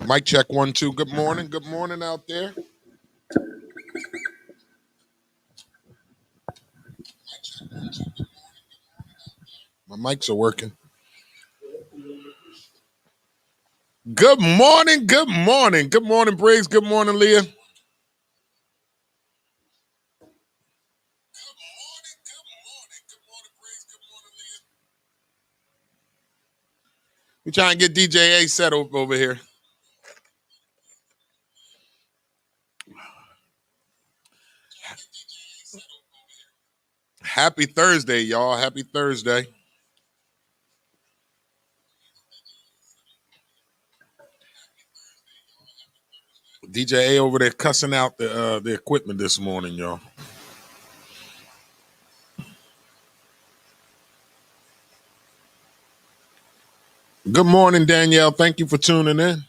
Mic check 1 2. Good morning. Good morning out there. My mics are working. Good morning. Good morning. Good morning, Briggs. Good morning, Leah. We trying to get DJ A set up over here. Happy Thursday, y'all. Happy Thursday. DJ A over there cussing out the equipment this morning, y'all. Good morning, Danielle. Thank you for tuning in.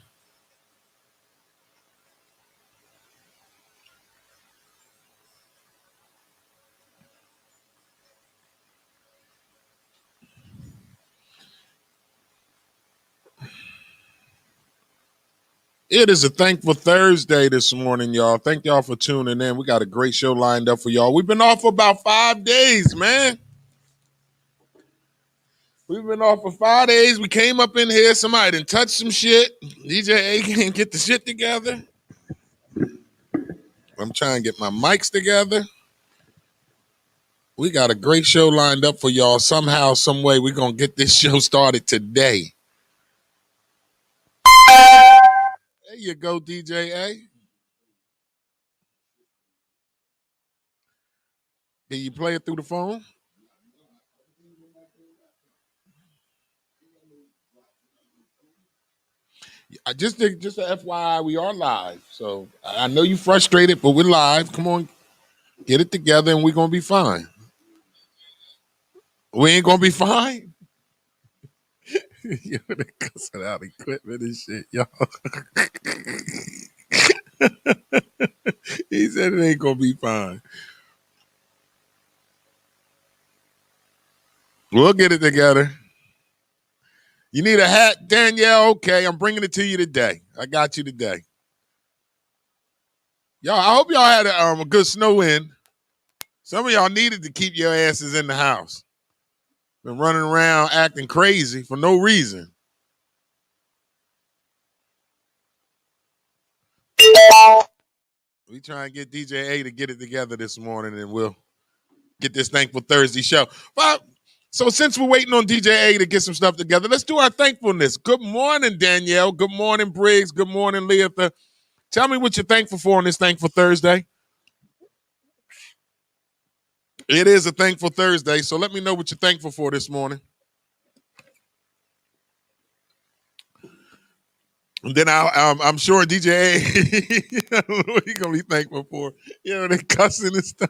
It is a thankful Thursday this morning, y'all. Thank y'all for tuning in. We got a great show lined up for y'all. We've been off for about 5 days, man. We've been off for 5 days. We came up in here. Somebody done touched some shit. DJ A can't get the shit together. I'm trying to get my mics together. We got a great show lined up for y'all. Somehow, some way, we're going to get this show started today. There you go, DJ A. Can you play it through the phone? Just a FYI, we are live. So I know you're frustrated, but we're live. Come on, get it together, and we're going to be fine. We ain't going to be fine? You're cussing out equipment and shit, y'all. He said it ain't going to be fine. We'll get it together. You need a hat, Danielle? Okay, I'm bringing it to you today. I got you today. Y'all, I hope y'all had a good snow in. Some of y'all needed to keep your asses in the house. Been running around acting crazy for no reason. We try and get DJ A to get it together this morning, and we'll get this Thankful Thursday show. So since we're waiting on DJ A to get some stuff together, let's do our thankfulness. Good morning, Danielle. Good morning, Briggs. Good morning, Leah. Tell me what you're thankful for on this Thankful Thursday. It is a Thankful Thursday, so let me know what you're thankful for this morning. And then I'm sure DJ A, what are you going to be thankful for? You know, they cussing and stuff.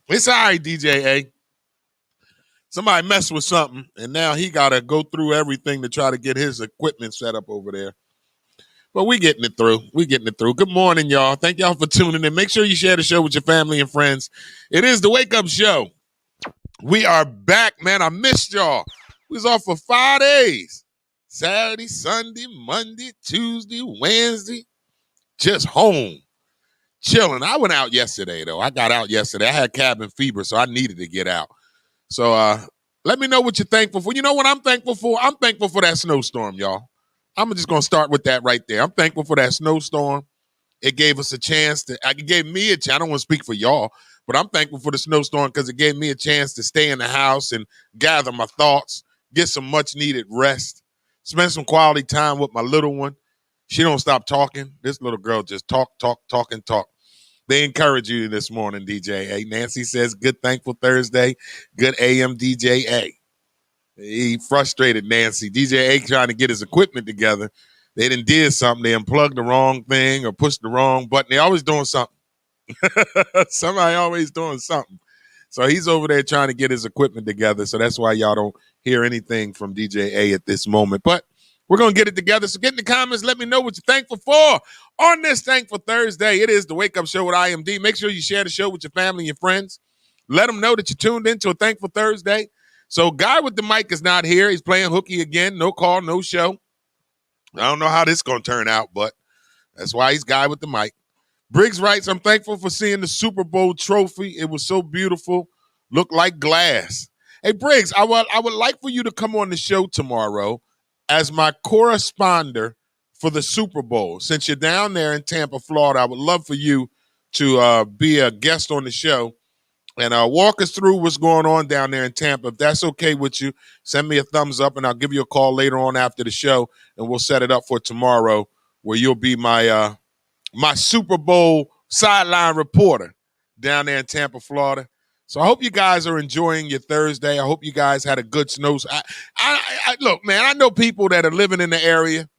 It's all right, DJ A. Somebody messed with something, and now he got to go through everything to try to get his equipment set up over there. But we getting it through. Good morning, y'all. Thank y'all for tuning in. Make sure you share the show with your family and friends. It is the Wake Up Show. We are back, man. I missed y'all. We was off for 5 days. Saturday, Sunday, Monday, Tuesday, Wednesday. Just home. Chilling. I went out yesterday, though. I got out yesterday. I had cabin fever, so I needed to get out. So let me know what you're thankful for. You know what I'm thankful for? I'm thankful for that snowstorm, y'all. I'm just going to start with that right there. I'm thankful for that snowstorm. It gave us a chance it gave me a chance. I don't want to speak for y'all, but I'm thankful for the snowstorm because it gave me a chance to stay in the house and gather my thoughts, get some much needed rest, spend some quality time with my little one. She don't stop talking. This little girl just talk. They encourage you this morning, DJ A. Nancy says, good Thankful Thursday. Good AM DJ A. He frustrated Nancy. DJ A trying to get his equipment together. They did something. They unplugged the wrong thing or pushed the wrong button. They always doing something. Somebody always doing something. So he's over there trying to get his equipment together. So that's why y'all don't hear anything from DJ A at this moment. But we're going to get it together. So get in the comments. Let me know what you're thankful for on this Thankful Thursday. It is the Wake Up Show with IMD. Make sure you share the show with your family and your friends. Let them know that you tuned into a Thankful Thursday. So guy with the mic is not here. He's playing hooky again. No call, no show. I don't know how this is going to turn out, but that's why he's guy with the mic. Briggs writes, I'm thankful for seeing the Super Bowl trophy. It was so beautiful. Looked like glass. Hey, Briggs, I would like for you to come on the show tomorrow as my corresponder for the Super Bowl. Since you're down there in Tampa, Florida, I would love for you to be a guest on the show and walk us through what's going on down there in Tampa. If that's okay with you, send me a thumbs up, and I'll give you a call later on after the show, and we'll set it up for tomorrow where you'll be my my Super Bowl sideline reporter down there in Tampa, Florida. So I hope you guys are enjoying your Thursday. I hope you guys had a good snow. I look, man, I know people that are living in the area,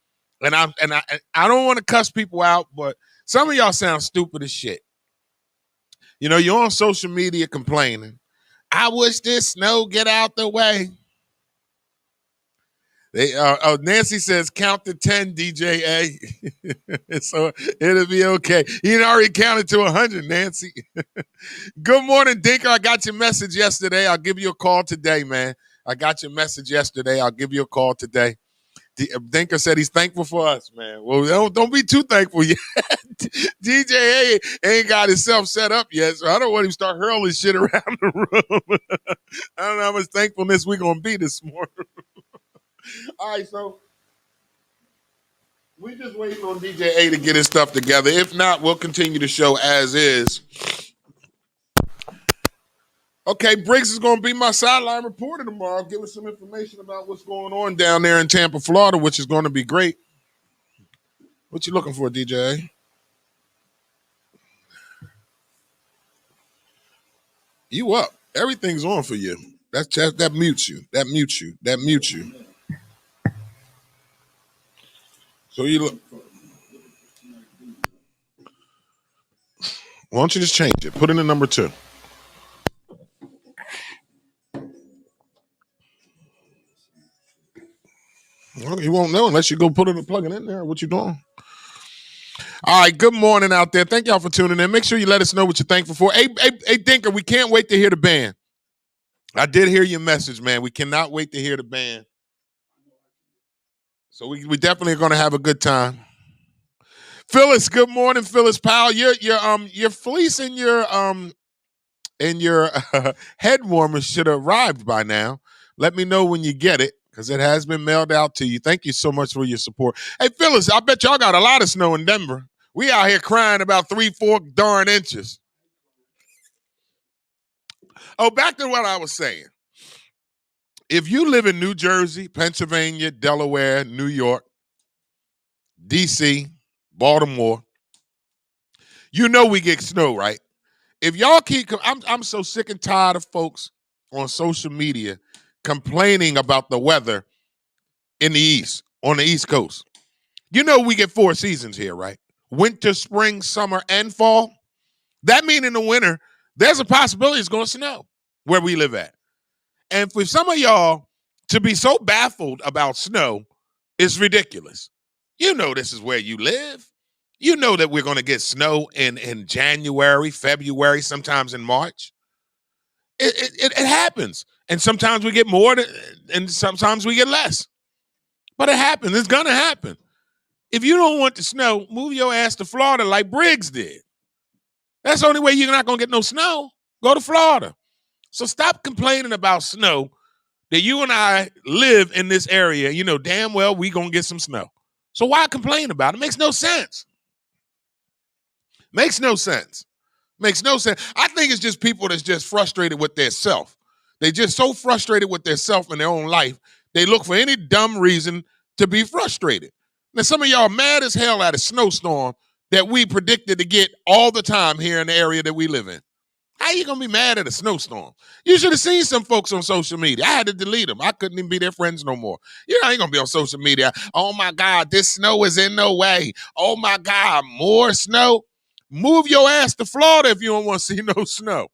and I don't want to cuss people out, but some of y'all sound stupid as shit. You know, you're on social media complaining. I wish this snow get out the way. Nancy says, count to 10, DJ A. So it'll be okay. He already counted to 100, Nancy. Good morning, Dinker. I got your message yesterday. I'll give you a call today, man. I got your message yesterday. I'll give you a call today. Dinker said he's thankful for us, man. Well, don't be too thankful yet. DJ A ain't got himself set up yet, so I don't want him to start hurling shit around the room. I don't know how much thankfulness we're going to be this morning. All right, so we just waiting on DJ A to get his stuff together. If not, we'll continue the show as is. Okay, Briggs is going to be my sideline reporter tomorrow. Give us some information about what's going on down there in Tampa, Florida, which is going to be great. What you looking for, DJ A? You up. Everything's on for you. That mutes you. That mutes you. That mutes you. So you look. Why don't you just change it? Put in the number 2. Well, you won't know unless you go plug it in there. What you doing? All right, good morning out there. Thank y'all for tuning in. Make sure you let us know what you're thankful for. Hey, Dinker, we can't wait to hear the band. I did hear your message, man. We cannot wait to hear the band. So we definitely are going to have a good time. Phyllis, good morning, Phyllis Powell. Your fleece and your head warmer should have arrived by now. Let me know when you get it, because it has been mailed out to you. Thank you so much for your support. Hey, Phyllis, I bet y'all got a lot of snow in Denver. We out here crying about 3-4 darn inches. Oh, back to what I was saying. If you live in New Jersey, Pennsylvania, Delaware, New York, D.C., Baltimore, you know we get snow, right? If y'all keep, I'm so sick and tired of folks on social media complaining about the weather in the East, on the East Coast. You know we get 4 seasons here, right? Winter, spring, summer, and fall. That means in the winter, there's a possibility it's going to snow where we live at. And for some of y'all to be so baffled about snow is ridiculous. You know this is where you live. You know that we're going to get snow in January, February, sometimes in March. It happens. And sometimes we get more and sometimes we get less. But it happens. It's going to happen. If you don't want the snow, move your ass to Florida like Briggs did. That's the only way you're not going to get no snow. Go to Florida. So stop complaining about snow that you and I live in this area. You know damn well we going to get some snow. So why complain about it? It makes no sense. Makes no sense. Makes no sense. I think it's just people that's just frustrated with their self. They're just so frustrated with their self in their own life, they look for any dumb reason to be frustrated. Now, some of y'all are mad as hell at a snowstorm that we predicted to get all the time here in the area that we live in. How you going to be mad at a snowstorm? You should have seen some folks on social media. I had to delete them. I couldn't even be their friends no more. You know, I ain't going to be on social media. Oh, my God, this snow is in no way. Oh, my God, more snow. Move your ass to Florida if you don't want to see no snow.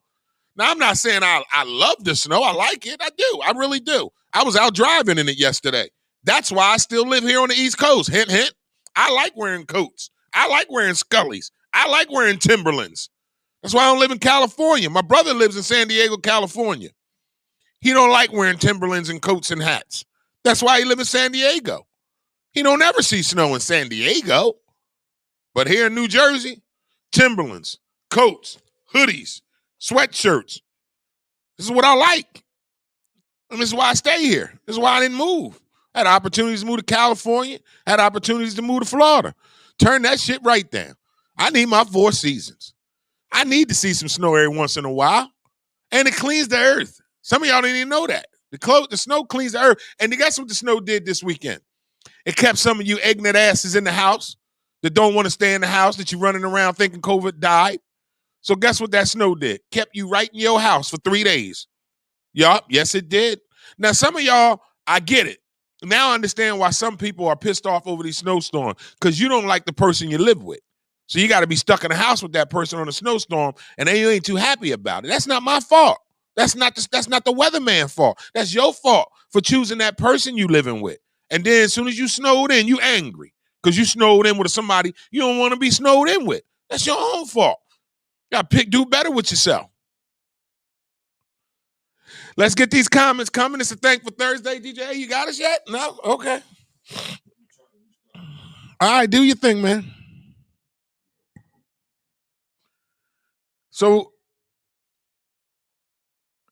Now, I'm not saying I love the snow. I like it. I do. I really do. I was out driving in it yesterday. That's why I still live here on the East Coast. Hint, hint. I like wearing coats. I like wearing Scullies. I like wearing Timberlands. That's why I don't live in California. My brother lives in San Diego, California. He don't like wearing Timberlands and coats and hats. That's why he live in San Diego. He don't ever see snow in San Diego. But here in New Jersey, Timberlands, coats, hoodies, sweatshirts. This is what I like. And this is why I stay here. This is why I didn't move. I had opportunities to move to California. I had opportunities to move to Florida. Turn that shit right down. I need my 4 seasons. I need to see some snow every once in a while. And it cleans the earth. Some of y'all didn't even know that. The snow cleans the earth. And guess what the snow did this weekend? It kept some of you ignorant asses in the house that don't want to stay in the house, that you're running around thinking COVID died. So guess what that snow did? Kept you right in your house for 3 days. Yup, yes, it did. Now, some of y'all, I get it. Now I understand why some people are pissed off over these snowstorms, because you don't like the person you live with. So you got to be stuck in the house with that person on a snowstorm, and then you ain't too happy about it. That's not my fault. That's not the weatherman's fault. That's your fault for choosing that person you living with. And then as soon as you snowed in, you angry because you snowed in with somebody you don't want to be snowed in with. That's your own fault. You got to do better with yourself. Let's get these comments coming. It's a Thankful Thursday. DJ, you got us yet? No? Okay. All right, do your thing, man. So,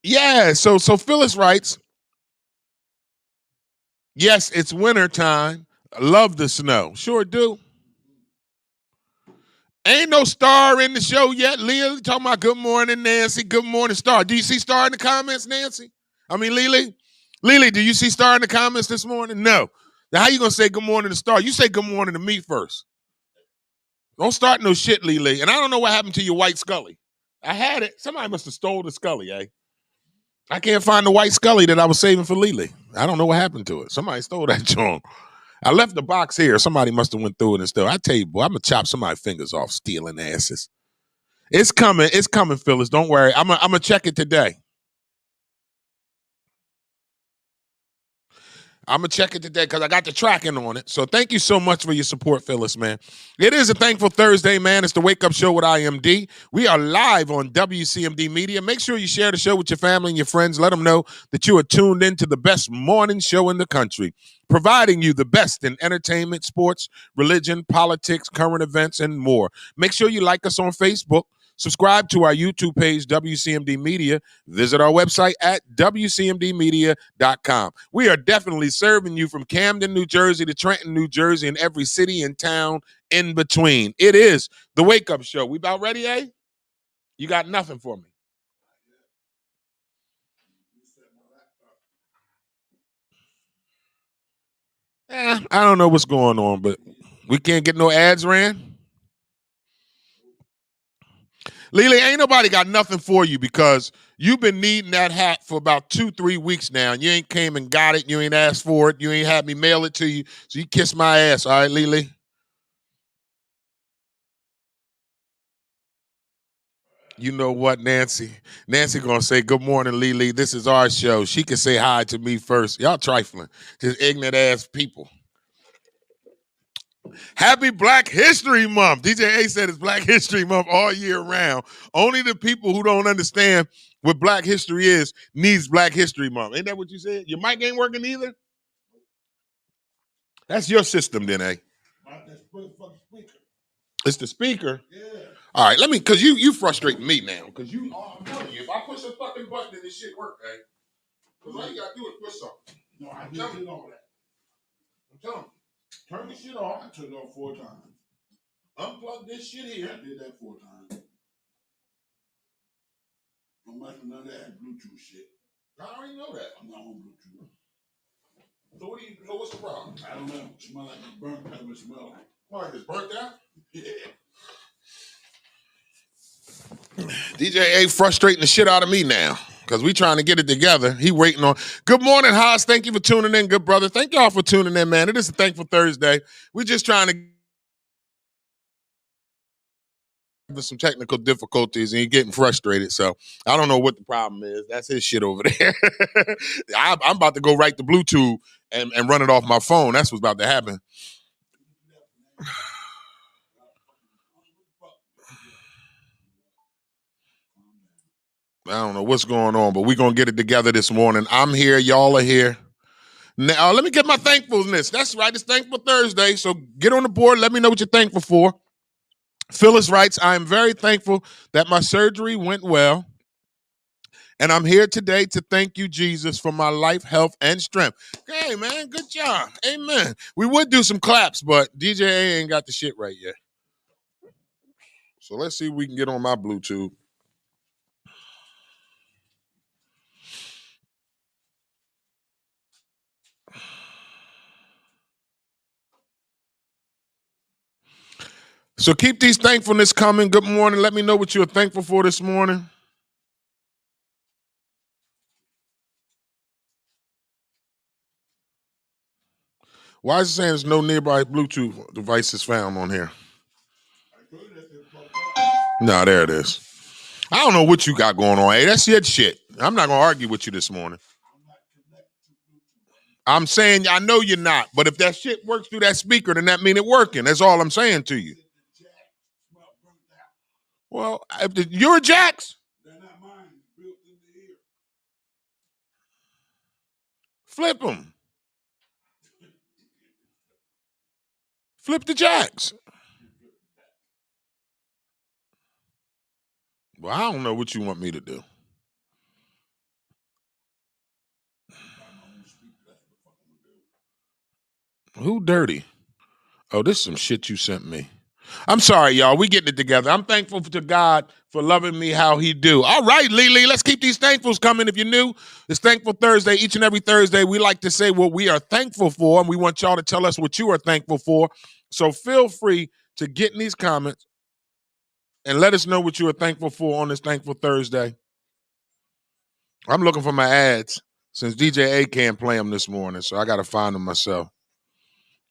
yeah, so Phyllis writes, yes, it's winter time. I love the snow. Sure do. Ain't no Star in the show yet. Leah talking about good morning, Nancy. Good morning, Star. Do you see Star in the comments, Nancy? I mean, Lily? Lily, do you see Star in the comments this morning? No. Now, how you going to say good morning to Star? You say good morning to me first. Don't start no shit, Lily. And I don't know what happened to your white Scully. I had it. Somebody must have stole the Scully, eh? I can't find the white Scully that I was saving for Lily. I don't know what happened to it. Somebody stole that joint. I left the box here. Somebody must have went through it and still. I tell you, boy, I'm going to chop somebody's fingers off stealing asses. It's coming. It's coming, Phyllis. Don't worry. I'm going to check it today. I'm going to check it today because I got the tracking on it. So thank you so much for your support, Phyllis, man. It is a Thankful Thursday, man. It's the Wake Up Show with IMD. We are live on WCMD Media. Make sure you share the show with your family and your friends. Let them know that you are tuned in to the best morning show in the country, providing you the best in entertainment, sports, religion, politics, current events, and more. Make sure you like us on Facebook. Subscribe to our YouTube page, WCMD Media. Visit our website at WCMDmedia.com. We are definitely serving you from Camden, New Jersey to Trenton, New Jersey, and every city and town in between. It is the Wake Up Show. We about ready, eh? You got nothing for me. I don't know what's going on, but we can't get no ads ran. Lily, ain't nobody got nothing for you because you've been needing that hat for about 2-3 weeks now, and you ain't came and got it. You ain't asked for it. You ain't had me mail it to you, so you kiss my ass, all right, Lily? You know what, Nancy? Nancy gonna say, good morning, Lily. This is our show. She can say hi to me first. Y'all trifling. Just ignorant ass people. Happy Black History Month. DJ A said it's Black History Month all year round. Only the people who don't understand what Black history is needs Black History Month. Ain't that what you said? Your mic ain't working either? That's your system then, eh? It's the speaker? Yeah. All right, because you frustrating me now. Because I'm telling you, if I push a fucking button, then this shit work, eh? Because all you got to do is push something. No, I did all that. I'm telling you. Turn this shit off. I turned it off 4 times. Unplug this shit here. I did that 4 times. I'm not none of that Bluetooth shit. I already know that. I'm not on Bluetooth. So what's the problem? I don't know. It smells like it's burnt. That's what it smells like. What, it's burnt out? Yeah. DJ A frustrating the shit out of me now because we trying to get it together. He waiting on. Good morning, Haas. Thank you for tuning in, good brother. Thank y'all for tuning in, man. It is a Thankful Thursday. We're just trying to have some technical difficulties and you're getting frustrated. So I don't know what the problem is. That's his shit over there. I'm about to go right to Bluetooth and run it off my phone. That's what's about to happen. I don't know what's going on, but we're going to get it together this morning. I'm here. Y'all are here. Now, let me get my thankfulness. That's right. It's Thankful Thursday. So get on the board. Let me know what you're thankful for. Phyllis writes, I am very thankful that my surgery went well. And I'm here today to thank you, Jesus, for my life, health, and strength. Hey, man, good job. Amen. We would do some claps, but DJ A ain't got the shit right yet. So let's see if we can get on my Bluetooth. So keep these thankfulness coming. Good morning. Let me know what you're thankful for this morning. Why is it saying there's no nearby Bluetooth devices found on here? No, there it is. I don't know what you got going on. Hey, that's your shit. I'm not going to argue with you this morning. I'm saying I know you're not, but if that shit works through that speaker, then that mean it working. That's all I'm saying to you. Well, if you're a Jax, they're not mine. Built in the ear. Flip them. Flip the Jacks. Well, I don't know what you want me to do. Who dirty? Oh, this is some shit you sent me. I'm sorry, y'all. We getting it together. I'm thankful to God for loving me how he do. All right, Lily, let's keep these thankfuls coming. If you're new, it's Thankful Thursday. Each and every Thursday, we like to say what we are thankful for, and we want y'all to tell us what you are thankful for. So feel free to get in these comments and let us know what you are thankful for on this Thankful Thursday. I'm looking for my ads since DJ A can't play them this morning, so I got to find them myself.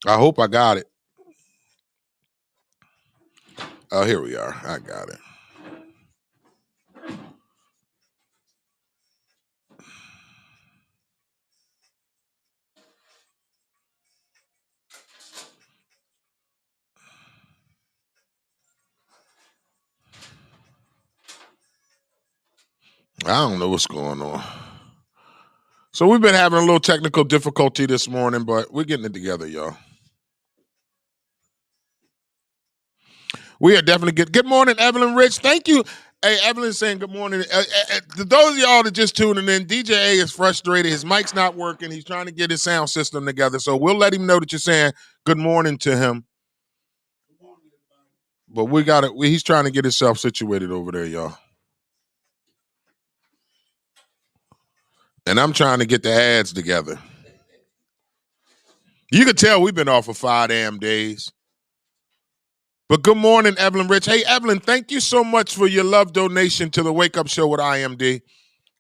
I hope I got it. Oh, here we are. I got it. I don't know what's going on. So we've been having a little technical difficulty this morning, but we're getting it together, y'all. We are definitely good. Good morning, Evelyn Rich. Thank you. Hey, Evelyn's saying good morning. To those of y'all that just tuning in, DJ A is frustrated. His mic's not working. He's trying to get his sound system together. So we'll let him know that you're saying good morning to him. But we got it. He's trying to get himself situated over there, y'all. And I'm trying to get the ads together. You can tell we've been off for 5 damn days. But good morning, Evelyn Rich. Hey, Evelyn, thank you so much for your love donation to the Wake Up Show with IMD.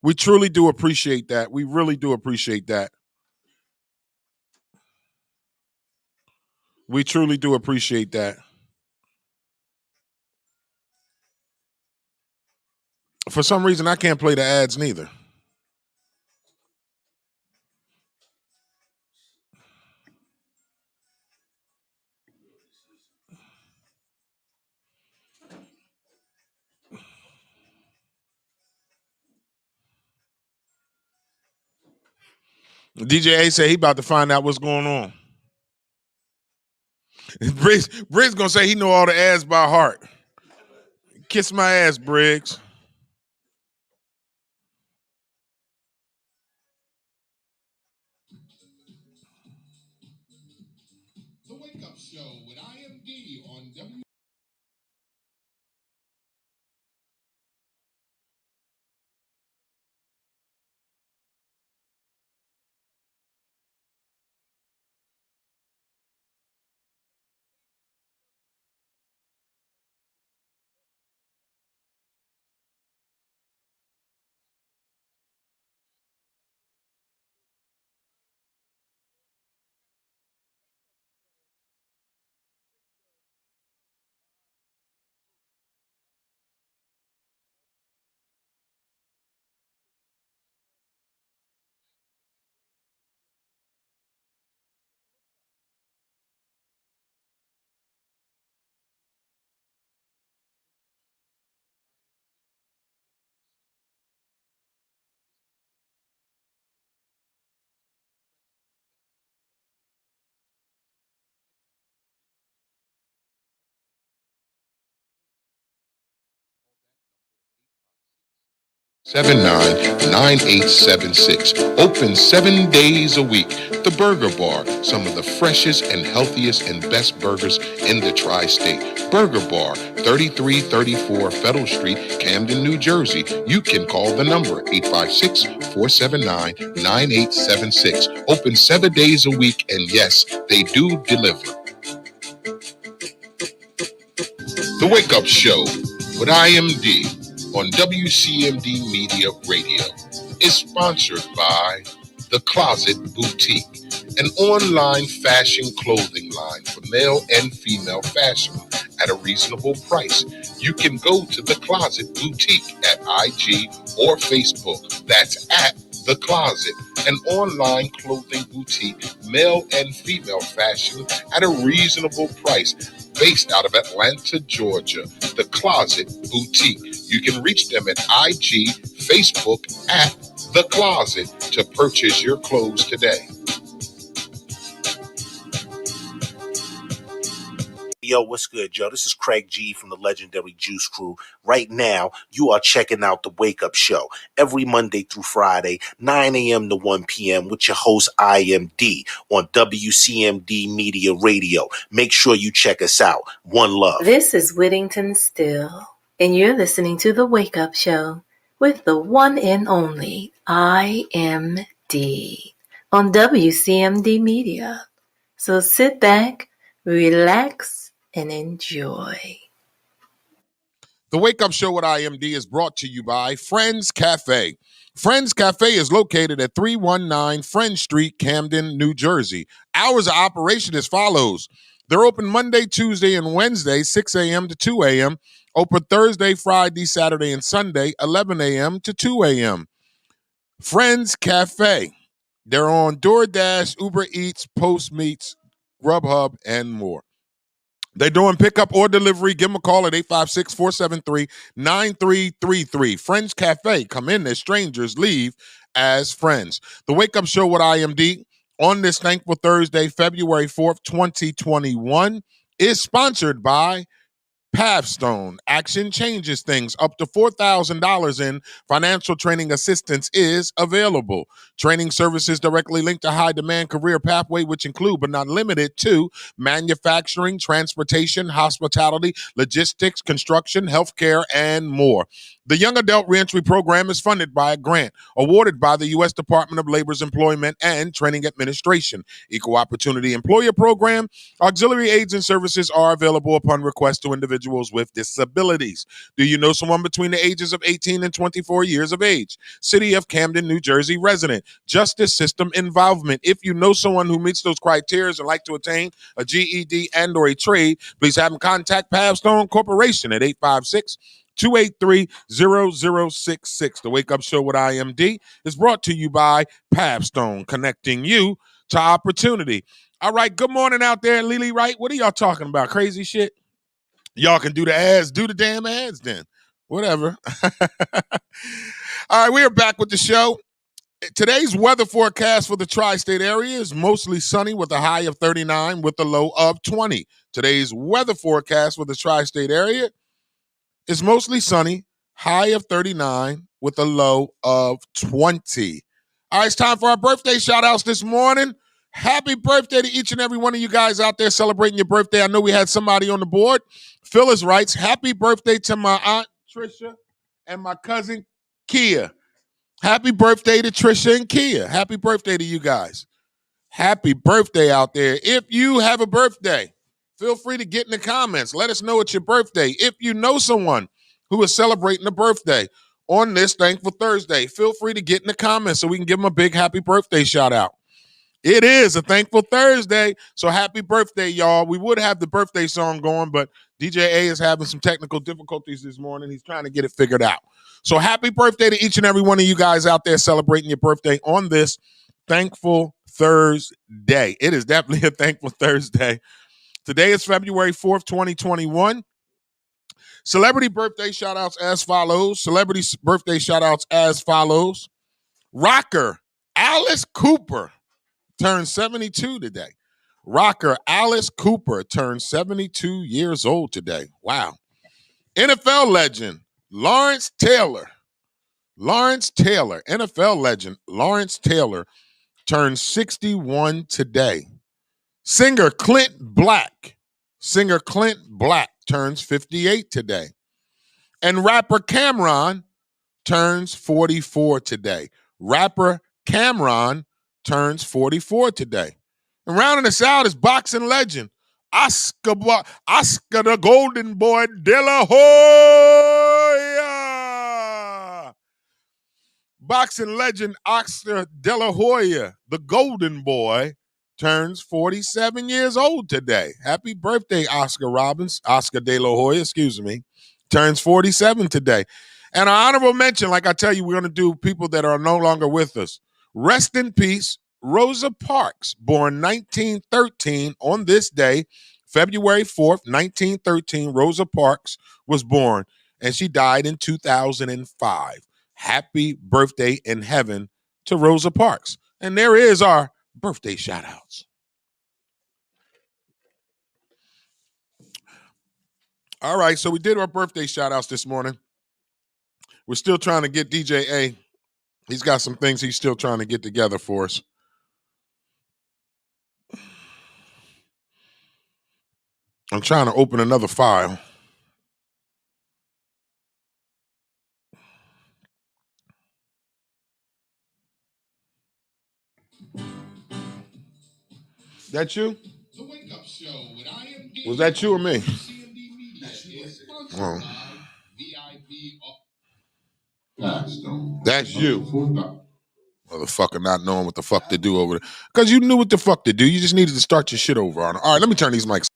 We truly do appreciate that. We really do appreciate that. We truly do appreciate that. For some reason, I can't play the ads neither. DJ A said he about to find out what's going on. Briggs gonna say he know all the ads by heart. Kiss my ass, Briggs. The Wake Up Show with IMD on W. 9876. Open 7 days a week. The Burger Bar, some of the freshest and healthiest and best burgers in the tri-state. Burger Bar, 3334 Federal Street, Camden, New Jersey. You can call the number 856-479-9876. Open 7 days a week, and yes, they do deliver. The Wake Up Show with IMD on WCMD Media Radio is sponsored by The Closet Boutique, an online fashion clothing line for male and female fashion at a reasonable price. You can go to The Closet Boutique at IG or Facebook. That's at The Closet, an online clothing boutique, male and female fashion at a reasonable price, based out of Atlanta, Georgia. The Closet Boutique. You can reach them at IG, Facebook at The Closet to purchase your clothes today. Yo, what's good, Joe? This is Craig G from the legendary Juice Crew. Right now, you are checking out the Wake Up Show every Monday through Friday, 9 a.m. to 1 p.m. with your host, IMD, on WCMD Media Radio. Make sure you check us out. One love. This is Whittington Still, and you're listening to the Wake Up Show with the one and only IMD on WCMD Media. So sit back, relax, and enjoy. The Wake Up Show with IMD is brought to you by Friends Cafe. Friends Cafe is located at 319 Friend Street, Camden, New Jersey. Hours of operation as follows. They're open Monday, Tuesday, and Wednesday, 6 a.m. to 2 a.m. Open Thursday, Friday, Saturday, and Sunday, 11 a.m. to 2 a.m. Friends Cafe. They're on DoorDash, Uber Eats, Postmates, Grubhub, and more. They're doing pickup or delivery. Give them a call at 856-473-9333. Friends Cafe. Come in as strangers, leave as friends. The Wake Up Show with IMD on this Thankful Thursday, February 4th, 2021, is sponsored by Pathstone. Action changes things. Up to $4,000 in financial training assistance is available. Training services directly linked to high-demand career pathway, which include but not limited to manufacturing, transportation, hospitality, logistics, construction, healthcare, and more. The Young Adult Reentry Program is funded by a grant awarded by the U.S. Department of Labor's Employment and Training Administration. Equal Opportunity Employer Program. Auxiliary aids and services are available upon request to individuals with disabilities. Do you know someone between the ages of 18 and 24 years of age? City of Camden, New Jersey resident. Justice system involvement. If you know someone who meets those criteria and like to attain a GED and or a trade, please have them contact Pathstone Corporation at 856-283-0066. The Wake Up Show with IMD is brought to you by Pathstone, connecting you to opportunity. All right, good morning out there, Lily Wright. What are y'all talking about? Crazy shit? Y'all can do the ads. Do the damn ads then. Whatever. All right, we are back with the show. Today's weather forecast for the tri-state area is mostly sunny with a high of 39 with a low of 20. Today's weather forecast for the tri-state area is mostly sunny, high of 39 with a low of 20. All right, it's time for our birthday shout-outs this morning. Happy birthday to each and every one of you guys out there celebrating your birthday. I know we had somebody on the board. Phyllis writes, happy birthday to my aunt Trisha and my cousin Kia. Happy birthday to Trisha and Kia. Happy birthday to you guys. Happy birthday out there. If you have a birthday, feel free to get in the comments. Let us know it's your birthday. If you know someone who is celebrating a birthday on this Thankful Thursday, feel free to get in the comments so we can give them a big happy birthday shout out. It is a Thankful Thursday, so happy birthday, y'all. We would have the birthday song going, but DJ A is having some technical difficulties this morning. He's trying to get it figured out. So happy birthday to each and every one of you guys out there celebrating your birthday on this Thankful Thursday. It is definitely a Thankful Thursday. Today is February 4th, 2021. Celebrity birthday shout-outs as follows. Celebrity birthday shout-outs as follows. Rocker Alice Cooper turned 72 today. Rocker Alice Cooper turned 72 years old today. Wow. NFL legend Lawrence Taylor Lawrence Taylor, NFL legend Lawrence Taylor, turns 61 today. Singer Clint Black turns 58 today. And rapper Cameron turns 44 today. Rapper Cameron turns 44 today. And rounding us out is boxing legend Oscar the Golden Boy De La Hoya. Boxing legend Oscar De La Hoya, the Golden Boy, turns 47 years old today. Happy birthday, Oscar De La Hoya, turns 47 today. And an honorable mention, like I tell you, we're going to do people that are no longer with us. Rest in peace, Rosa Parks, born 1913 on this day, February 4th, 1913, Rosa Parks was born, and she died in 2005. Happy birthday in heaven to Rosa Parks. And there is our birthday shout-outs. All right, so we did our birthday shout-outs this morning. We're still trying to get DJ A. He's got some things he's still trying to get together for us. I'm trying to open another file. That you? The Wake Up Show with IMD. Was that you or me? CMD Media is sponsored by VIP. That's you. Motherfucker not knowing what the fuck to do over there. Because you knew what the fuck to do. You just needed to start your shit over on it. All right, let me turn these mics.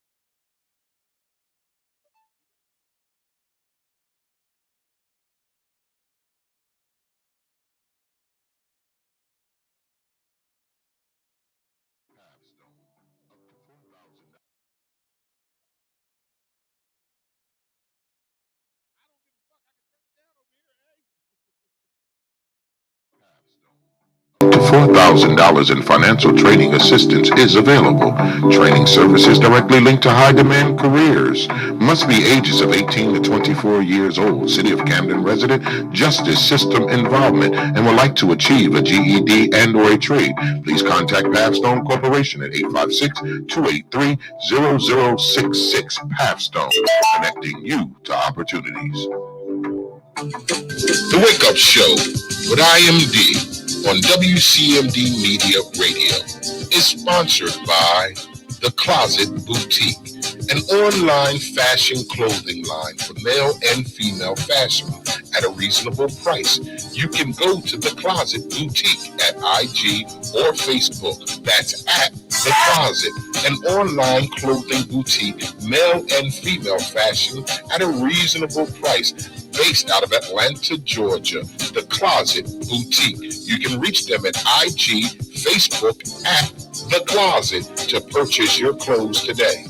$4,000 in financial training assistance is available. Training services directly linked to high-demand careers. Must be ages of 18 to 24 years old. City of Camden resident, justice system involvement, and would like to achieve a GED and or a trade. Please contact Pavstone Corporation at 856-283-0066. Pavstone, connecting you to opportunities. The Wake Up Show with IMD on WCMD Media Radio is sponsored by The Closet Boutique, an online fashion clothing line for male and female fashion at a reasonable price. You can go to The Closet Boutique at IG or Facebook. That's at The Closet, an online clothing boutique, male and female fashion at a reasonable price. Based out of Atlanta, Georgia, The Closet Boutique. You can reach them at IG, Facebook at The Closet to purchase your clothes today.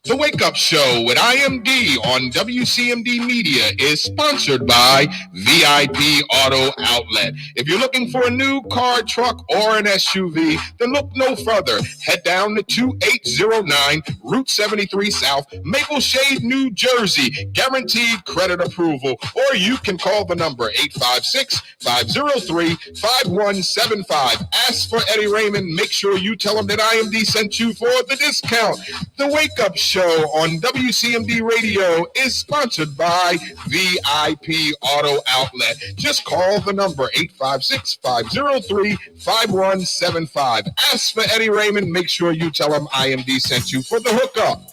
The Wake Up Show with IMD on WCMD Media is sponsored by VIP Auto Outlet. If you're looking for a new car, truck, or an SUV, then look no further. Head down to 2809 Route 73 South, Maple Shade, New Jersey. Guaranteed credit approval. Or you can call the number 856-503-5175. Ask for Eddie Raymond. Make sure you tell him that IMD sent you for the discount. The Wake Up Show on WCMD Radio is sponsored by VIP Auto Outlet. Just call the number 856-503-5175. Ask for Eddie Raymond. Make sure you tell him IMD sent you for the hookup.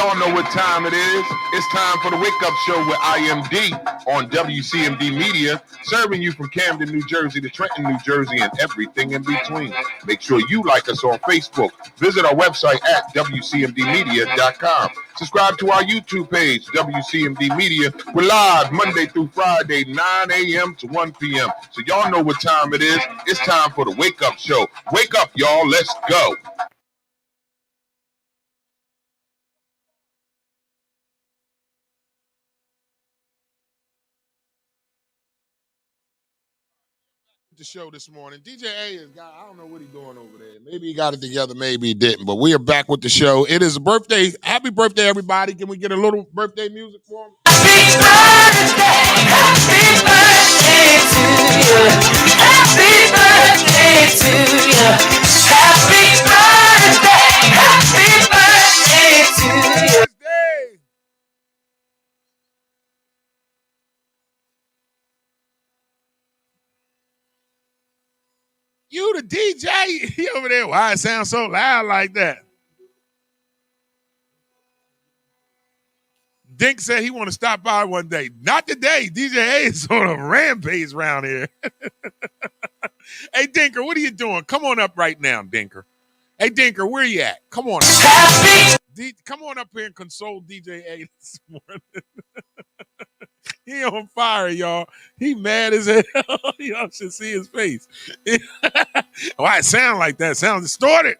Y'all know what time it is. It's time for the Wake Up Show with IMD on WCMD Media, serving you from Camden, New Jersey to Trenton, New Jersey, and everything in between. Make sure you like us on Facebook. Visit our website at WCMDmedia.com. Subscribe to our YouTube page, WCMD Media. We're live Monday through Friday, 9 a.m. to 1 p.m. So y'all know what time it is. It's time for the Wake Up Show. Wake up, y'all. Let's go. The show this morning. DJ A is got, I don't know what he's doing over there. Maybe he got it together, maybe he didn't. But we are back with the show. It is a birthday. Happy birthday, everybody. Can we get a little birthday music for him? Happy birthday to you. Happy birthday to you. Happy birthday to you. Birthday. You the DJ? He over there. Why it sounds so loud like that? Dink said he want to stop by one day. Not today. DJ A is on a rampage around here. Hey, Dinker, what are you doing? Come on up right now, Dinker. Hey, Dinker, where you at? Come on up. Come on up here and console DJ A this morning. He on fire, y'all. He mad as hell. Y'all should see his face. Why it sound like that? Sounds distorted.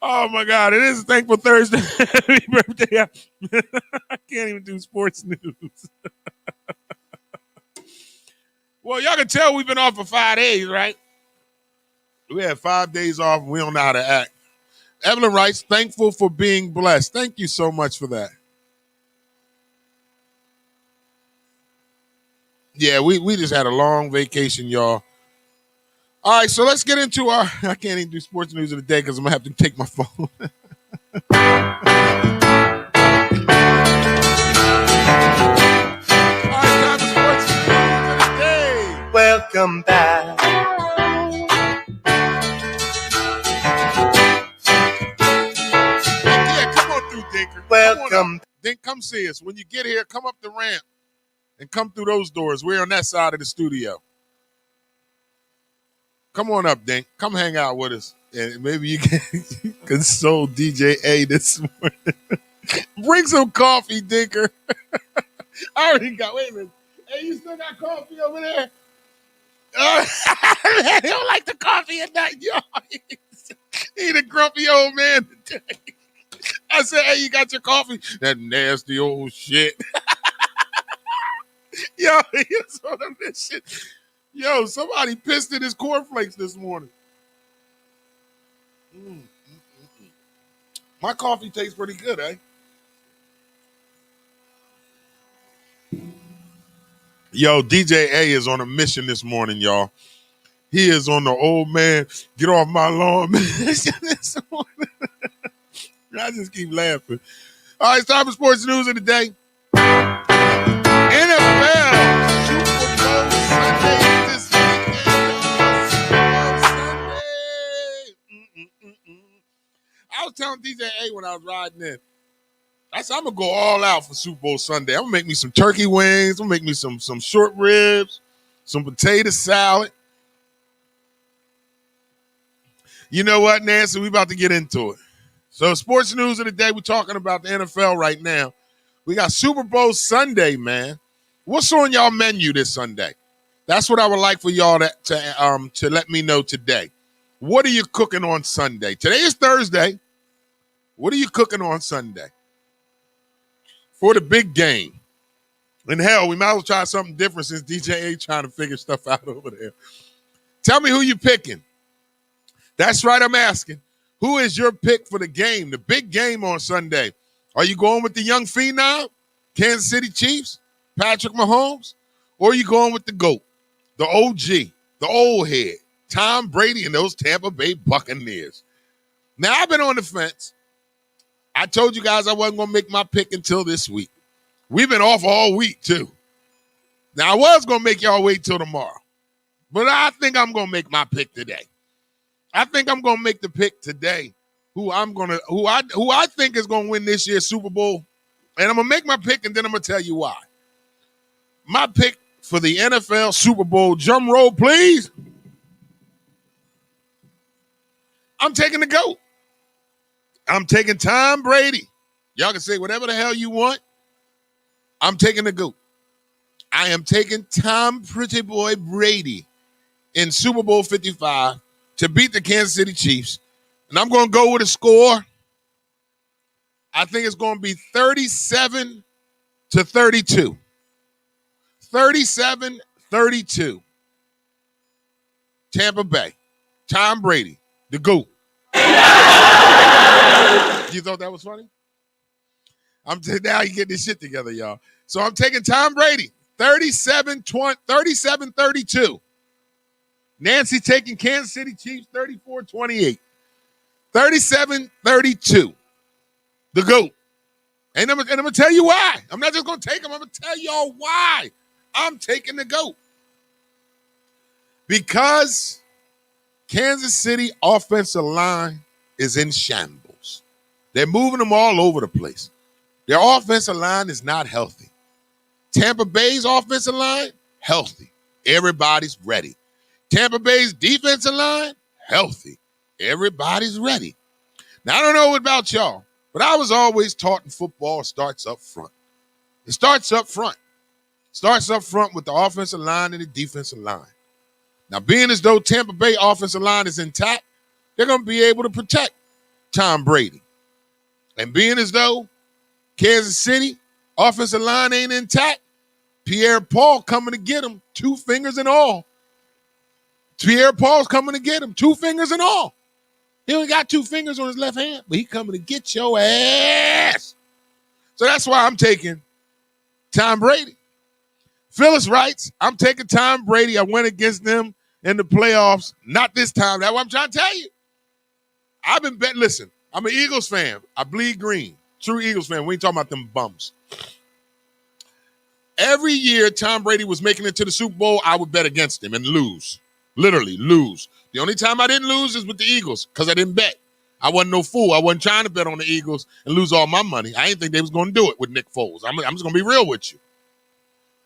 Oh my God! It is Thankful Thursday. Happy birthday! I can't even do sports news. Well, y'all can tell we've been off for 5 days, right? We had 5 days off. And we don't know how to act. Evelyn writes, "Thankful for being blessed." Thank you so much for that. Yeah, we just had a long vacation, y'all. All right, so let's get into our. I can't even do sports news of the day because I'm gonna have to take my phone. All right, time for sports news of the day. Welcome back. Yeah, come on through, Dinker. Welcome. Dink, come see us. When you get here, come up the ramp and come through those doors. We're on that side of the studio. Come on up, Dink. Come hang out with us. And maybe you can console DJ A this morning. Bring some coffee, Dinker. I already got, wait a minute. Hey, you still got coffee over there? They don't like the coffee at night, y'all. He the grumpy old man today. I said, hey, you got your coffee? That nasty old shit. Yo, he's on a mission. Yo, somebody pissed in his cornflakes this morning. My coffee tastes pretty good, eh? Yo, DJ A is on a mission this morning, y'all. He is on the old man, get off my lawn mission this morning. I just keep laughing. All right, it's time for sports news of the day. NFL Super Bowl Sunday this weekend, y'all. Super Bowl Sunday. I was telling DJ A when I was riding in, I said, I'm going to go all out for Super Bowl Sunday. I'm going to make me some turkey wings. I'm going to make me some short ribs, some potato salad. You know what, Nancy? We about to get into it. So sports news of the day, we're talking about the NFL right now. We got Super Bowl Sunday, man. What's on y'all menu this Sunday? That's what I would like for y'all to let me know today. What are you cooking on Sunday? Today is Thursday. What are you cooking on Sunday for the big game? And hell, we might as well try something different since DJ A trying to figure stuff out over there. Tell me who you picking. That's right, I'm asking. Who is your pick for the game, the big game on Sunday? Are you going with the young phenom, Kansas City Chiefs, Patrick Mahomes? Or are you going with the GOAT, the OG, the old head, Tom Brady and those Tampa Bay Buccaneers? Now, I've been on the fence. I told you guys I wasn't going to make my pick until this week. We've been off all week, too. Now, I was going to make y'all wait till tomorrow. But I think I'm going to make my pick today. I think I'm gonna make the pick today. Who I think is gonna win this year's Super Bowl, and I'm gonna make my pick, and then I'm gonna tell you why. My pick for the NFL Super Bowl, drum roll, please. I'm taking the GOAT. I'm taking Tom Brady. Y'all can say whatever the hell you want. I'm taking the GOAT. I am taking Tom Pretty Boy Brady in Super Bowl 55 to beat the Kansas City Chiefs. And I'm going to go with a score. I think it's going to be 37-32. 37-32. Tampa Bay. Tom Brady, the GOAT. You thought that was funny? Now you get this shit together, y'all. So I'm taking Tom Brady, 37-32. Nancy taking Kansas City Chiefs, 34-28. 37-32. The GOAT. And I'm going to tell you why. I'm not just going to take them. I'm going to tell y'all why I'm taking the GOAT. Because Kansas City offensive line is in shambles. They're moving them all over the place. Their offensive line is not healthy. Tampa Bay's offensive line, healthy. Everybody's ready. Tampa Bay's defensive line, healthy. Everybody's ready. Now, I don't know about y'all, but I was always taught in football, it starts up front. It starts up front. Starts up front with the offensive line and the defensive line. Now, being as though Tampa Bay offensive line is intact, they're going to be able to protect Tom Brady. And being as though Kansas City offensive line ain't intact, Pierre-Paul coming to get him, 2 fingers and all. Pierre-Paul's coming to get him, 2 fingers and all. He only got 2 fingers on his left hand, but he coming to get your ass. So that's why I'm taking Tom Brady. Phyllis writes, I'm taking Tom Brady. I went against them in the playoffs. Not this time. That's what I'm trying to tell you. I've been betting. Listen, I'm an Eagles fan. I bleed green. True Eagles fan. We ain't talking about them bums. Every year Tom Brady was making it to the Super Bowl, I would bet against him and lose. Literally lose. The only time I didn't lose is with the Eagles because I didn't bet. I wasn't no fool. I wasn't trying to bet on the Eagles and lose all my money. I didn't think they was going to do it with Nick Foles. I'm just going to be real with you.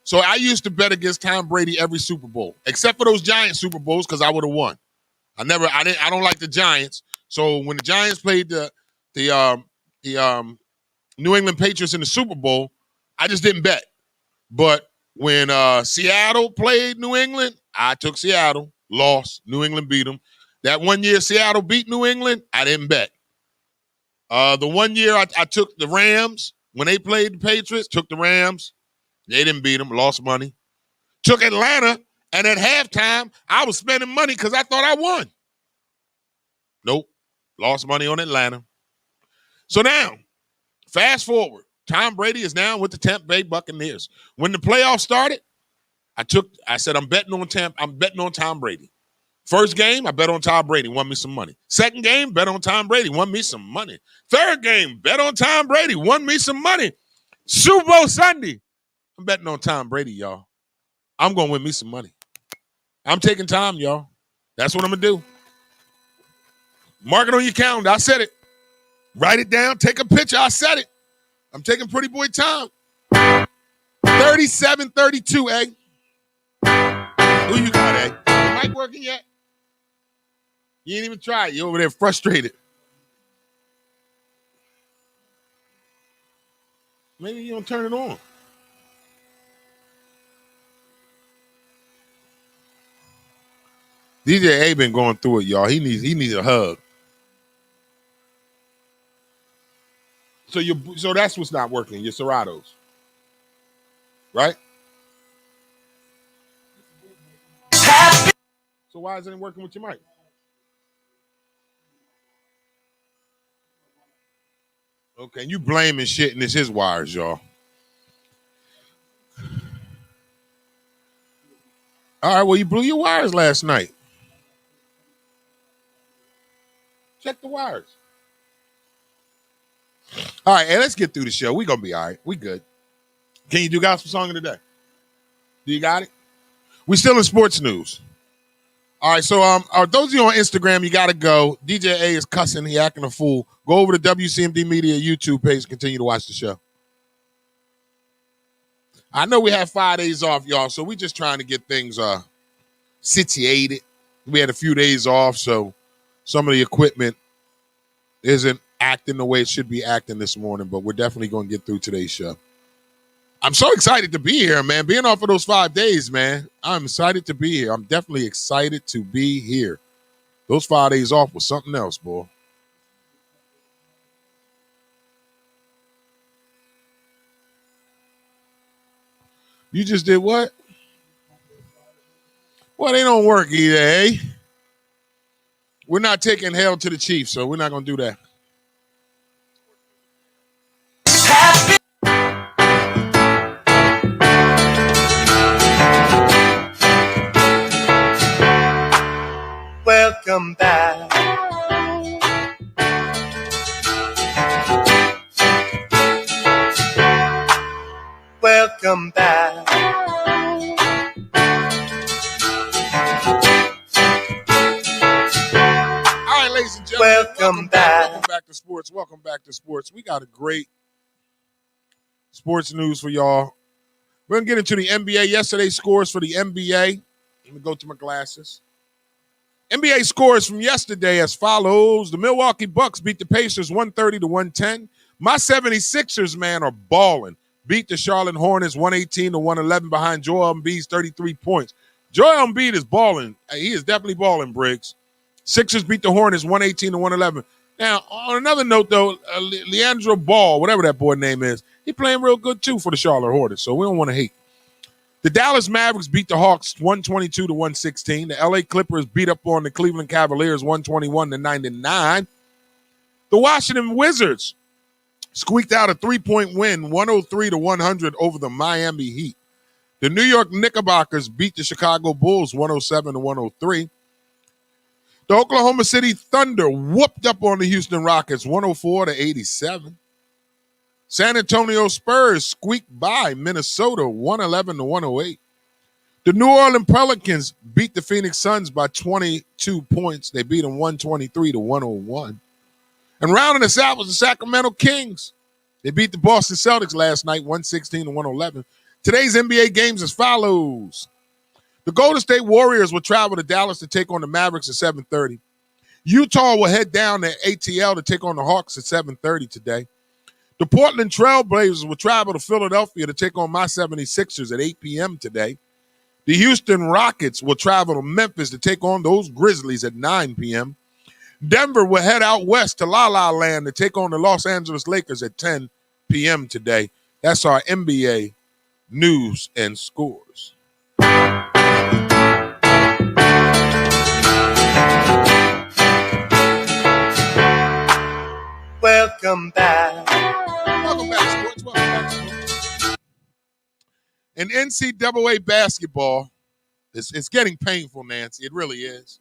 So I used to bet against Tom Brady every Super Bowl, except for those Giants Super Bowls because I would have won. I don't like the Giants. So when the Giants played the New England Patriots in the Super Bowl, I just didn't bet. But when Seattle played New England, I took Seattle, lost. New England beat them. That one year Seattle beat New England, I didn't bet. The one year I took the Rams when they played the Patriots, took the Rams. They didn't beat them, lost money. Took Atlanta, and at halftime, I was spending money because I thought I won. Nope, lost money on Atlanta. So now, fast forward. Tom Brady is now with the Tampa Bay Buccaneers. When the playoffs started, I said I'm betting on Tom Brady. First game, I bet on Tom Brady, won me some money. Second game, bet on Tom Brady, won me some money. Third game, bet on Tom Brady, won me some money. Super Bowl Sunday, I'm betting on Tom Brady, y'all. I'm going to win me some money. I'm taking Tom, y'all. That's what I'm going to do. Mark it on your calendar. I said it. Write it down. Take a picture. I said it. I'm taking Pretty Boy Tom. 37-32, eh? Who you got, eh? Your mic working yet? You ain't even tried. You're over there frustrated. Maybe you don't turn it on. DJ A been going through it, y'all. He needs a hug. So that's what's not working. Your Seratos, right? So why isn't it working with your mic? Okay, you blaming shit and it's his wires, y'all. All right, well, you blew your wires last night. Check the wires. All right, hey, let's get through the show. We're going to be all right. We good. Can you do gospel song of the day? Do you got it? We still in sports news. All right, so those of you on Instagram, you got to go. DJ A is cussing. He acting a fool. Go over to WCMD Media YouTube page and continue to watch the show. I know we have 5 days off, y'all, so we just trying to get things situated. We had a few days off, so some of the equipment isn't acting the way it should be acting this morning, but we're definitely going to get through today's show. I'm so excited to be here, man. Being off for those 5 days, man. I'm excited to be here. I'm definitely excited to be here. Those 5 days off was something else, boy. You just did what? Well, they don't work either, eh? We're not taking hell to the Chiefs, so we're not going to do that. Welcome back. Welcome back. All right, ladies and gentlemen, Welcome back. Welcome back to sports. Welcome back to sports. We got a great sports news for y'all. We're going to get into the NBA. Yesterday's scores for the NBA. Let me go to my glasses. NBA scores from yesterday as follows. The Milwaukee Bucks beat the Pacers 130-110. My 76ers, man, are balling. Beat the Charlotte Hornets 118-111 behind Joel Embiid's 33 points. Joel Embiid is balling. He is definitely balling, Briggs. Sixers beat the Hornets 118-111. Now, on another note, though, Leandro Ball, whatever that boy name is, he playing real good, too, for the Charlotte Hornets, so we don't want to hate. The Dallas Mavericks beat the Hawks 122-116. The LA Clippers beat up on the Cleveland Cavaliers 121-99. The Washington Wizards squeaked out a 3-point win, 103-100 over the Miami Heat. The New York Knickerbockers beat the Chicago Bulls 107-103. The Oklahoma City Thunder whooped up on the Houston Rockets 104-87. San Antonio Spurs squeaked by Minnesota 111-108. The New Orleans Pelicans beat the Phoenix Suns by 22 points. They beat them 123-101. And rounding us out was the Sacramento Kings. They beat the Boston Celtics last night 116-111. Today's NBA games as follows. The Golden State Warriors will travel to Dallas to take on the Mavericks at 7:30. Utah will head down to ATL to take on the Hawks at 7:30 today. The Portland Trailblazers will travel to Philadelphia to take on my 76ers at 8 p.m. today. The Houston Rockets will travel to Memphis to take on those Grizzlies at 9 p.m. Denver will head out west to La La Land to take on the Los Angeles Lakers at 10 p.m. today. That's our NBA news and scores. Welcome back. Welcome back, sports. Welcome back, sports. In NCAA basketball, it's getting painful, Nancy. It really is.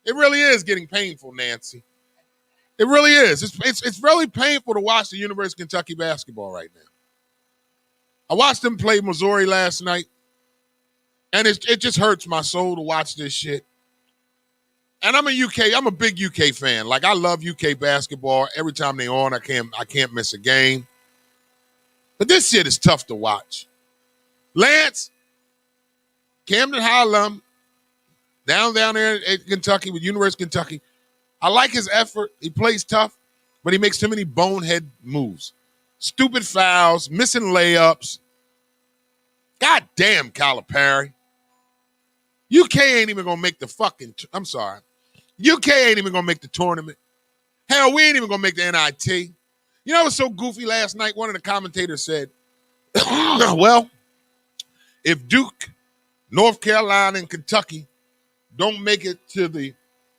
It really is getting painful, Nancy. It really is. It's really painful to watch the University of Kentucky basketball right now. I watched them play Missouri last night, and it just hurts my soul to watch this shit. And I'm a big UK fan. Like, I love UK basketball. Every time they're on, I can't miss a game. But this shit is tough to watch. Lance, Camden High alum, down there at Kentucky with University of Kentucky. I like his effort. He plays tough, but he makes too many bonehead moves. Stupid fouls, missing layups. God damn, Calipari. UK ain't even going to make the fucking – I'm sorry. UK ain't even going to make the tournament. Hell, we ain't even going to make the NIT. You know what's so goofy last night? One of the commentators said, well, if Duke, North Carolina, and Kentucky don't make it to the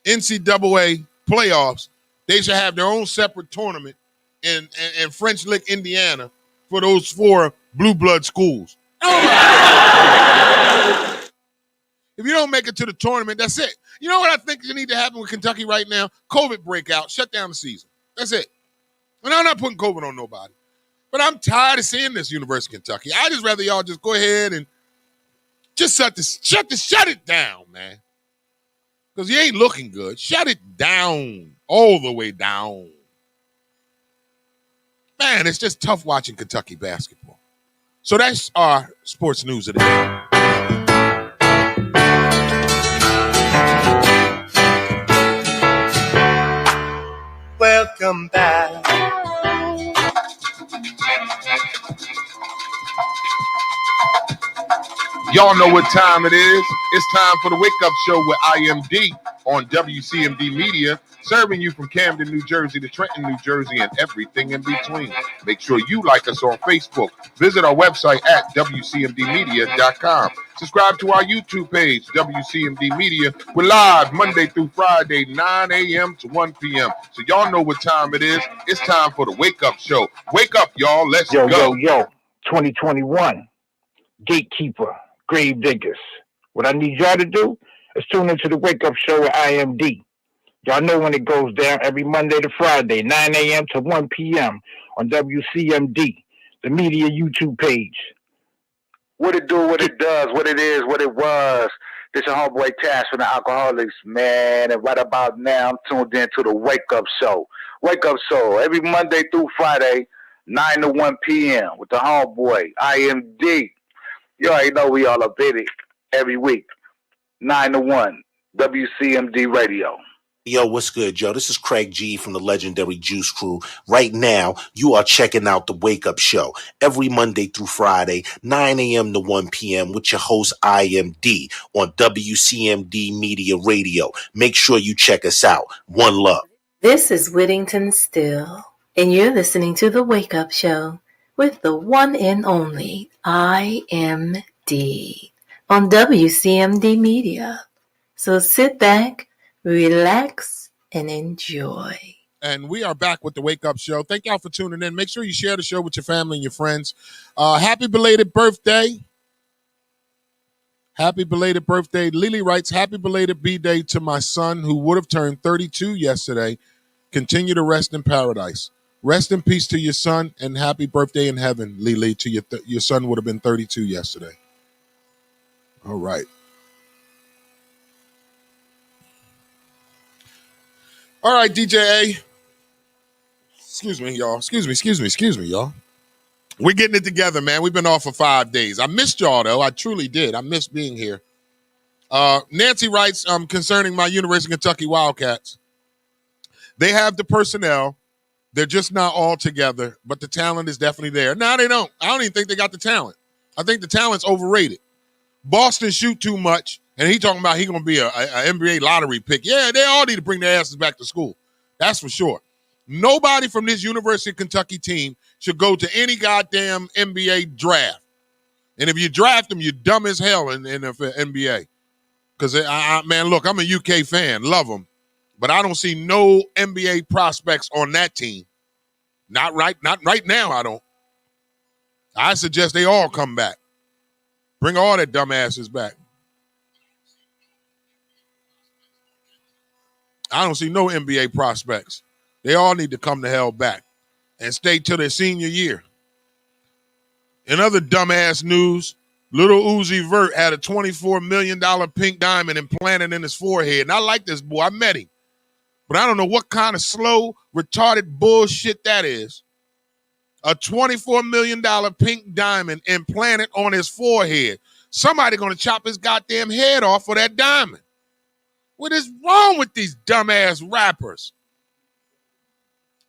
NCAA playoffs, they should have their own separate tournament in French Lick, Indiana, for those 4 blue blood schools. If you don't make it to the tournament, that's it. You know what I think you need to happen with Kentucky right now? COVID breakout, shut down the season. That's it. And I'm not putting COVID on nobody. But I'm tired of seeing this University of Kentucky. I just rather y'all just go ahead and just shut it down, man. because he ain't looking good. Shut it down, all the way down. Man, it's just tough watching Kentucky basketball. So that's our sports news of the day. Welcome back. Y'all know what time it is. It's time for the Wake Up Show with IMD on WCMD Media, serving you from Camden, New Jersey to Trenton, New Jersey, and everything in between. Make sure you like us on Facebook. Visit our website at WCMDmedia.com. Subscribe to our YouTube page, WCMD Media. We're live Monday through Friday, 9 a.m. to 1 p.m. So y'all know what time it is. It's time for the Wake Up Show. Wake up, y'all. Let's go. Yo, 2021, gatekeeper, grave diggers. What I need y'all to do is tune into the Wake Up Show with IMD. Y'all know when it goes down every Monday to Friday, 9 a.m. to 1 p.m. on WCMD, the media YouTube page. What it do, what it does, what it is, what it was. This your homeboy Taz from the Alcoholics, man. And right about now, I'm tuned in to the Wake Up Show. Wake Up Show every Monday through Friday, 9 to 1 p.m. with the homeboy, IMD. You already know we all up in it every week, 9 to 1, WCMD Radio. Yo, what's good, Joe? This is Craig G from the legendary Juice Crew. Right now, you are checking out the Wake Up Show every Monday through Friday, 9 a.m. to 1 p.m. with your host, IMD, on WCMD Media Radio. Make sure you check us out. One love. This is Whittington Still, and you're listening to The Wake Up Show with the one and only IMD on WCMD Media. So sit back, relax, and enjoy. And we are back with the Wake Up Show. Thank y'all for tuning in. Make sure you share the show with your family and your friends. Happy belated birthday. Happy belated birthday. Lily writes, happy belated B-Day to my son who would have turned 32 yesterday. Continue to rest in paradise. Rest in peace to your son and happy birthday in heaven, Lily, to your son would have been 32 yesterday. All right. All right, DJ A. Excuse me, y'all. Excuse me, y'all. We're getting it together, man. We've been off for 5 days. I missed y'all, though. I truly did. I missed being here. Nancy writes, concerning my University of Kentucky Wildcats. They have the personnel. They're just not all together, but the talent is definitely there. No, they don't. I don't even think they got the talent. I think the talent's overrated. Boston shoot too much, and he talking about he going to be a NBA lottery pick. Yeah, they all need to bring their asses back to school. That's for sure. Nobody from this University of Kentucky team should go to any goddamn NBA draft. And if you draft them, you're dumb as hell in the NBA. Because, man, look, I'm a UK fan. Love them. But I don't see no NBA prospects on that team. Not right now, I don't. I suggest they all come back. Bring all their dumbasses back. I don't see no NBA prospects. They all need to come the hell back and stay till their senior year. In other dumbass news, little Uzi Vert had a $24 million pink diamond implanted in his forehead. And I like this boy. I met him. But I don't know what kind of slow, retarded bullshit that is. A $24 million pink diamond implanted on his forehead. Somebody going to chop his goddamn head off for that diamond. What is wrong with these dumbass rappers?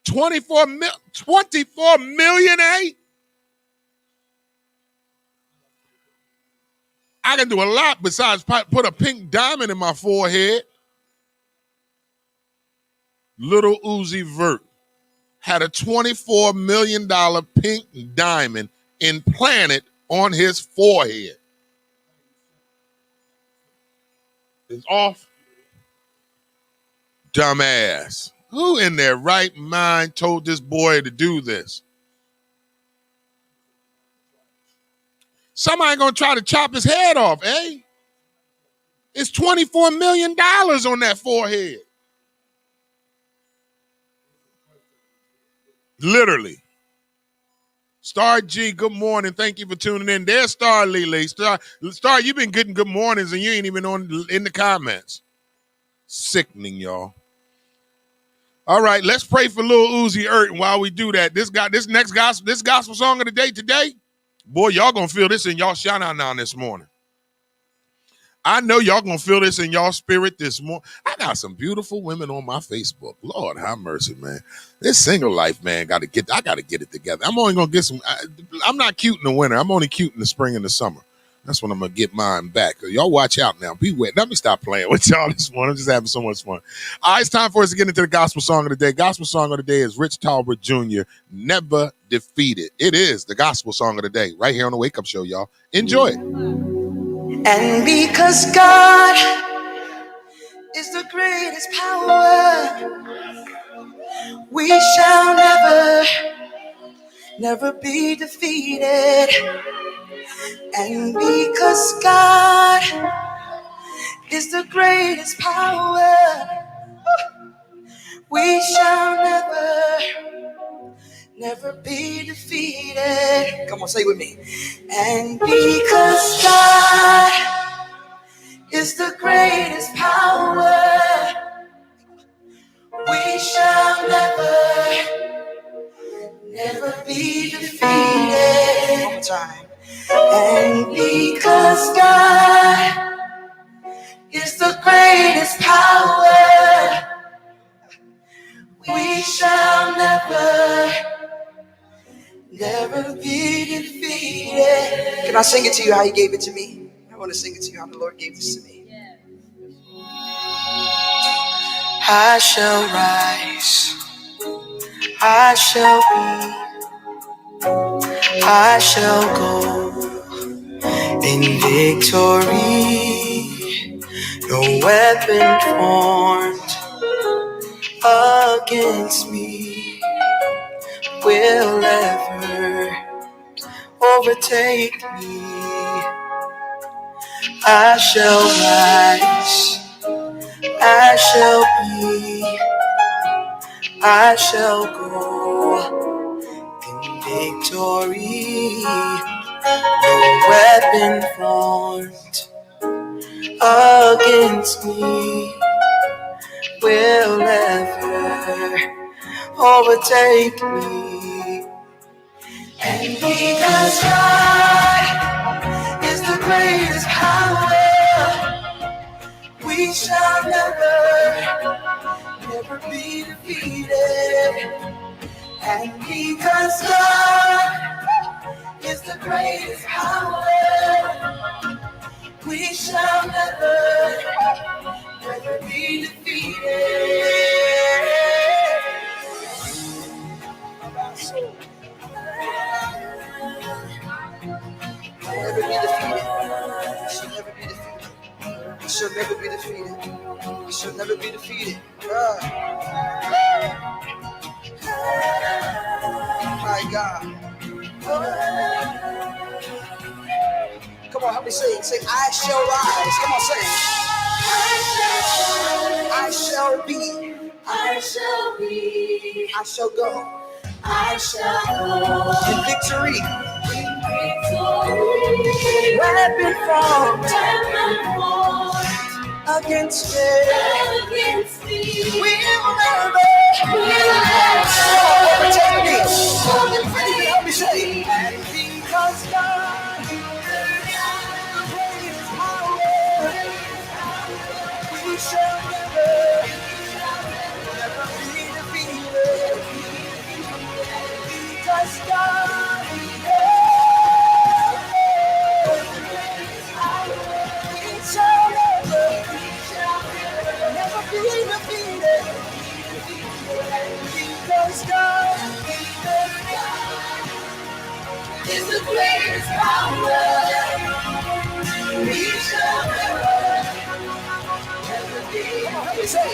24 million, eh? I can do a lot besides put a pink diamond in my forehead. Little Uzi Vert had a $24 million pink diamond implanted on his forehead. It's off. Dumbass. Who in their right mind told this boy to do this? Somebody gonna try to chop his head off, eh? It's $24 million on that forehead. Literally. Star G, good morning. Thank you for tuning in. There's Star Lele. Star, you've been getting good mornings and you ain't even in the comments. Sickening, y'all. All right, let's pray for Lil Uzi Vert. And while we do that, this gospel song of the day today, boy, y'all gonna feel this in y'all shana this morning. I know y'all gonna feel this in y'all spirit this morning. I got some beautiful women on my Facebook. Lord have mercy, man. This single life, man, I gotta get it together. I'm only gonna get some. I'm not cute in the winter. I'm only cute in the spring and the summer. That's when I'm gonna get mine back. Y'all watch out now. Be wet. Let me stop playing with y'all this morning. I'm just having so much fun. All right, it's time for us to get into the gospel song of the day. Gospel song of the day is Rich Talbot Jr. Never Defeated. It is the gospel song of the day right here on the Wake Up Show, y'all. Enjoy it. And because God is the greatest power, we shall never be defeated. And because God is the greatest power, we shall never be defeated. Come on, say it with me. And because God is the greatest power, we shall never be defeated. One more time. And because God is the greatest power, we shall never be defeated. Can I sing it to you how he gave it to me? I want to sing it to you how the Lord gave this to me. I shall rise, I shall be, I shall go in victory. No weapon formed against me will ever overtake me. I shall rise, I shall be, I shall go in victory. No weapon formed against me will ever overtake me. And because God is the greatest power, we shall never be defeated. And because God is the greatest power, we shall never be defeated. Never be defeated. We shall never be defeated. We shall never be defeated. My God. Come on, help me say, I shall rise. Come on, say it. I shall be. I shall be. I shall go. I shall go. In victory. Weapon formed against me. We will never overtake me. Help me say, and because God is the greatest power, we shall never be defeated. Because God is we shall never be defeated. Because God is the greatest power, we shall never be. Come on, help me say it.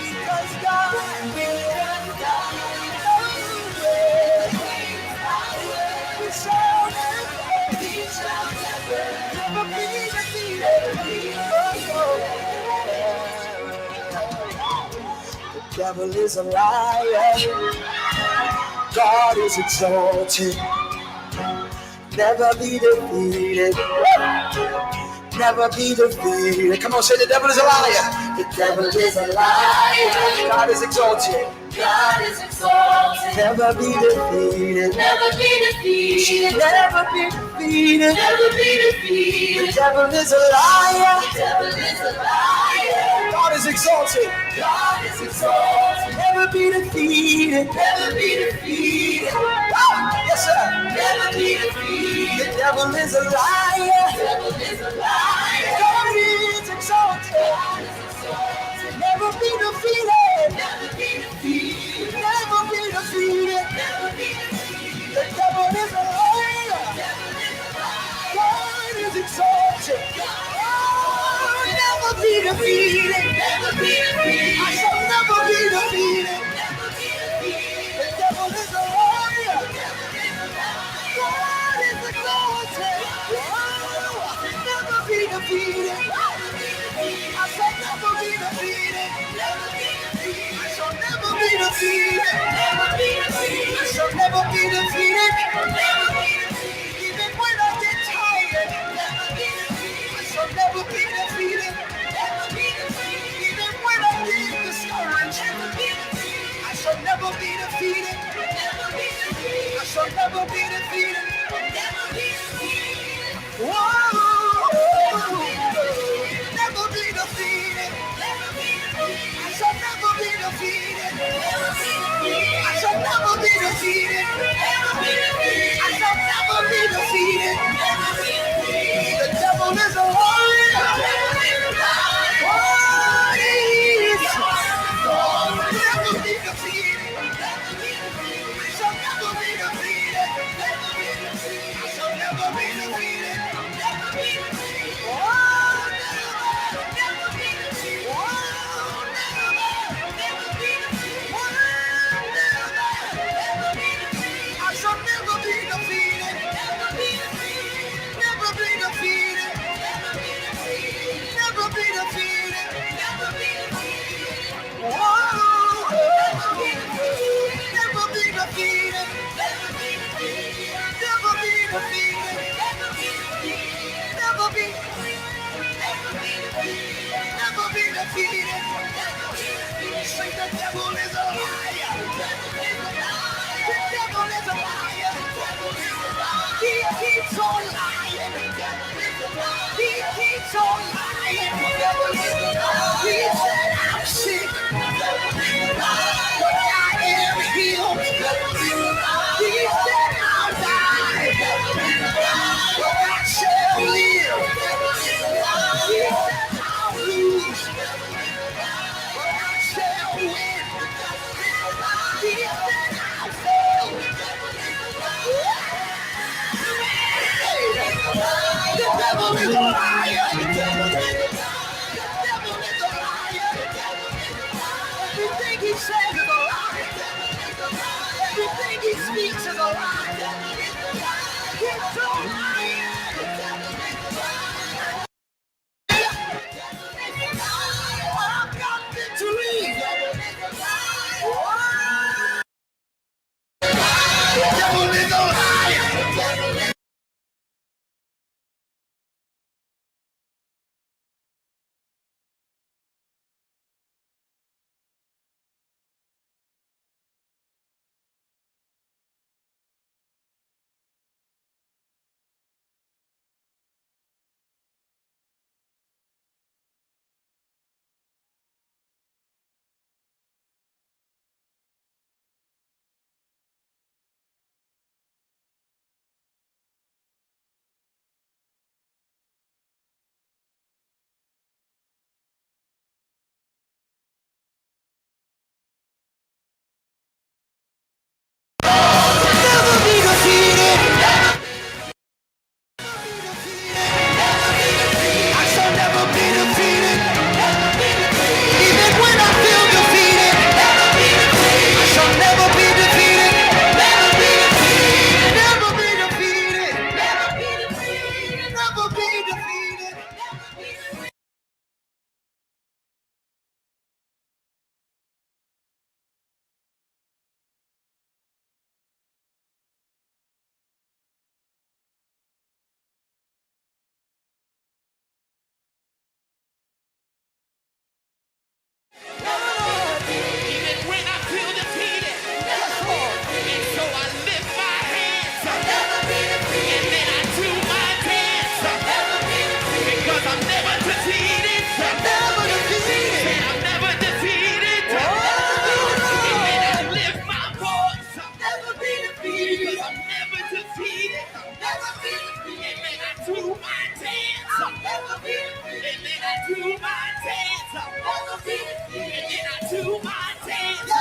Because God we shall never be defeated. The devil is a liar. God is exalted. Never be defeated. never be defeated. Come on, say the devil is a liar. The devil is a liar. God is exalted. God is exalted. Never be defeated. Never be defeated. Never be defeated. Never be defeated. The devil is a liar. The devil is a liar. God is exalted. God is exalted. Never be defeated. Never be defeated. Yes, sir. Never be defeated. The devil is a liar. The devil is a liar. God is exalted. God is exalted. Never be defeated. Never be defeated. Never be defeated. Never be defeated. The devil is a liar. The devil is a liar. God is exalted. Oh, never be defeated. Never be defeated. I shall never be defeated. Never be defeated. The devil is a liar. The devil is a liar. God is exalted. Oh, never be defeated. Never be defeated. I shall never be defeated. Never be defeated. I shall never be defeated. Never be defeated. I shall never be defeated. Never be defeated. Even when I get tired. Never be defeated. I shall never be defeated. Never be defeated. Even when I get discouraged. Never be defeated. I shall never be defeated. Never be defeated. I shall never be defeated. Never be defeated. Whoa. Never be defeated. Never be defeated. I shall never be defeated. Never be defeated. I shall never be defeated. Never be defeated. I shall never be defeated. Never be defeated. The devil is a liar. What is? Never be defeated. Never be defeated. I shall never be defeated. Never be defeated. I shall never be defeated. Never be defeated. Oh, never be defeated. Oh, never be defeated. Oh, never be defeated. I shall never be defeated. Never be defeated. Never be defeated. Never be defeated. Never be defeated. Never be defeated. Whoa. Never be defeated. Never be defeated. Never be defeated. Never be defeated. Never be defeated. Never be defeated. Never be defeated. Never be defeated. Never be defeated. Say the devil is a liar. The devil is a liar. He keeps on lying. He keeps on lying. He said I'm sick, but I am healed. He said I'll die, but I shall live. He said I'll lose, but I shall win. He said I'll fail. The devil is a liar. The devil is a liar. Everything he says is a lie. Everything he speaks is a lie. He's so lying. I've got victory. The devil is a liar. Even when I feel defeated. And so I lift my hands. And then I do my dance. Because I'm never defeated. And I'm never defeated. And then I lift my voice. Because I'm never defeated. And then I do my dance. And then I do my dance. And then I do my dance.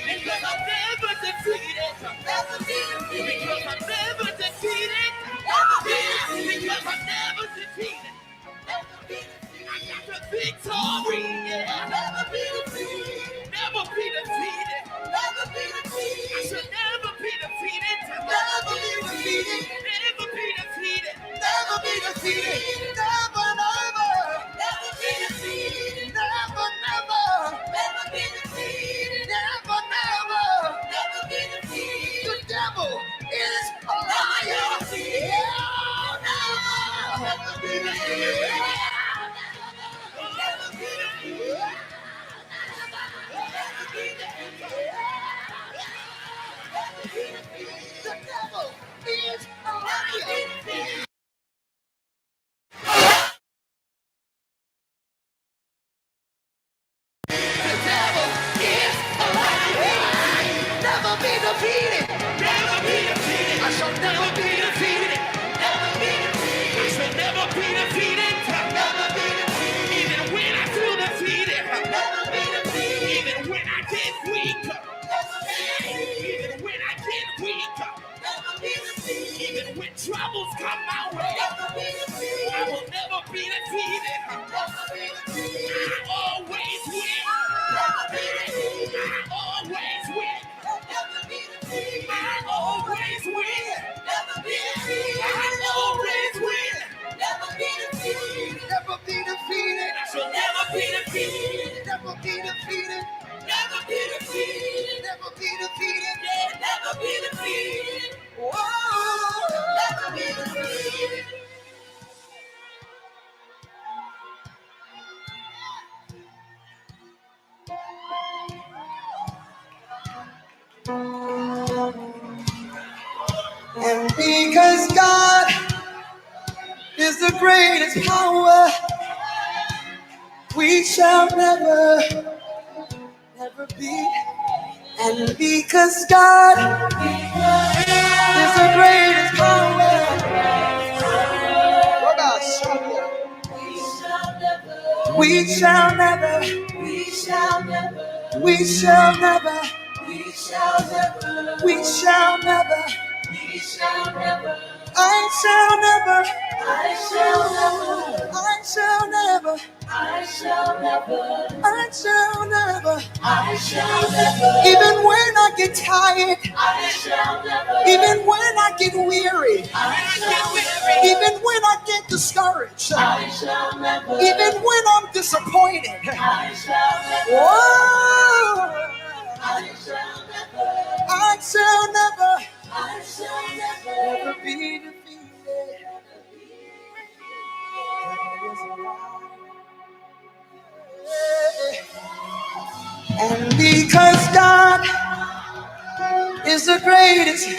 Because I'm never defeated. Because I'm never defeated. Because I'm never defeated. I got the victory. Yeah. Never be defeated. Never be defeated. I should never be defeated. Never be defeated. Never be defeated. Never be defeated. Never, never. Never be defeated. Never, never. Never be defeated. Never, never. Never be defeated. The devil is a liar. Yeah, never be defeated. Never be defeated. The devil is a liar. Never be defeated. Never be defeated. I shall never be defeated. Never be defeated. I shall never be defeated. Never be defeated. Even when I feel defeated. Never be defeated. Even when I get weak. Never be defeated. Even when I get weak. Never be defeated. Even when troubles come my way. Never be defeated. I will never be defeated. Never be defeated. I always win. Never be defeated. I always win. I always win. Never be defeated. I always win. Never be defeated. Never be defeated. I shall never be defeated. Never be defeated. Never be defeated. Never be defeated. Yeah, never be defeated. Whoa, never be defeated. And because God is the greatest power, we shall never, never be. And because God is the greatest power, we shall never, we shall never, we shall never, we shall never, we shall never, we shall never, I shall never, I shall never, I shall never, I shall never, I shall never, I shall never, even when I get tired, I shall never, even when I get weary, I shall never, even when I get discouraged, I shall never, even when I'm disappointed, I shall never, whoa, I shall never, I shall never, I shall never, never be defeated. And because God is the greatest,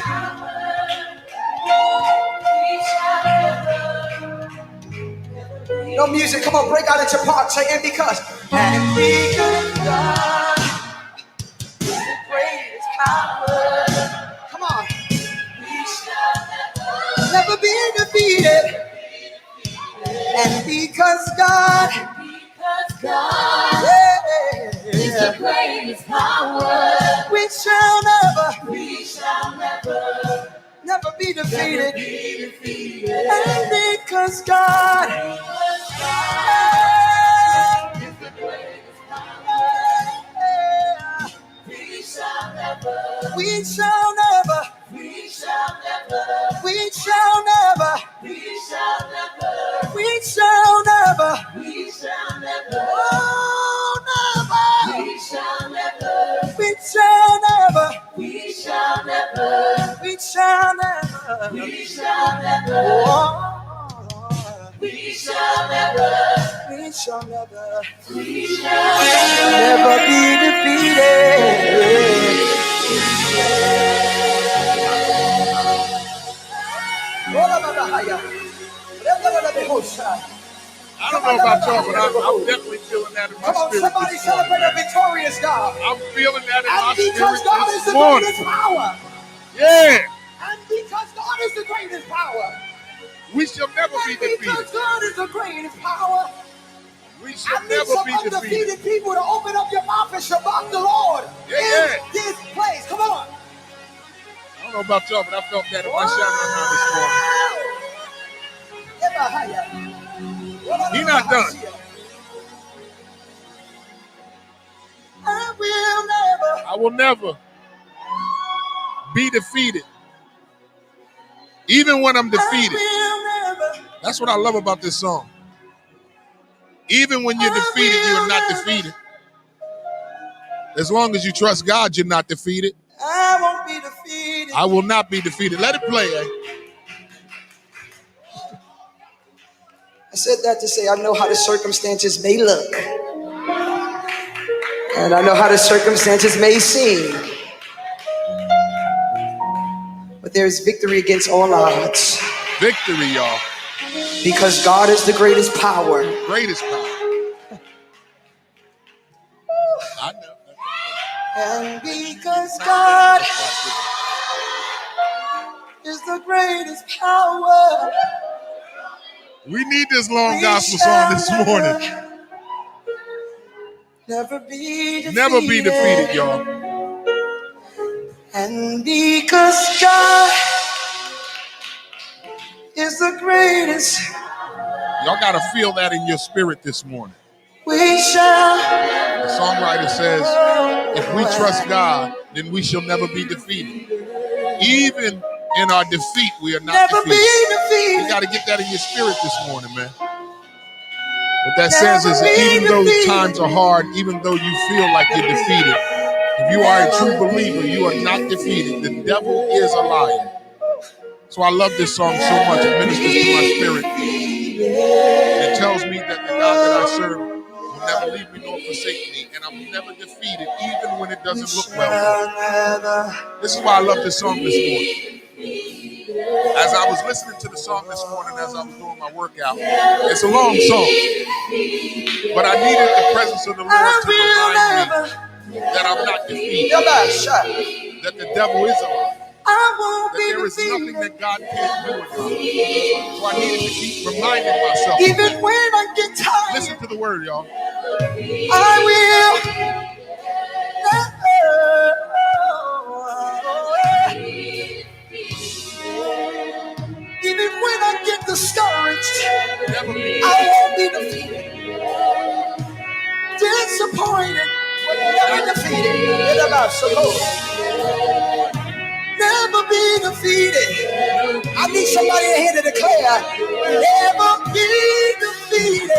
no music, come on, break out into parts, say and because God is the greatest power, come on, we shall never be defeated. And because God is the greatest power, we shall never, never be defeated. And because God is the greatest power, we shall never, we shall never, we shall never, we shall never, we shall never, we shall never, we shall never, oh never, we shall never, we shall never, we shall never, we shall never, we shall never, oh, We shall never never be defeated. I don't know about y'all, but I'm definitely feeling that in my Come on, spirit somebody this morning. celebrate a victorious God. I'm feeling that in my And because spirit God is this the morning. greatest power. Yeah, And because God is the greatest power. we shall never be And because defeated. God is the greatest power. We I shall need never some be defeated. undefeated people to open up your mouth and shabbat the Lord Yeah. in this place. Come on. I don't know about y'all, but I felt that in my shadow this morning. He's not done. I will never be defeated. Even when I'm defeated. That's what I love about this song. Even when you're defeated, you're not defeated. As long as you trust God, you're not defeated. I won't be defeated. I will not be defeated. Let it play, eh? I said that to say I know how the circumstances may look. And I know how the circumstances may seem. But there's victory against all odds. Victory, y'all. Because God is the greatest power. Greatest power. I know. And because God is the greatest power. We need this long gospel song this morning. Never be defeated. Never be defeated, y'all. And because God is the greatest, Y'all got to feel that in your spirit this morning. we shall. The songwriter says, if we trust God, then we shall never be defeated. Even in our defeat, we are not Never defeated. be defeated. You got to get that in your spirit this morning, man. What that says is that even though times are hard, even though you feel like you're defeated, if you are a true believer, you are not defeated. The devil is a liar. So I love this song so much. It ministers to my spirit. It tells me that the God that I serve will never leave me nor forsake me, and I'm never defeated, even when it doesn't look well for me. This is why I love this song this morning. As I was listening to the song this morning, as I was doing my workout, it's a long song, but I needed the presence of the Lord to remind me that I'm not defeated, that the devil is a liar, that there is nothing that God can't do in my life. So I needed to keep reminding myself. Even when I get tired, listen to the word, y'all. I will. Even when I get discouraged, I won't be defeated. Disappointed, but never defeated. Never be defeated. I need somebody in here to declare, never be defeated.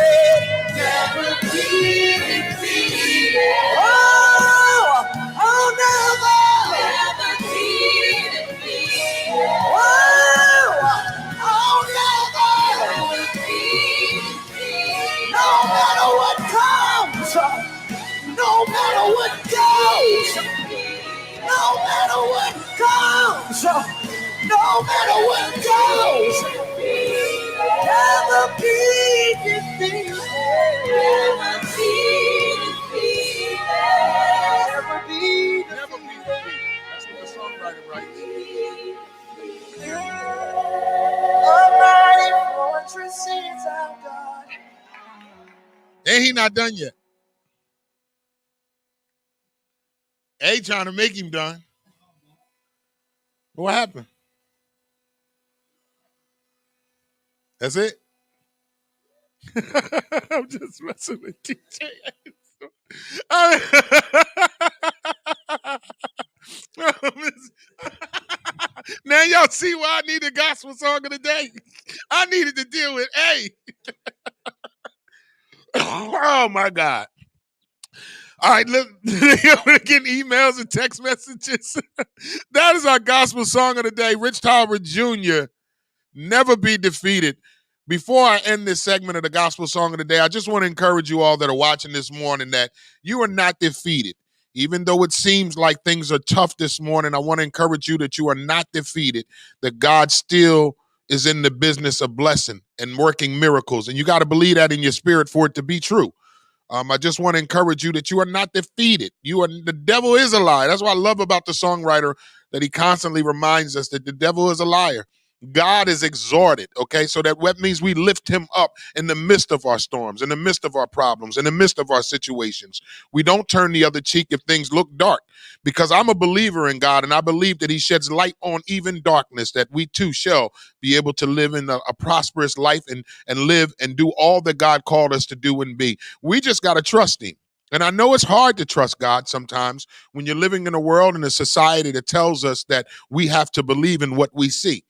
Never be defeated. Oh, never. Never be defeated. Oh, never. Never be defeated. No matter what comes, no matter what goes, no matter what comes, no matter what goes, never be defeated. Never be defeated. Never be defeated. That's what the songwriter writes. A mighty fortress is our God. And he not done yet. A trying to make him done. What happened? That's it? I'm just messing with DJ. Now y'all see why I need a gospel song of the day. I needed to deal with A. Oh my God. All right, look, we're getting emails and text messages. That is our gospel song of the day. Rich Tolbert Jr., Never Be Defeated. Before I end this segment of the Gospel Song of the Day, I just want to encourage you all that are watching this morning that you are not defeated. Even though it seems like things are tough this morning, I want to encourage you that you are not defeated, that God still is in the business of blessing and working miracles. And you got to believe that in your spirit for it to be true. I just want to encourage you that you are not defeated. The devil is a liar. That's what I love about the songwriter, that he constantly reminds us that the devil is a liar. God is exalted, okay? So that means we lift him up in the midst of our storms, in the midst of our problems, in the midst of our situations. We don't turn the other cheek if things look dark, because I'm a believer in God, and I believe that he sheds light on even darkness, that we too shall be able to live in a prosperous life and live and do all that God called us to do and be. We just got to trust him. And I know it's hard to trust God sometimes when you're living in a world and a society that tells us that we have to believe in what we see.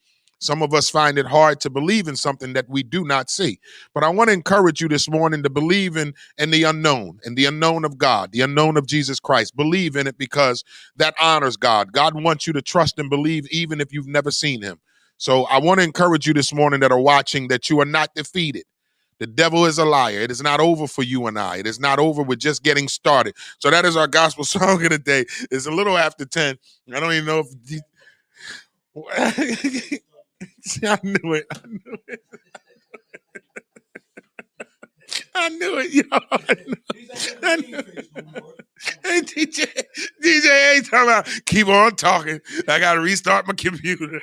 Some of us find it hard to believe in something that we do not see. But I want to encourage you this morning to believe in the unknown of God, the unknown of Jesus Christ. Believe in it, because that honors God. God wants you to trust and believe even if you've never seen him. So I want to encourage you this morning that are watching that you are not defeated. The devil is a liar. It is not over for you and I. It is not over. We're just getting started. So that is our gospel song of the day. It's a little after 10. I don't even know if... I knew it. I knew it, y'all. I knew it. Hey, DJ A talking about, keep on talking. I got to restart my computer.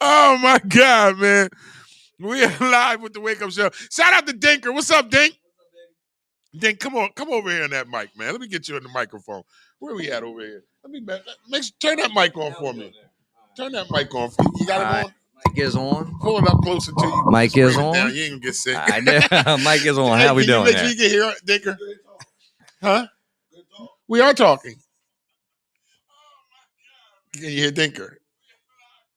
Oh, my God, man. We are live with the Wake Up Show. Shout out to Dinker. What's up, Dink? Dink, come over here on that mic, man. Let me get you in the microphone. Where we at over here? Turn that mic on for me. Turn that mic on for me. You got it on? Mic is on. Pull it up closer to you. Mic is on. Down. You ain't gonna get sick. Mic is on. How we doing? Make sure you can hear it, Dinker. Huh? We are talking. Can you hear Dinker?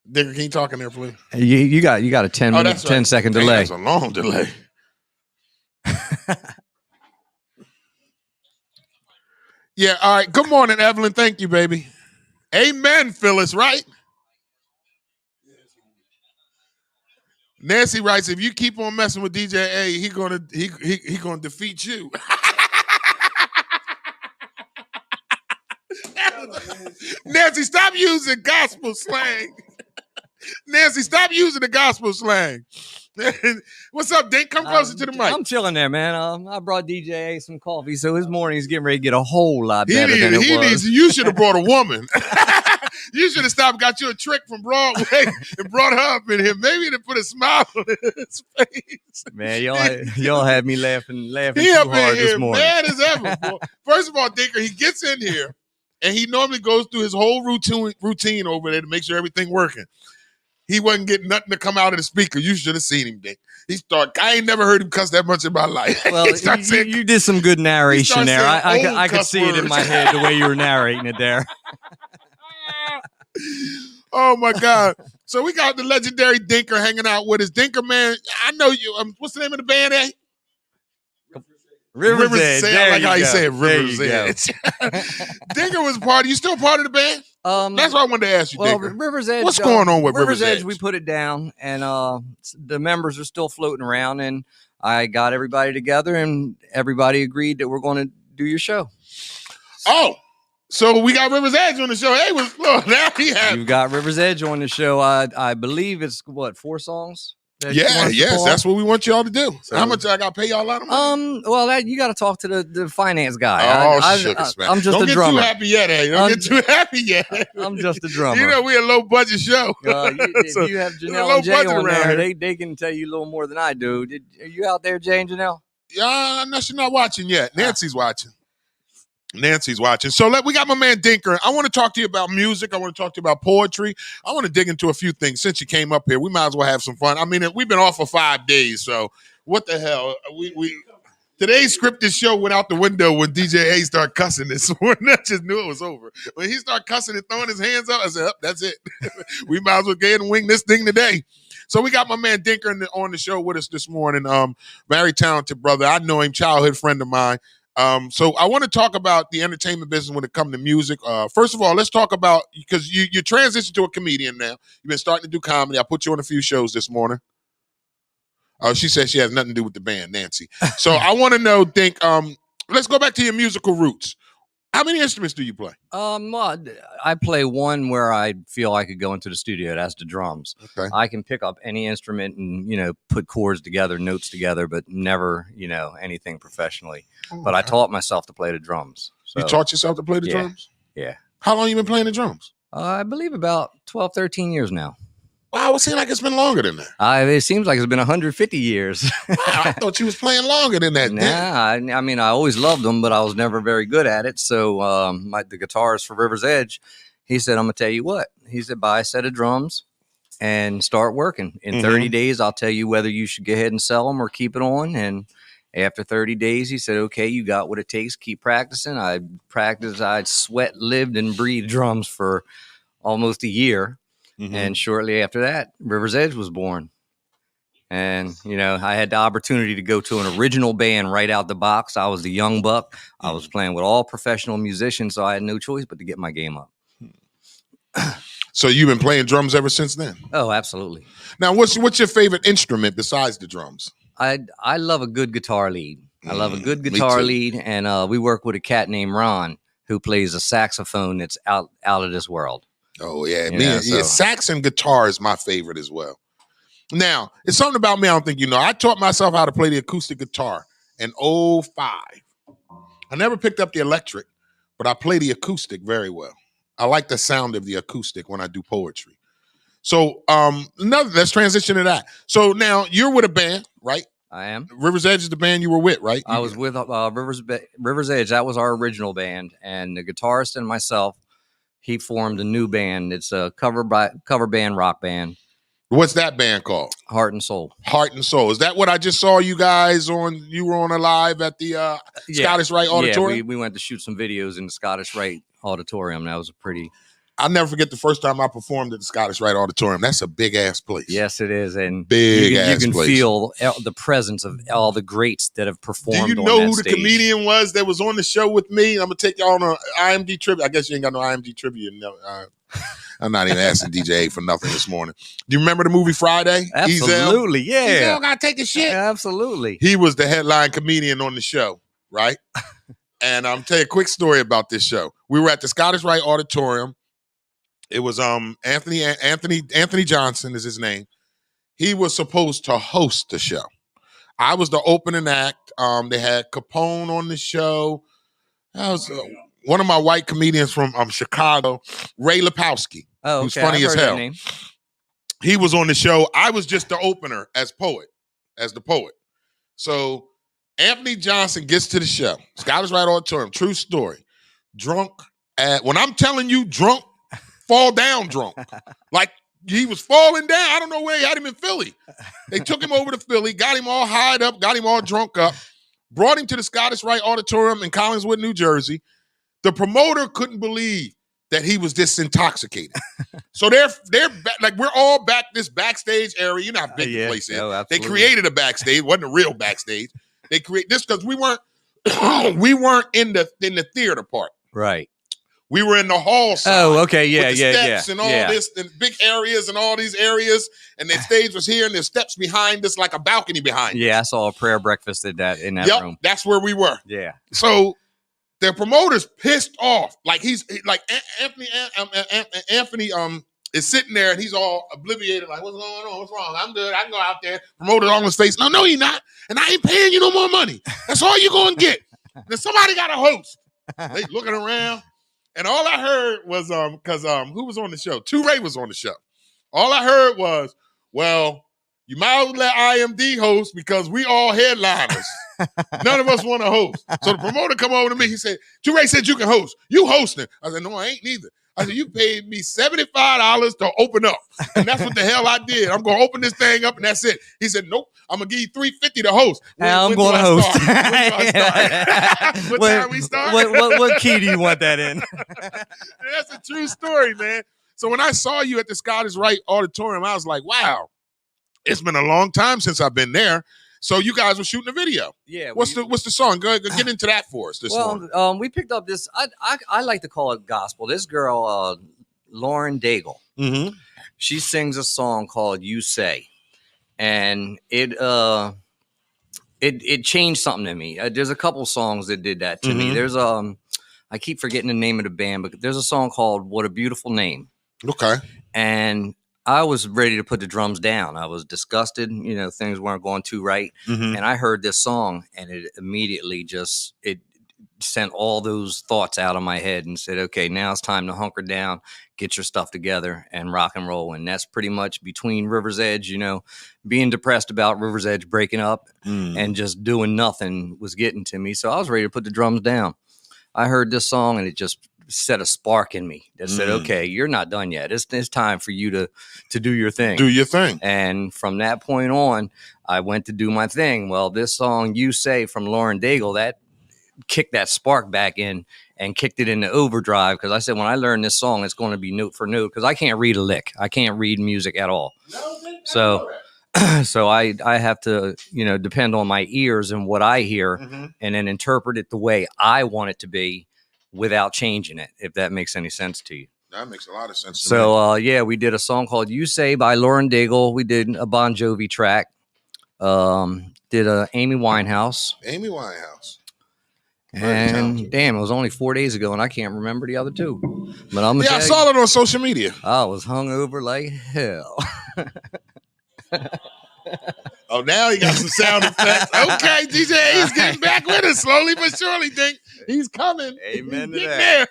Dinker, can you talk in there, please? You got a 10 second delay. That's a long delay. Yeah, all right. Good morning, Evelyn. Thank you, baby. Amen, Phyllis, right? Nancy writes, if you keep on messing with DJ A, he gonna defeat you. Nancy, stop using gospel slang. Nancy, stop using the gospel slang. What's up, Dink? Come closer to the mic. I'm chilling there, man. I brought DJ A some coffee, so his morning's getting ready to get a whole lot better than it was. You should have brought a woman. You should have stopped, got you a trick from Broadway, and brought her up in here. Maybe to put a smile on his face. Man, y'all had me laughing he too hard this morning. Mad as ever. Boy. First of all, Dinker, he gets in here, and he normally goes through his whole routine over there to make sure everything working. He wasn't getting nothing to come out of the speaker. You should have seen him, Dick. I ain't never heard him cuss that much in my life. Well, you did some good narration there. I could see it in my head the way you were narrating it there. Oh, my God. So we got the legendary Dinker hanging out with us. Dinker, man, I know you. What's the name of the band, eh? River's Edge. I like how you say it, River's Edge. Dinker was part of, you still part of the band? That's what I wanted to ask you, Dinker. River's Edge. What's going on with River's Edge? We put it down, and the members are still floating around, and I got everybody together, and everybody agreed that we're going to do your show. Oh, so we got River's Edge on the show. Hey, look, now he has. You got River's Edge on the show. I believe it's, 4 songs? Yes, that's what we want y'all to do. So how much I got to pay y'all out of money? Well, you got to talk to the finance guy. I'm just a drummer. Don't get too happy yet, eh? Don't get too happy yet. I'm just a drummer. You know, we're a low budget show. If you have Janelle and Jay on there, they can tell you a little more than I do. Are you out there, Jay and Janelle? Yeah, no, she's not watching yet. Nancy's watching. So we got my man Dinker. I want to talk to you about music. I want to talk to you about poetry. I want to dig into a few things. Since you came up here, we might as well have some fun. I mean, we've been off for 5 days, so what the hell? Today's scripted show went out the window when DJ A started cussing this morning. I just knew it was over. When he started cussing and throwing his hands up, I said, that's it. We might as well get and wing this thing today. So we got my man Dinker on the show with us this morning. Very talented brother. I know him, childhood friend of mine. So I want to talk about the entertainment business when it comes to music. First of all, let's talk about, because you transitioned to a comedian now. You've been starting to do comedy. I put you on a few shows this morning. She said she has nothing to do with the band, Nancy. So I want to know, let's go back to your musical roots. How many instruments do you play? Well, I play one where I feel I could go into the studio. That's the drums. Okay. I can pick up any instrument and, put chords together, notes together, but never, anything professionally. But I taught myself to play the drums. So, you taught yourself to play the drums? Yeah. How long you been playing the drums? I believe about 12, 13 years now. Wow, it seems like it's been longer than that. It seems like it's been 150 years. Wow, I thought you was playing longer than that. Nah, I always loved them, but I was never very good at it. So the guitarist for River's Edge, he said, I'm going to tell you what. He said, buy a set of drums and start working. In 30 days, I'll tell you whether you should go ahead and sell them or keep it on. And after 30 days, he said, okay, you got what it takes. Keep practicing. I practiced. I sweat, lived, and breathed drums for almost a year. And shortly after that, River's Edge was born. And, I had the opportunity to go to an original band right out the box. I was the young buck. I was playing with all professional musicians, so I had no choice but to get my game up. So you've been playing drums ever since then? Oh, absolutely. Now, what's your favorite instrument besides the drums? I love a good guitar lead. I love a good guitar lead, and we work with a cat named Ron who plays a saxophone that's out of this world. Oh, yeah. Sax and guitar is my favorite as well. Now, it's something about me I don't think you know. I taught myself how to play the acoustic guitar in 2005. I never picked up the electric, but I play the acoustic very well. I like the sound of the acoustic when I do poetry. So let's transition to that. So now you're with a band, right? I am. River's Edge is the band you were with, right? I was with River's Edge. That was our original band. And the guitarist and myself, he formed a new band. It's a cover band, rock band. What's that band called? Heart and Soul. Heart and Soul. Is that what I just saw you guys on? You were on a live at the Scottish Rite Auditorium? Yeah, we went to shoot some videos in the Scottish Rite Auditorium. That was a pretty... I'll never forget the first time I performed at the Scottish Rite Auditorium. That's a big-ass place. Yes, it is. And you can feel the presence of all the greats that have performed. Do you know who the comedian was that was on the show with me? I'm going to take y'all on an IMD trivia. I guess you ain't got no IMD trivia. No, I'm not even asking DJ for nothing this morning. Do you remember the movie Friday? Absolutely, yeah. Ezel got to take a shit. Absolutely. He was the headline comedian on the show, right? And I'm tell you a quick story about this show. We were at the Scottish Rite Auditorium. It was Anthony Johnson is his name. He was supposed to host the show. I was the opening act. They had Capone on the show. That was one of my white comedians from Chicago, Ray Lipowski, who's funny as hell. He was on the show. I was just the opener as the poet. So Anthony Johnson gets to the show. Scottish Rite Auditorium, true story. Drunk when I'm telling you drunk, fall down drunk. Like he was falling down. I don't know where he had him in Philly. They took him over to Philly, got him all hired up, got him all drunk up, brought him to the Scottish Rite Auditorium in Collingswood, New Jersey. The promoter couldn't believe that he was this intoxicated. So they're like, we're all back this backstage area. You know how big the place is. Oh, they created a backstage. It wasn't a real backstage. They create this because we weren't in the theater part. Right. We were in the hall side. Oh, okay, yeah, with the steps and all this, and big areas and all these areas, and the stage was here, and there's steps behind us, like a balcony behind. Yeah, I saw a prayer breakfast in that room. That's where we were. Yeah. So their promoter's pissed off. Like Anthony is sitting there and he's all obliviated, like, what's going on? What's wrong? I'm good. I can go out there. Promoter on his face. No, you're not. And I ain't paying you no more money. That's all you're gonna get. Then somebody got a host. They looking around. And all I heard was, because who was on the show? 2Ray was on the show. All I heard was, well, you might as well let IMD host because we all headliners. None of us want to host. So the promoter come over to me. He said, 2Ray said you can host. You hosting. I said, no, I ain't neither. I said, you paid me $75 to open up. And that's what the hell I did. I'm going to open this thing up and that's it. He said, nope, I'm going to give you $350 to host. I'm going to host. What time we start? What key do you want that in? That's a true story, man. So when I saw you at the Scottish Rite Auditorium, I was like, wow, it's been a long time since I've been there. So you guys were shooting a video. Yeah. What's the song? Go get into that for us. We picked up this. I like to call it gospel. This girl, Lauren Daigle. Mm-hmm. She sings a song called "You Say," and it changed something to me. There's a couple songs that did that to me. There's I keep forgetting the name of the band, but there's a song called "What a Beautiful Name." Okay. And I was ready to put the drums down. I was disgusted. Things weren't going too right. Mm-hmm. And I heard this song, and it immediately it sent all those thoughts out of my head and said, okay, now it's time to hunker down, get your stuff together, and rock and roll. And that's pretty much between River's Edge, being depressed about River's Edge breaking up and just doing nothing was getting to me. So I was ready to put the drums down. I heard this song, and it just set a spark in me that said, okay, you're not done yet. It's time for you to do your thing. Do your thing. And from that point on, I went to do my thing. Well, this song, "You Say" from Lauren Daigle, that kicked that spark back in and kicked it into overdrive. Because I said, when I learn this song, it's going to be note for note, because I can't read a lick. I can't read music at all. So I have to, depend on my ears and what I hear and then interpret it the way I want it to be without changing it, if that makes any sense to you. That makes a lot of sense to me. So, we did a song called "You Say" by Lauren Daigle. We did a Bon Jovi track. Did a Amy Winehouse. And damn, it was only 4 days ago, and I can't remember the other two. But I saw it on social media. I was hungover like hell. Oh, now he got some sound effects. Okay, DJ A's getting back with us slowly but surely. Dink, he's coming. Amen to that.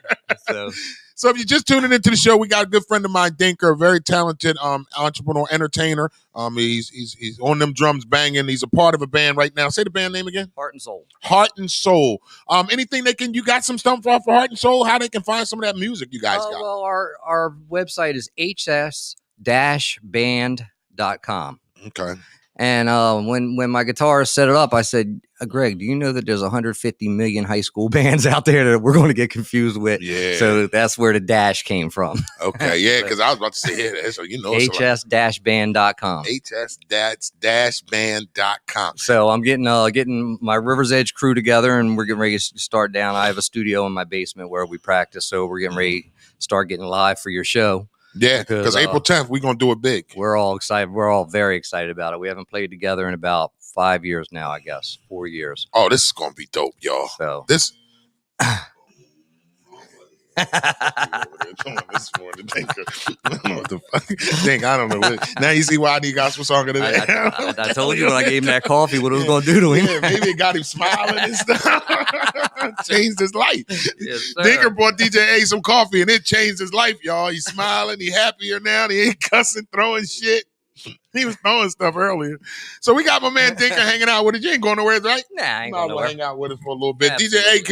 So if you're just tuning into the show, we got a good friend of mine, Dinker, a very talented entrepreneur, entertainer. He's on them drums banging. He's a part of a band right now. Say the band name again. Heart and Soul. Heart and Soul. Anything you got some stuff for Heart and Soul? How they can find some of that music you guys got? Well, our website is hs-band.com. Okay. And when my guitarist set it up, I said, Greg, do you know that there's 150 million high school bands out there that we're going to get confused with? Yeah. So that's where the dash came from. Okay, yeah, because I was about to say, so hs-band.com. hs-band.com. So I'm getting my River's Edge crew together, and we're getting ready to start down. I have a studio in my basement where we practice, so we're getting ready to start getting live for your show. Yeah, because April 10th, we're going to do it big. We're all excited. We're all very excited about it. We haven't played together in about 5 years now, I guess. 4 years. Oh, this is going to be dope, y'all. So this... I don't know. Now you see why I need gospel song of the day. I told you when I gave him that coffee what it was going to do to him. Yeah, maybe it got him smiling and stuff. Changed his life. Yes, Dinker bought DJ A some coffee and it changed his life, y'all. He's smiling. He happier now. He ain't cussing, throwing shit. He was throwing stuff earlier. So we got my man Dinker hanging out with us. You ain't going nowhere, right? Nah, I ain't going nowhere. Hang out with us for a little bit. Absolutely. DJ A,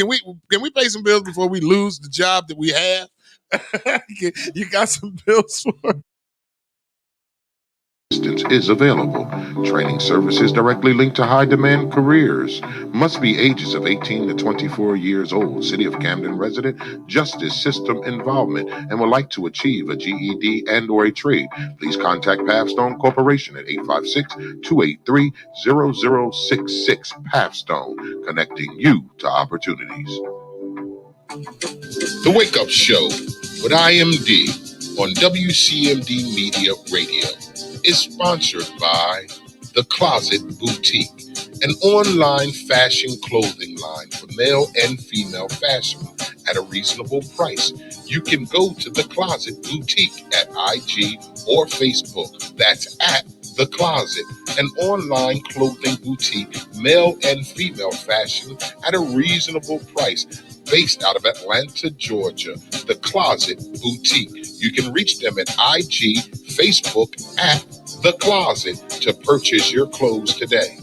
can we pay some bills before we lose the job that we have? You got some bills for Is available. Training services directly linked to high demand careers. Must be ages of 18 to 24 years old. City of Camden resident. Justice system involvement and would like to achieve a GED and or a trade. Please contact Pathstone Corporation at 856-283-0066. Pathstone, connecting you to opportunities. The Wake Up Show with IMD on WCMD Media Radio is sponsored by The Closet Boutique, an online fashion clothing line for male and female fashion at a reasonable price. You can go to The Closet Boutique at IG or Facebook. That's at The Closet, an online clothing boutique, male and female fashion at a reasonable price. Based out of Atlanta, Georgia, The Closet Boutique. You can reach them at IG, Facebook at The Closet to purchase your clothes today.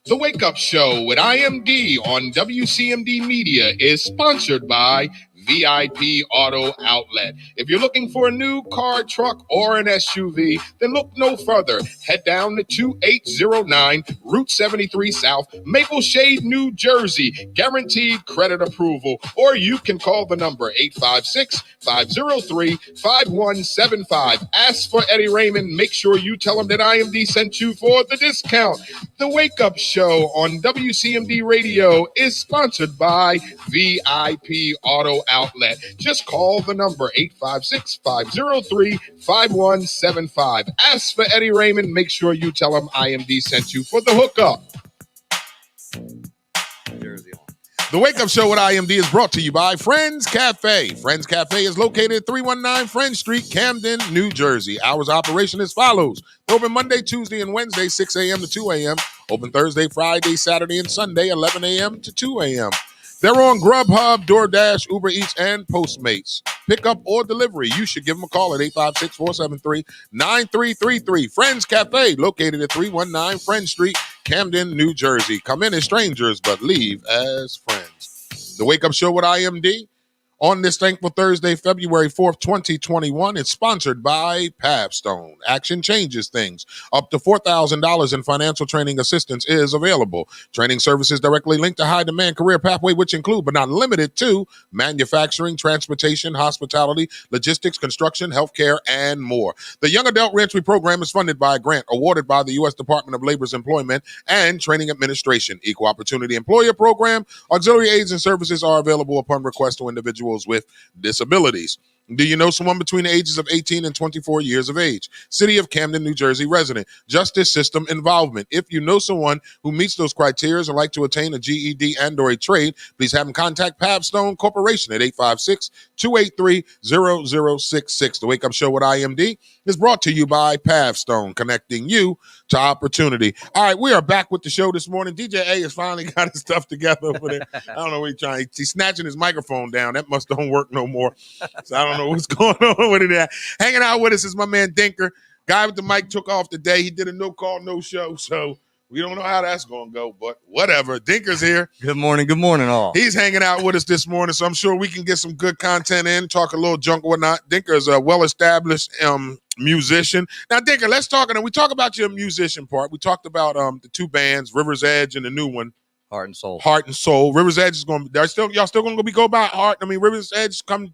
The Wake Up Show with IMD on WCMD Media is sponsored by VIP Auto Outlet. If you're looking for a new car, truck, or an SUV, then look no further. Head down to 2809 Route 73 South, Maple Shade, New Jersey. Guaranteed credit approval. Or you can call the number 856-503-5175. Ask for Eddie Raymond. Make sure you tell him that IMD sent you for the discount. The Wake Up Show on WCMD Radio is sponsored by VIP Auto Outlet. Just call the number 856-503-5175. Ask for Eddie Raymond. Make sure you tell him IMD sent you for the hookup. The Wake Up Show with IMD is brought to you by Friends Cafe. Friends Cafe is located at 319 Friends Street, Camden, New Jersey. Hours of operation as follows. Open Monday, Tuesday, and Wednesday, 6 a.m. to 2 a.m. Open Thursday, Friday, Saturday, and Sunday, 11 a.m. to 2 a.m. They're on Grubhub, DoorDash, Uber Eats, and Postmates. Pickup or delivery, you should give them a call at 856-473-9333. Friends Cafe, located at 319 Friends Street, Camden, New Jersey. Come in as strangers, but leave as friends. The Wake Up Show with IMD on this thankful Thursday, February 4th, 2021. It's sponsored by Pavstone. Action changes things. Up to $4,000 in financial training assistance is available. Training services directly linked to high demand career pathway, which include but not limited to manufacturing, transportation, hospitality, logistics, construction, healthcare, and more. The Young Adult Reentry Program is funded by a grant awarded by the U.S. Department of Labor's Employment and Training Administration. Equal Opportunity Employer Program. Auxiliary aids and services are available upon request to individuals with disabilities. Do you know someone between the ages of 18 and 24 years of age? City of Camden, New Jersey resident. Justice system involvement. If you know someone who meets those criteria and like to attain a GED and or a trade, please have them contact Pavstone Corporation at 856-283-0066. The Wake Up Show with IMD is brought to you by Pavstone, connecting you to opportunity. All right, we are back with the show this morning. DJ A has finally got his stuff together over there. I don't know what he's trying. He's snatching his microphone down. That must don't work no more. So I don't know what's going on with it. Hanging out with us is my man Dinker. Guy with the mic took off today. He did a no call, no show. So we don't know how that's going to go, but whatever. Dinker's here. Good morning all. He's hanging out with us this morning, so I'm sure we can get some good content in, talk a little junk or whatnot. Dinker is a well-established musician. Now, Dinker, let's talk. And we talk about your musician part. We talked about the two bands, River's Edge and the new one, Heart and Soul. Heart and Soul. River's Edge is going. Y'all still going to go by Heart. I mean, River's Edge come.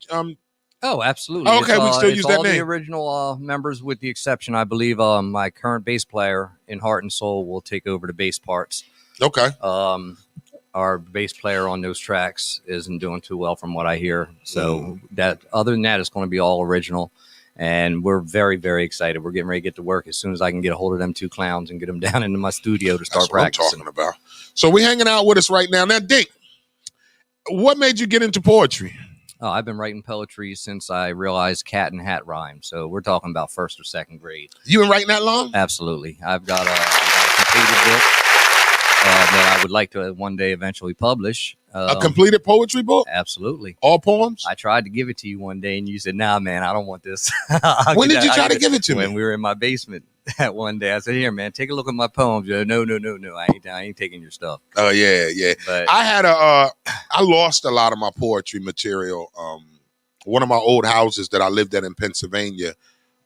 Oh, absolutely. Okay, we can still use that all name. The original members, with the exception, I believe, my current bass player in Heart and Soul will take over the bass parts. Okay. Our bass player on those tracks isn't doing too well from what I hear. So that, other than that, it's going to be all original. And we're very, very excited. We're getting ready to get to work as soon as I can get a hold of them two clowns and get them down into my studio to start practicing. That's what I'm talking about. So we're hanging out with us right now. Now, Dink, what made you get into poetry? Oh, I've been writing poetry since I realized cat and hat rhyme. So we're talking about first or second grade. You been writing that long? Absolutely. I've got a completed book that I would like to one day eventually publish. A completed poetry book? Absolutely. All poems? I tried to give it to you one day, and you said, nah, man, I don't want this. When did you try to give it to me? When we were in my basement that one day. I said, here, man, take a look at my poems. No. I ain't taking your stuff. Oh, yeah. But I had I lost a lot of my poetry material. One of my old houses that I lived at in Pennsylvania,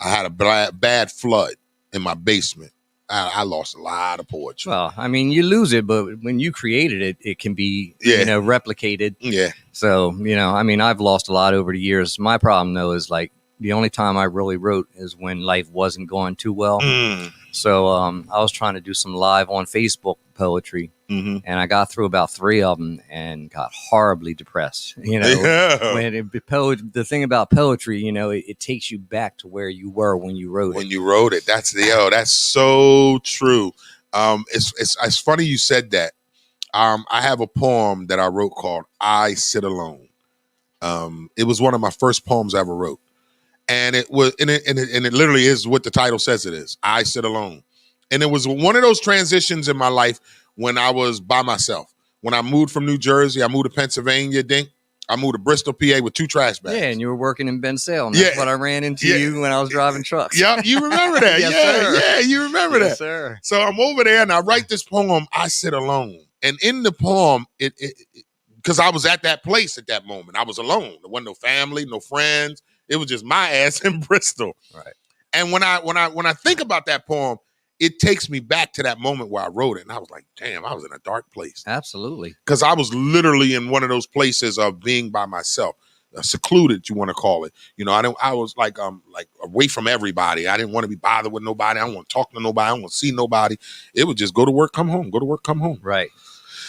I had a bad flood in my basement. I lost a lot of poetry. Well, I mean, you lose it, but when you created it, it can be, replicated. Yeah. So, I mean, I've lost a lot over the years. My problem, though, is like the only time I really wrote is when life wasn't going too well. So I was trying to do some live on Facebook poetry, and I got through about 3 of them and got horribly depressed. When the thing about poetry, it takes you back to where you were when you wrote it. When you wrote it, that's so true. It's funny you said that. I have a poem that I wrote called "I Sit Alone." It was one of my first poems I ever wrote. And it was, and it literally is what the title says it is. I sit alone. And it was one of those transitions in my life when I was by myself. When I moved from New Jersey, I moved to Pennsylvania, I moved to Bristol, PA with 2 trash bags. Yeah, and you were working in Ben Salem. That's what I ran into you when I was driving trucks. Yeah, you remember that. Yes, sir. You remember that. Yes, sir. So I'm over there and I write this poem, I Sit Alone. And in the poem, because I was at that place at that moment. I was alone. There wasn't no family, no friends. It was just my ass in Bristol. Right. And when I think about that poem, it takes me back to that moment where I wrote it, and I was like, damn, I was in a dark place. Absolutely. Because I was literally in one of those places of being by myself, secluded, you want to call it. You know, I was like away from everybody. I didn't want to be bothered with nobody. I don't want to talk to nobody. I don't want to see nobody. It was just go to work, come home, go to work, come home. Right.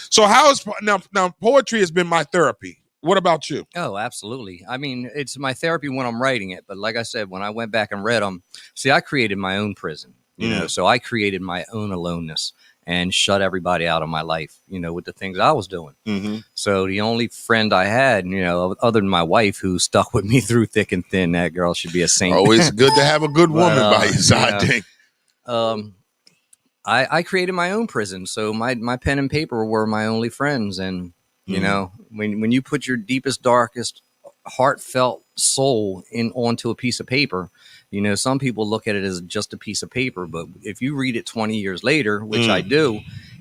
So how is now poetry has been my therapy. What about you? Oh, absolutely. I mean, it's my therapy when I'm writing it. But like I said, when I went back and read them, see, I created my own prison, you know, so I created my own aloneness and shut everybody out of my life, you know, with the things I was doing. Mm-hmm. So the only friend I had, you know, other than my wife, who stuck with me through thick and thin, that girl should be a saint. Always good to have a good woman by your side, you Dink. I created my own prison. So my pen and paper were my only friends. And, you know, when you put your deepest, darkest, heartfelt soul onto a piece of paper, you know, some people look at it as just a piece of paper, but if you read it 20 years later, which I do,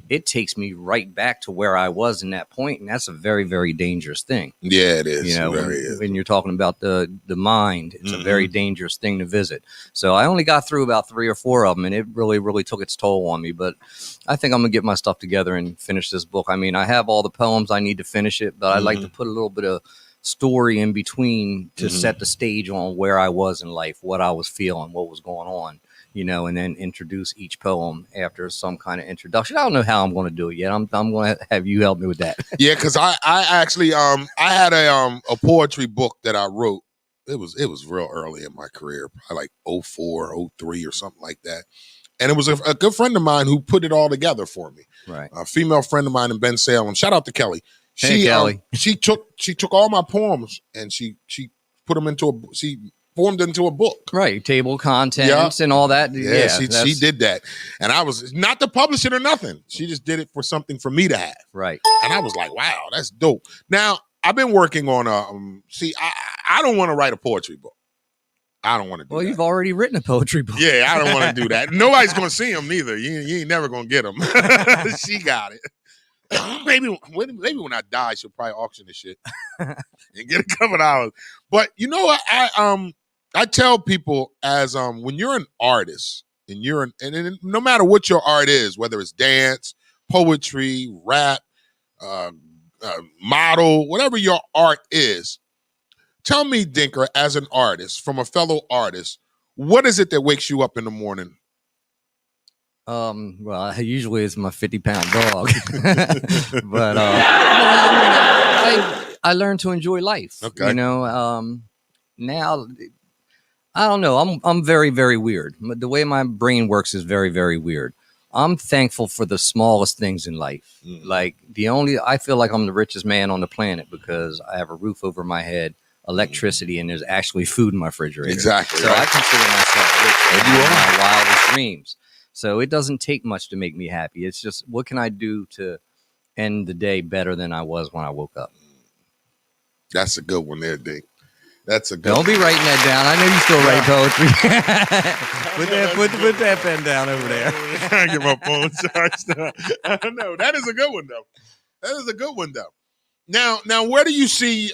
it takes me right back to where I was in that point. And that's a very, very dangerous thing. Yeah, it is. You know, it when you're talking about the mind, it's a very dangerous thing to visit. So I only got through about 3 or 4 of them, and it really, really took its toll on me. But I think I'm going to get my stuff together and finish this book. I mean, I have all the poems I need to finish it, but I'd like to put a little bit of story in between to set the stage on where I was in life, what I was feeling, what was going on, you know, and then introduce each poem after some kind of introduction. I don't know how I'm going to do it yet. I'm going to have you help me with that. Yeah, because I actually I had a poetry book that I wrote. It was real early in my career, probably like 04, 03 or something like that. And it was a good friend of mine who put it all together for me. Right. A female friend of mine in Ben Salem. Shout out to Kelly. Hey, Kelly. She took all my poems and she put them she formed into a book. Right. Table contents and all that. Yeah, she did that. And I was not to publish it or nothing. She just did it for something for me to have. Right. And I was like, wow, that's dope. Now, I've been working on I don't want to write a poetry book. I don't want to do that. Well, you've already written a poetry book. Yeah, I don't want to do that. Nobody's going to see them neither. You ain't never going to get them. She got it. Maybe when I die, she'll probably auction this shit and get a couple dollars. But you know what? I tell people as when you're an artist and and no matter what your art is, whether it's dance, poetry, rap, model, whatever your art is, tell me, Dinker, as an artist, from a fellow artist, what is it that wakes you up in the morning? Well, usually it's my 50-pound dog, but I learned to enjoy life. Okay. You know, now I don't know. I'm very, very weird. The way my brain works is very, very weird. I'm thankful for the smallest things in life. Like I feel like I'm the richest man on the planet because I have a roof over my head, electricity, and there's actually food in my refrigerator. Exactly. So I consider myself rich in my wildest dreams. So it doesn't take much to make me happy. It's just, what can I do to end the day better than I was when I woke up? That's a good one there, Dink. That's a good Don't be writing that down. I know you still write poetry. put that pen down over there. I get my phone charged. No, that is a good one, though. That is a good one, though. Now, where do you see,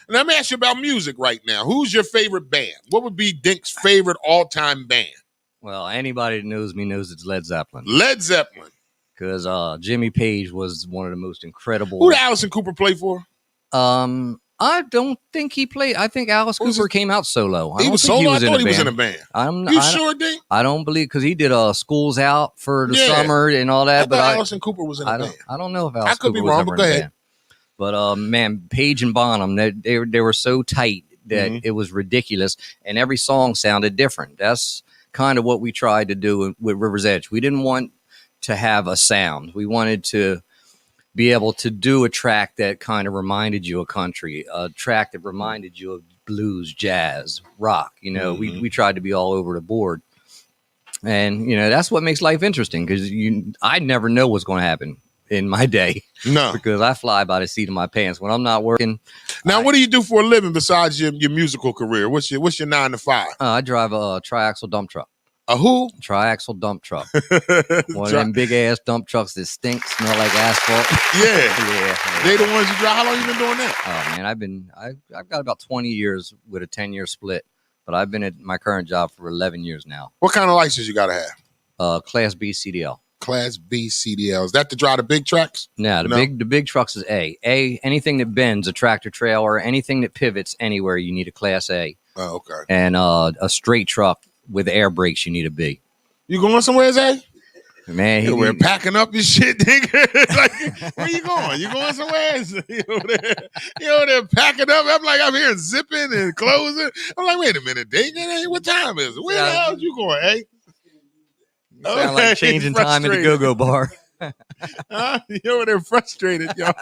let me ask you about music right now. Who's your favorite band? What would be Dink's favorite all-time band? Well, anybody that knows me knows it's Led Zeppelin. Led Zeppelin. Because Jimmy Page was one of the most incredible. Who did Allison Cooper play for? I don't think he played. I think Alice Cooper came out solo. He was solo? I thought he was in a band. You sure, Dink? I don't believe, because he did Schools Out for the summer and all that. But Allison Cooper was in a band. I don't know if Alice Cooper was wrong, ever but go in a ahead. band. But man, Page and Bonham, they were so tight that it was ridiculous, and every song sounded different. That's kind of what we tried to do with River's Edge. We didn't want to have a sound. We wanted to be able to do a track that kind of reminded you of country, a track that reminded you of blues, jazz, rock. You know, we tried to be all over the board. And, you know, that's what makes life interesting, because I never know what's going to happen in my day. No. Because I fly by the seat of my pants. When I'm not working. Now, what do you do for a living besides your musical career? What's your 9 to 5? I drive a triaxle dump truck. A who? Triaxle dump truck. One of them big ass dump trucks that stink, smell like asphalt. Yeah. They the ones you drive. How long you been doing that? Oh man, I've got about 20 years with a 10-year split, but I've been at my current job for 11 years now. What kind of license you gotta have? Class B CDL. Class B CDL. Is that to drive the big tracks? No, the big trucks is A. Anything that bends, a tractor trailer, anything that pivots anywhere, you need a Class A. Oh, okay. And a straight truck with air brakes, you need a B. You going somewhere, Zay? Man, we're packing up your shit, nigga. Like, where you going? You going somewhere? You over there packing up. I'm like, I'm here zipping and closing. I'm like, wait a minute, Dinkin. What time is it? Where the hell you going, eh? Sound like changing time in the go-go bar. You're over there frustrated, y'all.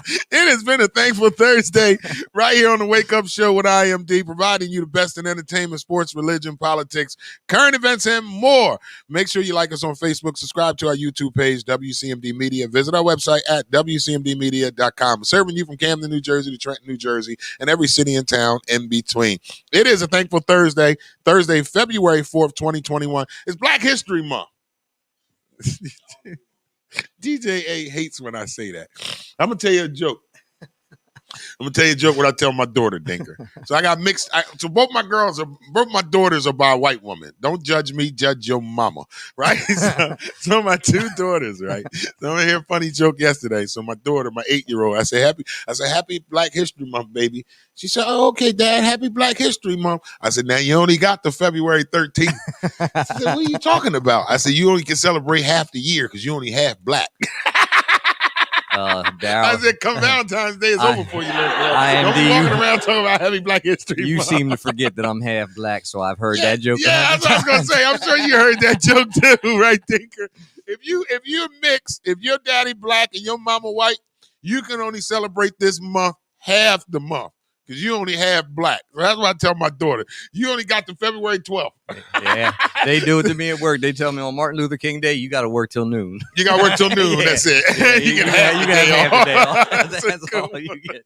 It has been a thankful Thursday right here on the Wake Up Show with IMD, providing you the best in entertainment, sports, religion, politics, current events, and more. Make sure you like us on Facebook, subscribe to our YouTube page, WCMD Media. Visit our website at WCMDmedia.com. Serving you from Camden, New Jersey to Trenton, New Jersey, and every city and town in between. It is a thankful Thursday, February 4th, 2021. It's Black History Month. DJ A hates when I say that. I'm gonna tell you a joke. What I tell my daughter, Dinker. So I got mixed. So both my daughters are by a white woman. Don't judge me, judge your mama, right? So my two daughters, right? So I hear a funny joke yesterday. So my daughter, my 8-year-old, I say happy Black History Month, baby. She said, "Oh, okay, Dad, happy Black History Month." I said, "Now you only got the February 13th." She said, "What are you talking about?" I said, "You only can celebrate half the year because you only half black." I said, "Come Valentine's Day is over for you, little girl. Don't be walking around talking about Happy Black History You Month." seem to forget that I'm half black, so I've heard that joke. Yeah, that's what I was gonna say. I'm sure you heard that joke too, right, Tinker? If you're mixed, if your daddy black and your mama white, you can only celebrate this month half the month because you only have black. So that's what I tell my daughter. You only got the February 12th. Yeah, they do it to me at work. They tell me on Martin Luther King Day, you got to work till noon. You got to work till noon. Yeah. That's it. Yeah, you can have half the day off. That's all you get.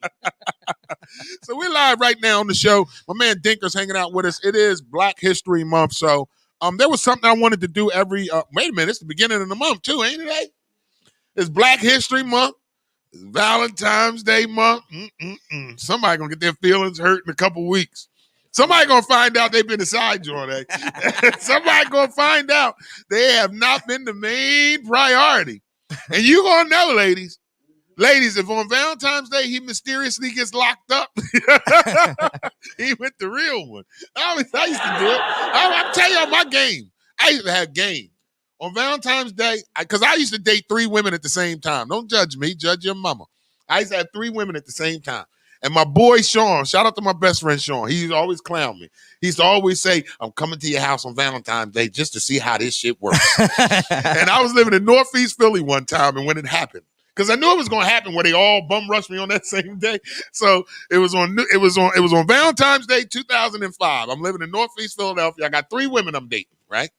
So we're live right now on the show. My man Dinker's hanging out with us. It is Black History Month. So there was something I wanted to do every wait a minute, it's the beginning of the month too, ain't it? It's Black History Month. It's Valentine's Day month. Somebody gonna get their feelings hurt in a couple weeks. Somebody gonna find out they've been a side joint. Somebody gonna find out they have not been the main priority. And you gonna know, ladies. Ladies, if on Valentine's Day he mysteriously gets locked up, he went the real one. I used to do it. I'll tell y'all my game. I used to have game. On Valentine's Day, because I used to date 3 women at the same time. Don't judge me, judge your mama. I used to have 3 women at the same time. And my boy Sean, shout out to my best friend Sean. He used to always clown me. He used to always say, "I'm coming to your house on Valentine's Day just to see how this shit works." And I was living in Northeast Philly one time, and when it happened, because I knew it was going to happen where they all bum rushed me on that same day. So it was on Valentine's Day 2005. I'm living in Northeast Philadelphia. I got 3 women I'm dating, right?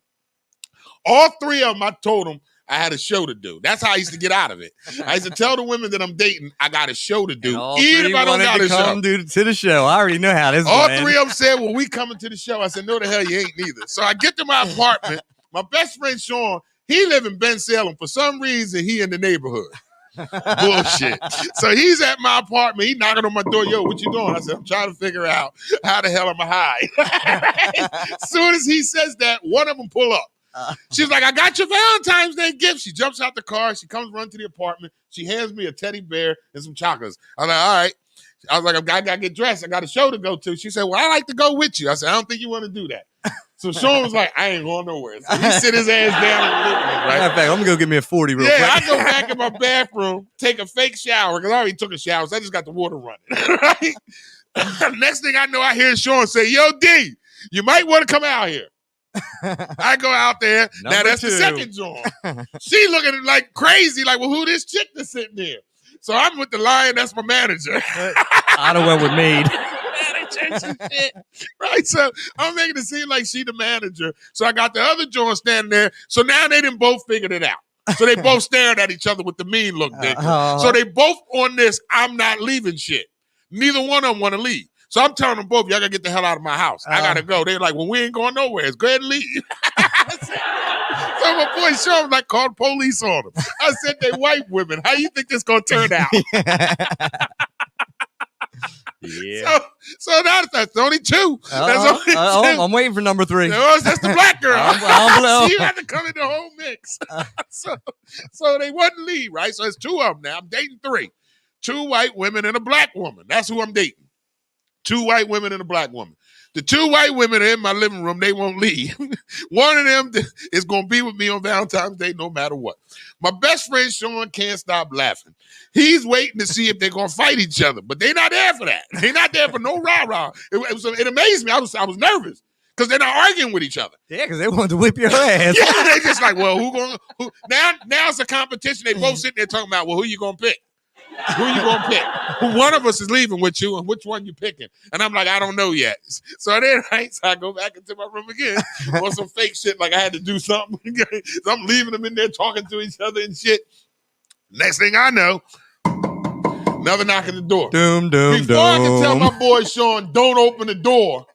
All 3 of them, I told them I had a show to do. That's how I used to get out of it. I used to tell the women that I'm dating, I got a show to do. Even if I don't got a show. To the show. I already know how this is. All 3 of them said, "Well, we coming to the show." I said, "No, the hell you ain't neither." So I get to my apartment. My best friend Sean, he live in Ben Salem. For some reason, he in the neighborhood. Bullshit. So he's at my apartment. He knocking on my door. "Yo, what you doing?" I said, "I'm trying to figure out how the hell I'm going to hide." As soon as he says that, one of them pull up. She's like, "I got your Valentine's Day gift." She jumps out the car. She comes run to the apartment. She hands me a teddy bear and some chocolates. I'm like, "All right." I was like, "I got to get dressed. I got a show to go to." She said, "Well, I like to go with you." I said, "I don't think you want to do that." So Sean was like, "I ain't going nowhere." So he sit his ass down in the living room, right? Matter of fact, I'm going to go get me a 40 real quick. Yeah, I go back in my bathroom, take a fake shower, because I already took a shower, so I just got the water running, right? Next thing I know, I hear Sean say, "Yo, D, you might want to come out here." I go out there. Now that's 2. The second joint. She looking at it like crazy, like, "Well, who this chick that's sitting there?" So I'm with the lion. That's my manager. I'd have went with Meade. Right, so I'm making it seem like she the manager. So I got the other joint standing there. So now they done both figured it out. So they both staring at each other with the mean look. So they both on this "I'm not leaving" shit. Neither one of them want to leave. So I'm telling them both, "Y'all got to get the hell out of my house. I got to go." They're like, "Well, we ain't going nowhere. Go ahead and leave." told my boy Sean, like, called police on them. I said, they white women. How you think this going to turn out? Yeah. So that's only two. That's only two. I'm waiting for number 3. That's the black girl. I'm She had to come in the whole mix. so they wouldn't leave, right? So it's 2 of them now. I'm dating 3. 2 white women and a black woman. That's who I'm dating. 2 white women and a black woman. The 2 white women are in my living room. They won't leave. One of them is going to be with me on Valentine's Day no matter what. My best friend, Sean, can't stop laughing. He's waiting to see if they're going to fight each other, but they're not there for that. They're not there for no rah-rah. It amazed me. I was nervous because they're not arguing with each other. Yeah, because they wanted to whip your ass. Yeah, they just like, well, who now it's a competition. They both sitting there talking about, well, who you going to pick? Who you gonna pick? One of us is leaving with you, and which one you picking? And I'm like, I don't know yet. So then, right? So I go back into my room again on some fake shit, like I had to do something. So I'm leaving them in there talking to each other and shit. Next thing I know, another knock at the door. Before I can tell my boy Sean, don't open the door,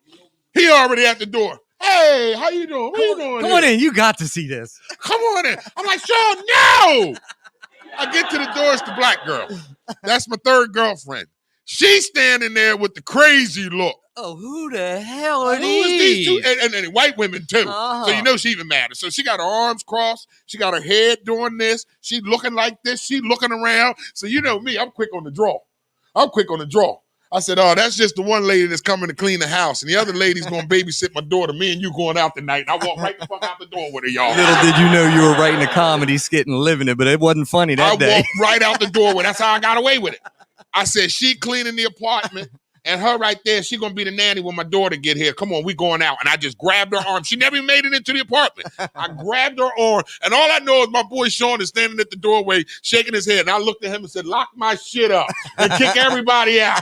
he already at the door. Hey, how you doing? What you doing? Come on in. You got to see this. Come on in. I'm like, Sean, no. I get to the door, it's the black girl. That's my 3rd girlfriend. She's standing there with the crazy look. Oh, who the hell are Who is these these? 2? And white women, too. So you know she even madder. So she got her arms crossed. She got her head doing this. She looking like this. She looking around. So you know me, I'm quick on the draw. I said, oh, that's just the one lady that's coming to clean the house. And the other lady's going to babysit my daughter. Me and you going out tonight. And I walk right the fuck out the door with her, y'all. Little did you know you were writing a comedy skit and living it, but it wasn't funny that day. I walked right out the door with her. That's how I got away with it. I said, she cleaning the apartment. And her right there, she going to be the nanny when my daughter get here. Come on, we going out. And I just grabbed her arm. She never even made it into the apartment. I grabbed her arm. And all I know is my boy Sean is standing at the doorway, shaking his head. And I looked at him and said, lock my shit up and kick everybody out.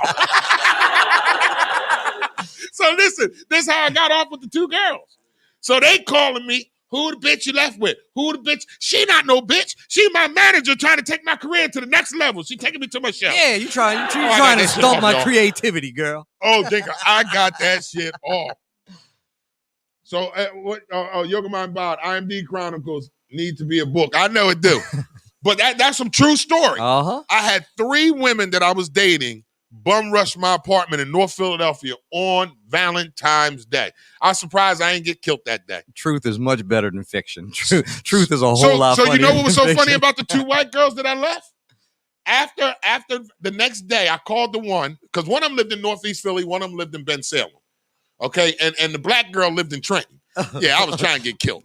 So listen, this is how I got off with the 2 girls. So they calling me, who the bitch you left with? Who the bitch? She not no bitch. She my manager trying to take my career to the next level. She taking me to my show. Yeah, you trying to stomp my creativity, girl. Oh, Dinka, I got that shit off. So, Yoga Mind Bod, IMD Chronicles need to be a book. I know it do. But that's some true story. Uh-huh. I had 3 women that I was dating bum rushed my apartment in North Philadelphia on Valentine's Day. I was surprised I ain't get killed that day. Truth is much better than fiction. Truth is a whole lot funnier. So you know what was so than funny fiction? about the 2 white girls that I left? After the next day, I called the one, because one of them lived in Northeast Philly, one of them lived in Ben Salem. Okay, and the black girl lived in Trenton. Yeah, I was trying to get killed.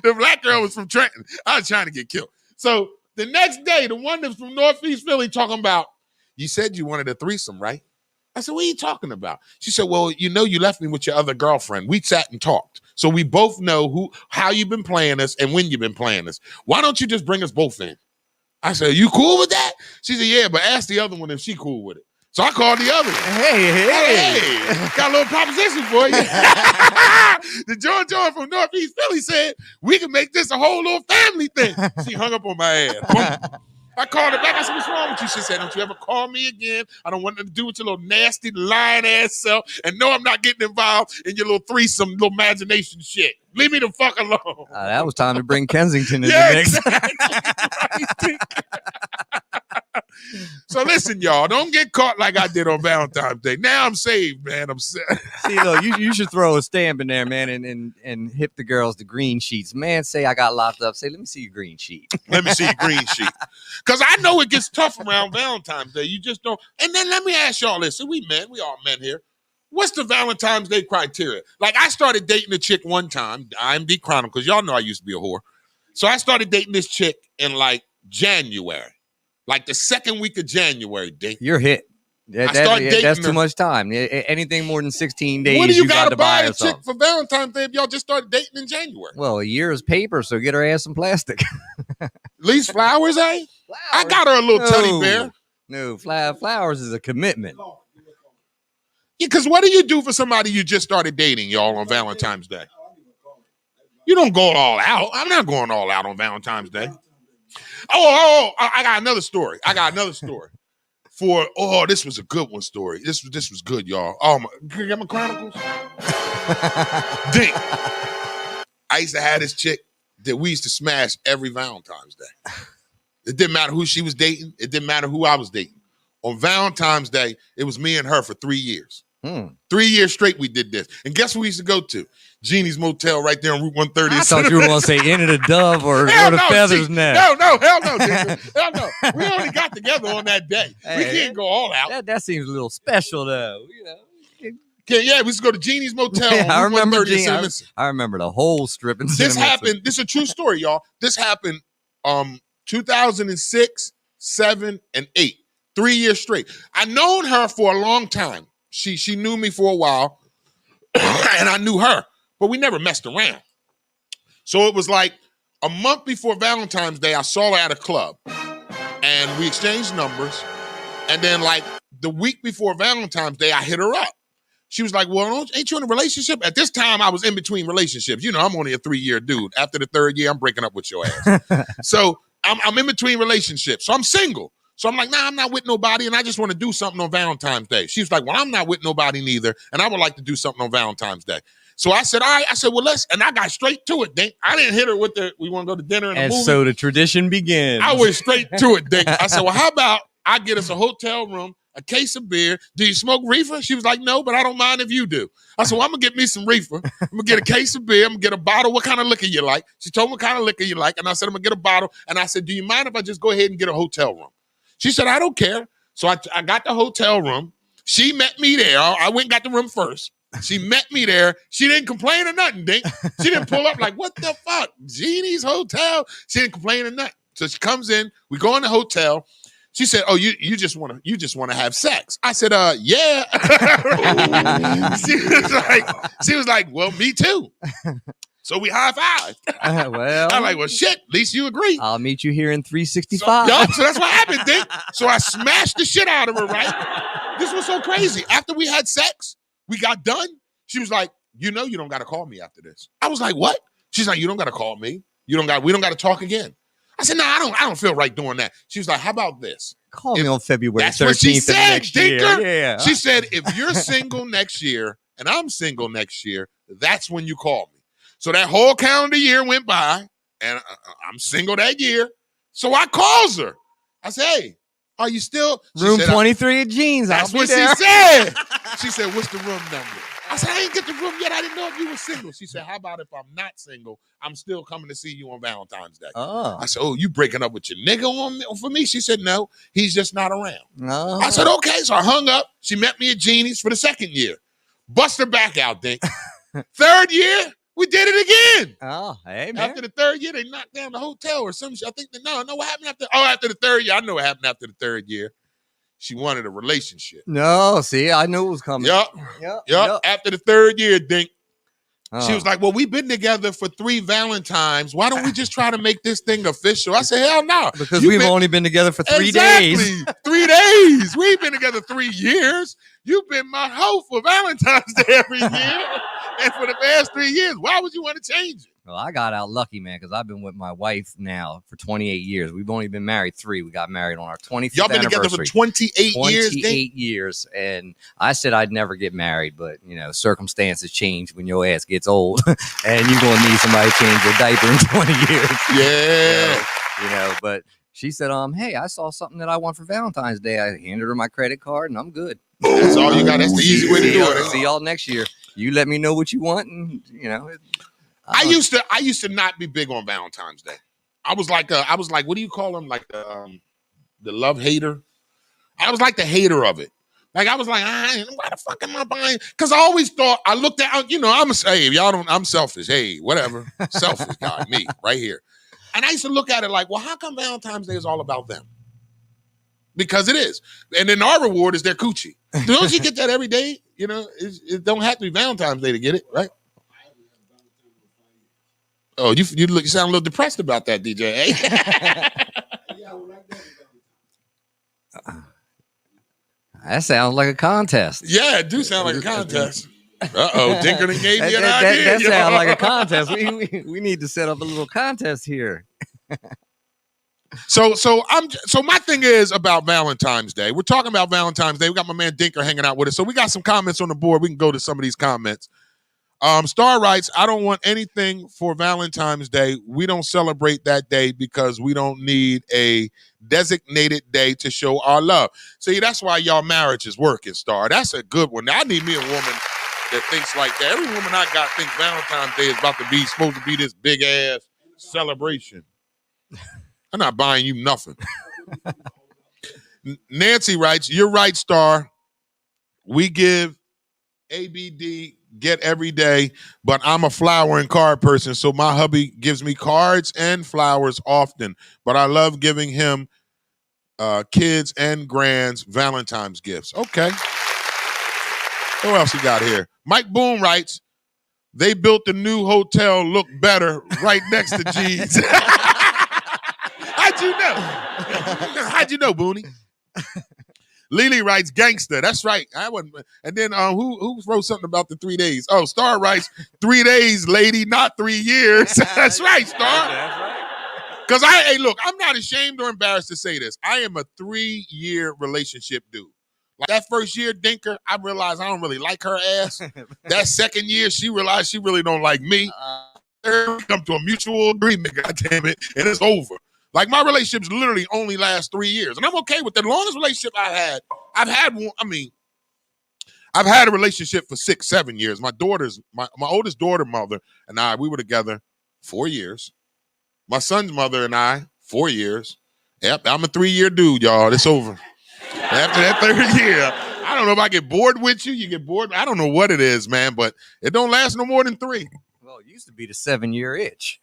The black girl was from Trenton. I was trying to get killed. So the next day, the one that's from Northeast Philly talking about, you said you wanted a threesome, right? I said, what are you talking about? She said, well, you know you left me with your other girlfriend. We sat and talked. So we both know how you've been playing this and when you've been playing this. Why don't you just bring us both in? I said, you cool with that? She said, yeah, but ask the other one if she cool with it. So I called the other one. Hey. Got a little proposition for you. The John from Northeast Philly said, we can make this a whole little family thing. She hung up on my ass. Boom. I called her back. I said, what's wrong with you? She said, don't you ever call me again. I don't want nothing to do with your little nasty, lying ass self. And no, I'm not getting involved in your little threesome, little imagination shit. Leave me the fuck alone. That was time to bring Kensington into the mix. Exactly. So listen, y'all, don't get caught like I did on Valentine's Day. Now I'm saved, man. I'm saved. See, look, you should throw a stamp in there, man, and hip the girls the green sheets. Man, say I got locked up. Say, let me see your green sheet. Let me see your green sheet. Because I know it gets tough around Valentine's Day. You just don't. And then let me ask y'all this. We all men here. What's the Valentine's Day criteria? Like, I started dating a chick one time, IMD Chronicles. Y'all know I used to be a whore. So I started dating this chick in, like, January. Like the second week of January, Dink. You're hit. That's too much time. Anything more than 16 days, what do you got to buy a chick for Valentine's Day if y'all just started dating in January? Well, a year is paper, so get her ass some plastic. At least flowers, eh? Flowers. I got her a little teddy bear. No, flowers is a commitment. Yeah, because what do you do for somebody you just started dating, y'all, on Valentine's Day? You don't go all out. I'm not going all out on Valentine's Day. Oh, I got another story. This was a good one story. This was good, y'all. Can you get my Chronicles? Dink. I used to have this chick that we used to smash every Valentine's Day. It didn't matter who she was dating. It didn't matter who I was dating. On Valentine's Day, it was me and her for 3 years. 3 years straight we did this. And guess where we used to go to? Jeannie's Motel right there on Route 130. I thought you were going to say Inn of the Dove or the Feathers Nest. No, hell no, Dinger. Hell no. We only got together on that day. We can't go all out. That seems a little special, though. Yeah, we used to go to Jeannie's Motel. Yeah, I on remember 130 I remember the whole strip. And this happened. This is a true story, y'all. This happened 2006, 7, and 8. 3 years straight. I known her for a long time. She knew me for a while, and I knew her, but we never messed around. So it was like a month before Valentine's Day, I saw her at a club, and we exchanged numbers. And then like the week before Valentine's Day, I hit her up. She was like, well, ain't you in a relationship? At this time, I was in between relationships. You know, I'm only a 3-year dude. After the 3rd year, I'm breaking up with your ass. So I'm in between relationships. So I'm single. So I'm like, nah, I'm not with nobody, and I just want to do something on Valentine's Day. She was like, well, I'm not with nobody neither, and I would like to do something on Valentine's Day. So I said, all right. I said, well, and I got straight to it, Dink. I didn't hit her with we want to go to dinner and a movie. And so the tradition begins. I went straight to it, Dink. I said, well, how about I get us a hotel room, a case of beer. Do you smoke reefer? She was like, no, but I don't mind if you do. I said, well, I'm going to get me some reefer. I'm going to get a case of beer. I'm going to get a bottle. What kind of liquor you like? She told me what kind of liquor you like. And I said, I'm going to get a bottle. And I said, do you mind if I just go ahead and get a hotel room? She said, I don't care. So I got the hotel room. She met me there. I went and got the room first. She met me there. She didn't complain or nothing, Dink. She didn't pull up like, what the fuck? Jeannie's Hotel? She didn't complain or nothing. So she comes in. We go in the hotel. She said, oh, you just want to have sex. I said, yeah. She was like, well, me too. So we high-fived. Well, I'm like, well, shit, at least you agree. I'll meet you here in 365. So that's what happened, Dick. So I smashed the shit out of her, right? This was so crazy. After we had sex, we got done. She was like, you know you don't got to call me after this. I was like, what? She's like, you don't got to call me. We don't got to talk again. I said, no, I don't feel right doing that. She was like, how about this? Call me on February 13th. That's what she said, next year. Yeah. She said, if you're single next year and I'm single next year, that's when you call me. So that whole calendar year went by, and I'm single that year. So I calls her. I said, hey, are you still? Room 23 at Jeans. That's what she said. She said, what's the room number? I said, I ain't get the room yet. I didn't know if you were single. She said, how about if I'm not single, I'm still coming to see you on Valentine's Day. Oh. I said, oh, you breaking up with your nigga for me? She said, no, he's just not around. No. I said, okay. So I hung up. She met me at Jeannie's for the 2nd year. Bust her back out, Dink. 3rd year, we did it again. Oh, hey, man. After the 3rd year, they knocked down the hotel or some shit. I think no, what happened after? Oh, after the 3rd year. I know what happened after the 3rd year. She wanted a relationship. No, see, I knew it was coming. Yep. After the 3rd year, Dink. She was like, well, we've been together for 3 Valentines. Why don't we just try to make this thing official? I said, hell no. Because we've only been together for 3 days. 3 days. We've been together 3 years. You've been my hoe for Valentine's Day every year. And for the past 3 years, why would you want to change it? Well, I got out lucky, man, because I've been with my wife now for 28 years. We've only been married 3. We got married on our 25th Y'all been anniversary. together for 28 years? 28 years. And I said I'd never get married, but, circumstances change when your ass gets old. And you're going to need somebody to change your diaper in 20 years. Yeah. But she said, hey, I saw something that I want for Valentine's Day. I handed her my credit card, and I'm good. That's all you got. That's the easy way to do it. See y'all next year. You let me know what you want, and, I used to not be big on Valentine's Day. I was like, what do you call them? Like the love hater. I was like the hater of it. Like I was like, why the fuck am I buying? Because I always thought I looked at, I'm selfish. Hey, whatever, selfish guy, me right here. And I used to look at it like, well, how come Valentine's Day is all about them? Because it is, and then our reward is their coochie. Don't you get that every day? It don't have to be Valentine's Day to get it, right? Oh, you sound a little depressed about that, DJ. That sounds like a contest. Yeah, it do sound like a contest. Dinker done gave me an idea. That sounds like a contest. We need to set up a little contest here. So my thing is about Valentine's Day. We're talking about Valentine's Day. We got my man Dinker hanging out with us. So we got some comments on the board. We can go to some of these comments. Star writes, I don't want anything for Valentine's Day. We don't celebrate that day because we don't need a designated day to show our love. See, that's why y'all marriage is working, Star. That's a good one. I need me a woman that thinks like that. Every woman I got thinks Valentine's Day is supposed to be this big ass celebration. I'm not buying you nothing. Nancy writes, you're right, Star. We give ABD get every day, but I'm a flower and card person, so my hubby gives me cards and flowers often, but I love giving him kids and grands Valentine's gifts. Okay. Who else you got here? Mike Boone writes, they built a new hotel look better right next to G's. How'd you know? How'd you know, Booney? Lily writes, gangster. That's right. I wasn't. And then who wrote something about the 3 days? Oh, Star writes, 3 days, lady, not 3 years. That's right, Star. That's right. Because look, I'm not ashamed or embarrassed to say this. I am a 3-year relationship dude. Like that first year, Dinker, I realized I don't really like her ass. That second year, she realized she really don't like me. Third, we come to a mutual agreement, goddammit, and it's over. Like my relationships literally only last 3 years. And I'm okay with that. The longest relationship I've had one, I've had a relationship for 6-7 years. My oldest daughter mother and I, we were together 4 years. My son's mother and I, 4 years. Yep, I'm a 3-year dude, y'all. It's over. After that third year, I don't know if I get bored with you. You get bored. I don't know what it is, man, but it don't last no more than 3. Well, it used to be the 7-year itch.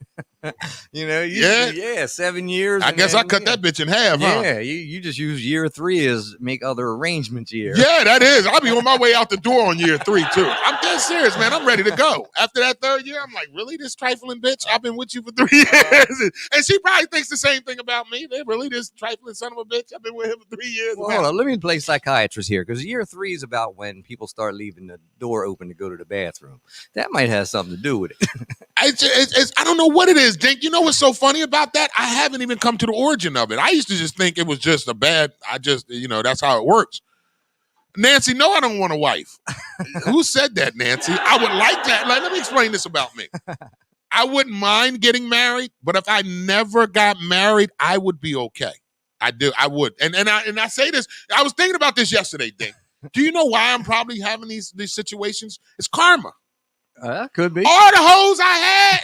Yeah. 7 years. I guess I cut that bitch in half, huh? Yeah, you just use year 3 as make other arrangements here. Yeah, that is. I'll be on my way out the door on year 3, too. I'm dead serious, man. I'm ready to go. After that third year, I'm like, really, this trifling bitch? I've been with you for 3 years. And she probably thinks the same thing about me. They really, this trifling son of a bitch? I've been with him for 3 years. Well, hold on. Let me play psychiatrist here, because year 3 is about when people start leaving the door open to go to the bathroom. That might have something to do with it. I don't know what it is, Dink. You know what's so funny about that? I haven't even come to the origin of it. I used to just think it was just that's how it works. Nancy, no, I don't want a wife. Who said that, Nancy? I would like that. Let me explain this about me. I wouldn't mind getting married, but if I never got married, I would be okay. I would. And I say this, I was thinking about this yesterday, Dink. Do you know why I'm probably having these situations? It's karma. Could be. All the hoes I had.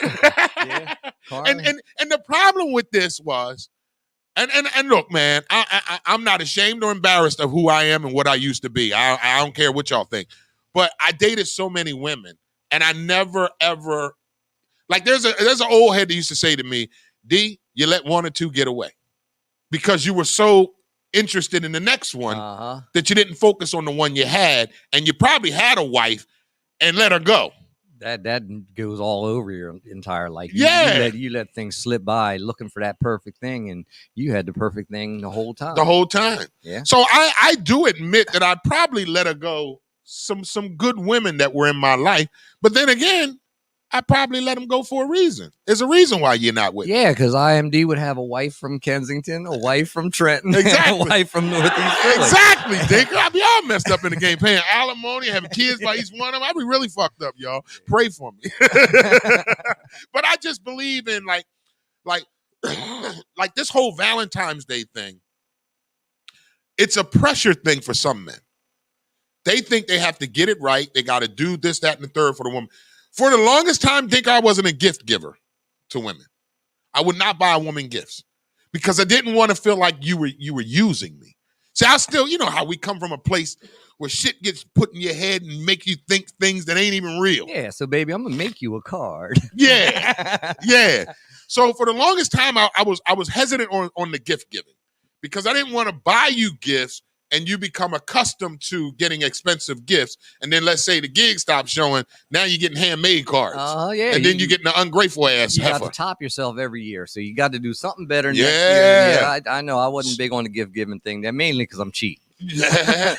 Yeah, and the problem with this was, and look, man, I'm not ashamed or embarrassed of who I am and what I used to be. I don't care what y'all think. But I dated so many women, and I never, ever, like there's an old head that used to say to me, D, you let 1 or 2 get away. Because you were so interested in the next one that you didn't focus on the one you had, and you probably had a wife and let her go. That goes all over your entire life. You let things slip by looking for that perfect thing, and you had the perfect thing the whole time. Yeah. So I do admit that I probably let her go some good women that were in my life, but then again, I probably let them go for a reason. There's a reason why you're not with me. Yeah, because IMD would have a wife from Kensington, a wife from Trenton, exactly. a wife from Northeast Philly. Exactly, Dick. I'd be all messed up in the game, paying alimony, having kids by each one of them. I'd be really fucked up, y'all. Pray for me. But I just believe in like this whole Valentine's Day thing. It's a pressure thing for some men. They think they have to get it right. They got to do this, that, and the third for the woman. For the longest time, Dick, I wasn't a gift giver to women. I would not buy a woman gifts because I didn't want to feel like you were using me. See, I still, you know how we come from a place where shit gets put in your head and make you think things that ain't even real. Yeah, so baby, I'm gonna make you a card. Yeah, yeah. So for the longest time, I was hesitant on the gift giving because I didn't want to buy you gifts and you become accustomed to getting expensive gifts. And then let's say the gig stops showing, now you're getting handmade cards. Yeah. And then you're getting the ungrateful ass You heifer. got to top yourself every year. So you got to do something better next Yeah. year. Yeah, I know. I wasn't big on the gift giving thing. That mainly because I'm cheap. Yeah.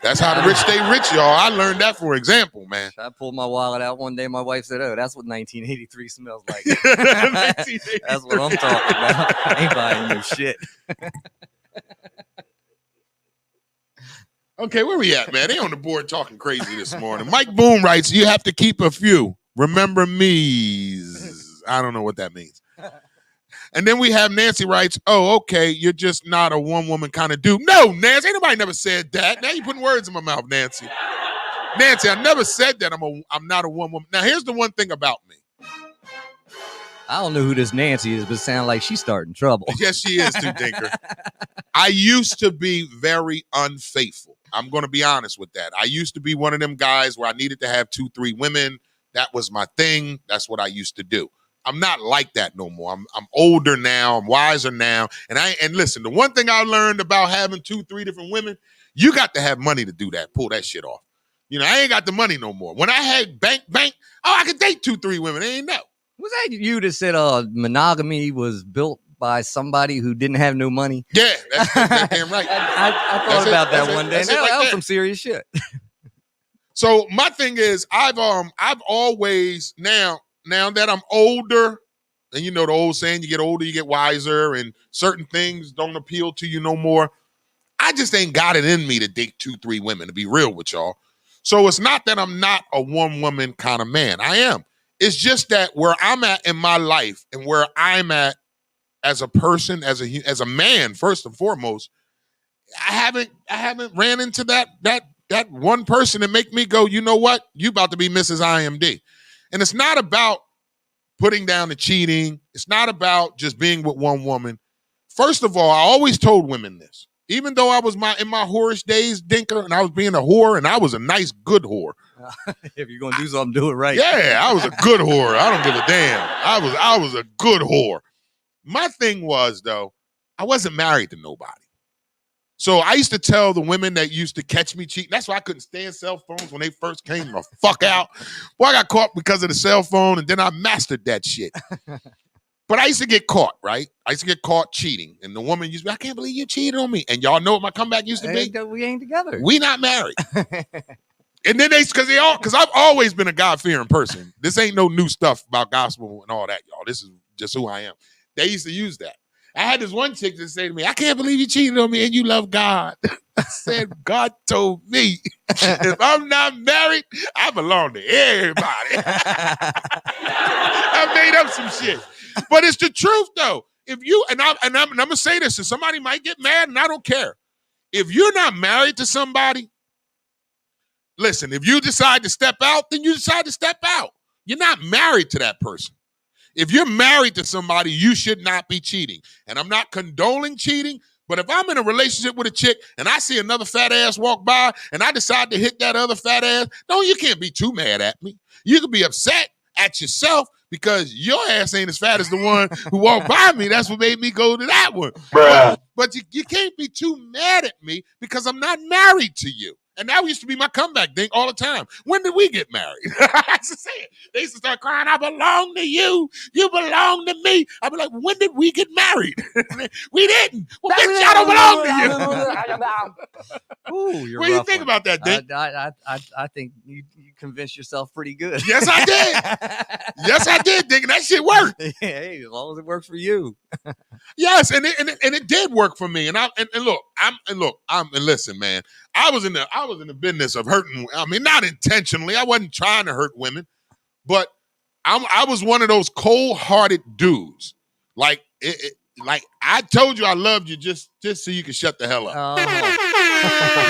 That's how the rich stay rich, y'all. I learned that for example, man. I pulled my wallet out one day. My wife said, "Oh, that's what 1983 smells like." 1983. That's what I'm talking about. I ain't buying no shit. Okay, where we at, man? They on the board talking crazy this morning. Mike Boone writes, you have to keep a few. Remember me. I don't know what that means. And then we have Nancy writes, oh, okay, you're just not a one-woman kind of dude. No, Nancy, ain't nobody never said that. Now you're putting words in my mouth, Nancy. Nancy, I never said that I'm not a one-woman. Now, here's the one thing about me. I don't know who this Nancy is, but it sounds like she's starting trouble. Yes, she is too, Dinker. I used to be very unfaithful. I'm going to be honest with that. I used to be one of them guys where I needed to have 2-3 women. That was my thing. That's what I used to do. I'm not like that no more. I'm older now. I'm wiser now. And listen, the one thing I learned about having 2-3 different women, you got to have money to do that, pull that shit off. You know, I ain't got the money no more. When I had bank, I could date 2-3 women. They ain't know. Was that you that said monogamy was built by somebody who didn't have no money? Yeah, that's damn right. I thought about that one day. That was some serious shit. So my thing is, I've always now that I'm older, and you know the old saying, you get older, you get wiser, and certain things don't appeal to you no more. I just ain't got it in me to date 2-3 women, to be real with y'all. So it's not that I'm not a one-woman kind of man. I am. It's just that where I'm at in my life and where I'm at as a person, as a man, first and foremost, I haven't ran into that one person that make me go, you know what? You about to be Mrs. IMD. And it's not about putting down the cheating. It's not about just being with one woman. First of all, I always told women this. Even though I was in my whorish days, Dinker, and I was being a whore, and I was a nice, good whore. If you're gonna do something, do it right. Yeah, I was a good whore. I don't give a damn. I was a good whore. My thing was, though, I wasn't married to nobody. So I used to tell the women that used to catch me cheating. That's why I couldn't stand cell phones when they first came the fuck out. Boy, I got caught because of the cell phone, and then I mastered that shit. But I used to get caught, right? I used to get caught cheating. And the woman used to be, I can't believe you cheated on me. And y'all know what my comeback used to be? We ain't together. We not married. And then because I've always been a God-fearing person. This ain't no new stuff about gospel and all that, y'all. This is just who I am. They used to use that. I had this one chick that say to me, I can't believe you cheated on me and you love God. I said, God told me, if I'm not married, I belong to everybody. I made up some shit. But it's the truth, though. If you, and I'm going to say this, and somebody might get mad, and I don't care. If you're not married to somebody, listen, if you decide to step out, then you decide to step out. You're not married to that person. If you're married to somebody, you should not be cheating. And I'm not condoning cheating, but if I'm in a relationship with a chick and I see another fat ass walk by and I decide to hit that other fat ass, no, you can't be too mad at me. You can be upset at yourself because your ass ain't as fat as the one who walked by me. That's what made me go to that one. But you can't be too mad at me because I'm not married to you. And that used to be my comeback thing all the time. When did we get married? I used to say it. They used to start crying, I belong to you. You belong to me. I'd be like, when did we get married? We didn't. Well, bitch, I don't belong to you. Ooh, What do you think about that, Dick? I think you convinced yourself pretty good. Yes, I did. Yes, I did, Dick. And that shit worked. Hey, as long as it works for you. Yes, and it did work for me. And listen, man. I was in the business of hurting. I mean, not intentionally. I wasn't trying to hurt women, but I was one of those cold-hearted dudes. Like I told you I loved you just so you could shut the hell up. I love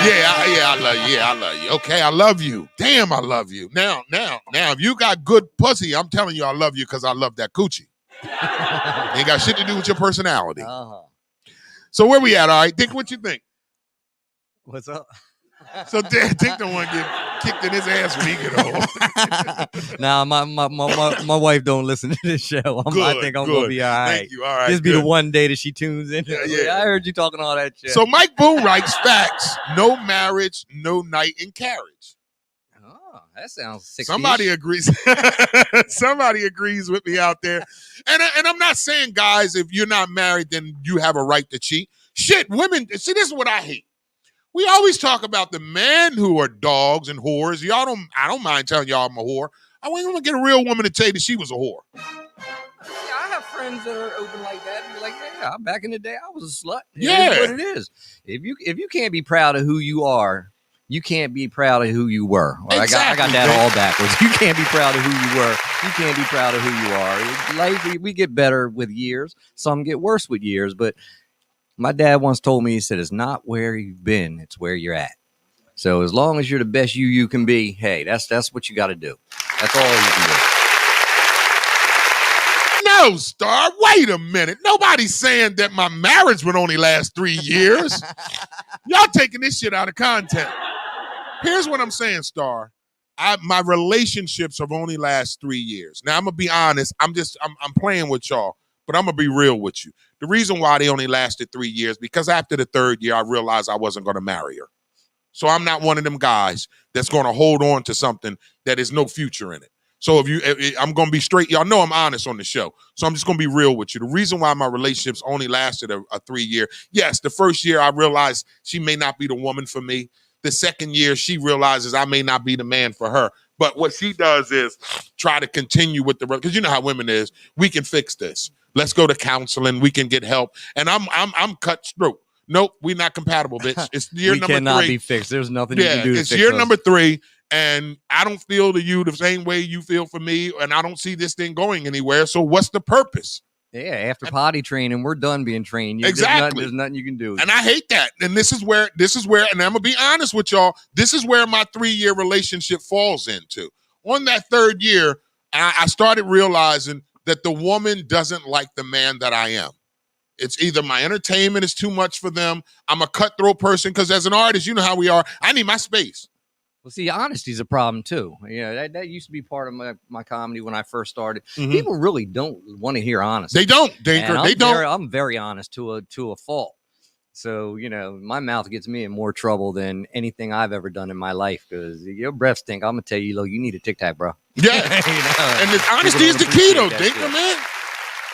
you. Yeah, I love you. Okay, I love you. Damn, I love you. Now, if you got good pussy, I'm telling you I love you because I love that coochie. Ain't got shit to do with your personality. So where we at, all right? Dick, what you think? What's up? So Dick don't want to get kicked in his ass when he get old. Nah, my wife don't listen to this show. I think I'm going to be all right. Thank you. All right. This be the one day that she tunes in. Yeah. I heard you talking all that shit. So Mike Boone writes facts. No marriage, no night in carriage. Oh, that sounds 60. Somebody agrees. Somebody agrees with me out there. And I'm not saying, guys, if you're not married, then you have a right to cheat. Shit, women, see, this is what I hate. We always talk about the men who are dogs and whores. I don't mind telling y'all I'm a whore. I ain't gonna get a real woman to tell you that she was a whore. Yeah, I have friends that are open like that. Be like, yeah, back in the day, I was a slut. Yeah, it is what it is. If you can't be proud of who you are You can't be proud of who you were. Well, Exactly, I got that all backwards. You can't be proud of who you were. You can't be proud of who you are. Life, we get better with years. Some get worse with years. But my dad once told me, he said, it's not where you've been, it's where you're at. So as long as you're the best you can be, hey, that's what you got to do. That's all you can do. No, Star, wait a minute. Nobody's saying that my marriage would only last 3 years. Y'all taking this shit out of context. Here's what I'm saying, Star. My relationships have only last 3 years. Now, I'm going to be honest. I'm playing with y'all, but I'm going to be real with you. The reason why they only lasted 3 years, because after the third year, I realized I wasn't going to marry her. So I'm not one of them guys that's going to hold on to something that is no future in it. So I'm going to be straight. Y'all know I'm honest on the show. So I'm just going to be real with you. The reason why my relationships only lasted a 3 year, yes, the first year I realized she may not be the woman for me. The second year she realizes I may not be the man for her. But what she does is try to continue with because you know how women is. We can fix this. Let's go to counseling. We can get help. And I'm cut through. Nope, we're not compatible, bitch. It's year number 3. We cannot be fixed. There's nothing you can do to it's fix year us. number 3, and I don't feel to you the same way you feel for me, and I don't see this thing going anywhere. So what's the purpose? Yeah, after potty training, we're done being trained. Exactly. There's nothing you can do. And I hate that. And this is where, and I'm going to be honest with y'all, this is where my 3-year relationship falls into. On that third year, I started realizing that the woman doesn't like the man that I am. It's either my entertainment is too much for them. I'm a cutthroat person because as an artist, you know how we are. I need my space. Well, see, honesty is a problem too. You know, that used to be part of my comedy when I first started. Mm-hmm. People really don't want to hear honesty. They don't, Dinker. They don't. I'm very honest to a fault. So, you know, my mouth gets me in more trouble than anything I've ever done in my life because your breath stink. I'm going to tell you, look, you need a Tic Tac, bro. Yeah. You know? And honesty is the key, though, Dinker, man.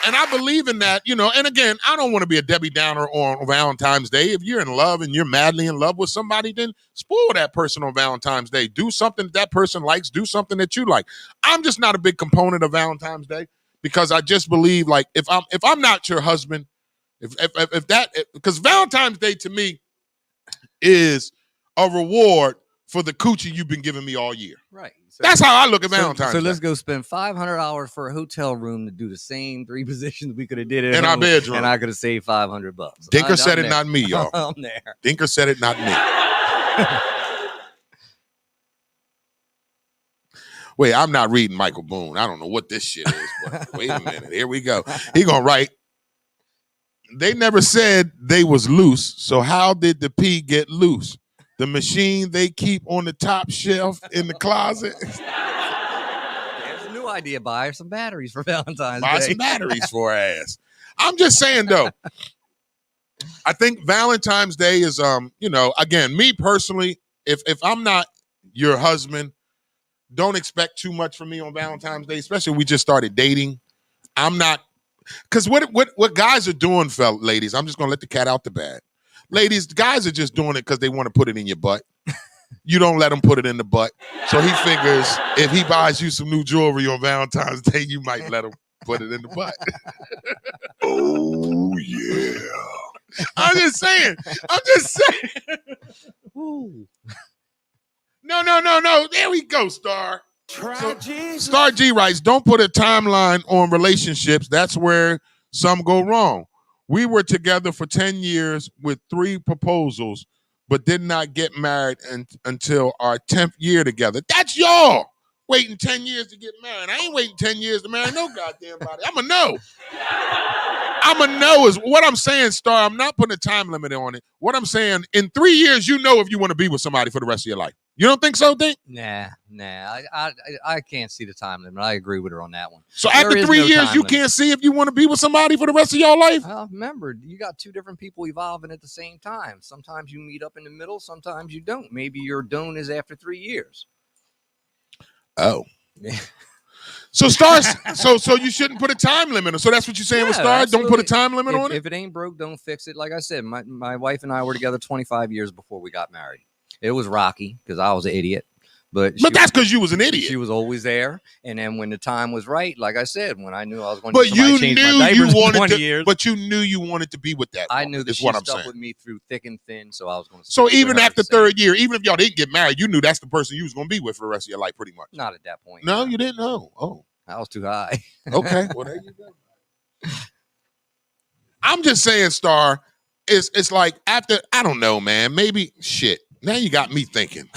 And I believe in that, you know, and again, I don't want to be a Debbie Downer on Valentine's Day. If you're in love and you're madly in love with somebody, then spoil that person on Valentine's Day. Do something that person likes. Do something that you like. I'm just not a big component of Valentine's Day because I just believe, like, if I'm not your husband, because Valentine's Day to me is a reward for the coochie you've been giving me all year. Right. So, that's how I look at Valentine's Day. So let's go spend $500 for a hotel room to do the same 3 positions we could have did in our bedroom, and I could have saved $500. Dinker said it, not me, y'all. I'm there. Dinker said it, not me. Wait, I'm not reading Michael Boone. I don't know what this shit is, but wait a minute. Here we go. He gonna write. They never said they was loose, so how did the pee get loose? The machine they keep on the top shelf in the closet. There's a new idea. Buy her some batteries for Valentine's Day. Buy some batteries for her ass. I'm just saying, though, I think Valentine's Day is, you know, again, me personally, if I'm not your husband, don't expect too much from me on Valentine's Day, especially if we just started dating. I'm not, because what guys are doing, ladies, I'm just going to let the cat out the bag. Ladies, guys are just doing it because they want to put it in your butt. You don't let him put it in the butt. So he figures if he buys you some new jewelry on Valentine's Day, you might let him put it in the butt. Oh, yeah. I'm just saying. Ooh. No. There we go, Star. Star G writes, don't put a timeline on relationships. That's where some go wrong. We were together for 10 years with 3 proposals, but did not get married until our 10th year together. That's y'all waiting 10 years to get married. I ain't waiting 10 years to marry no goddamn body. I'm a no. Is what I'm saying, Star. I'm not putting a time limit on it. What I'm saying, in 3 years, you know if you want to be with somebody for the rest of your life. You don't think so, Dink? Nah. I can't see the time limit. I agree with her on that one. So after 3 years, you can't see if you want to be with somebody for the rest of your life? Well, remember, you got 2 different people evolving at the same time. Sometimes you meet up in the middle. Sometimes you don't. Maybe your done is after 3 years. Oh. So stars, so you shouldn't put a time limit on. So that's what you're saying with stars. Don't put a time limit on it. If it ain't broke, don't fix it. Like I said, my wife and I were together 25 years before we got married. It was rocky because I was an idiot, But that's because you was an idiot. She was always there. And then when the time was right, like I said, when I knew I was going but to you change knew my you diapers wanted 20 to, years. But you knew you wanted to be with that woman, I knew that is she what I'm stuck saying. with me through thick and thin, so I was going to. So even after third year, even if y'all didn't get married, you knew that's the person you was going to be with for the rest of your life, pretty much. Not at that point. No, you didn't know. Oh, I was too high. Okay, well there you go. I'm just saying, Star. It's like after, I don't know, man. Maybe shit. Now you got me thinking.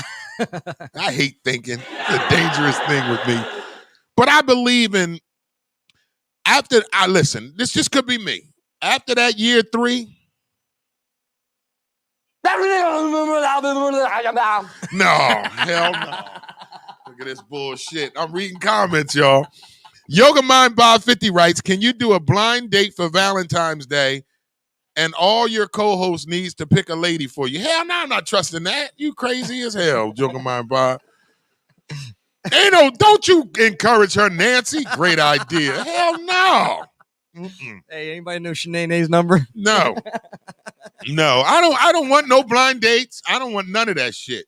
I hate thinking. It's a dangerous thing with me. But I believe in listen, this just could be me. After that year 3. No, hell no. Look at this bullshit. I'm reading comments, y'all. Yoga Mind Bob 50 writes, can you do a blind date for Valentine's Day and all your co-hosts needs to pick a lady for you? Hell no, I'm not trusting that. You crazy as hell, Yoga Mind Bob. Don't you encourage her, Nancy. Great idea. Hell no. Mm-mm. Hey, anybody know Shanae's number? No. No, I don't want no blind dates. I don't want none of that shit.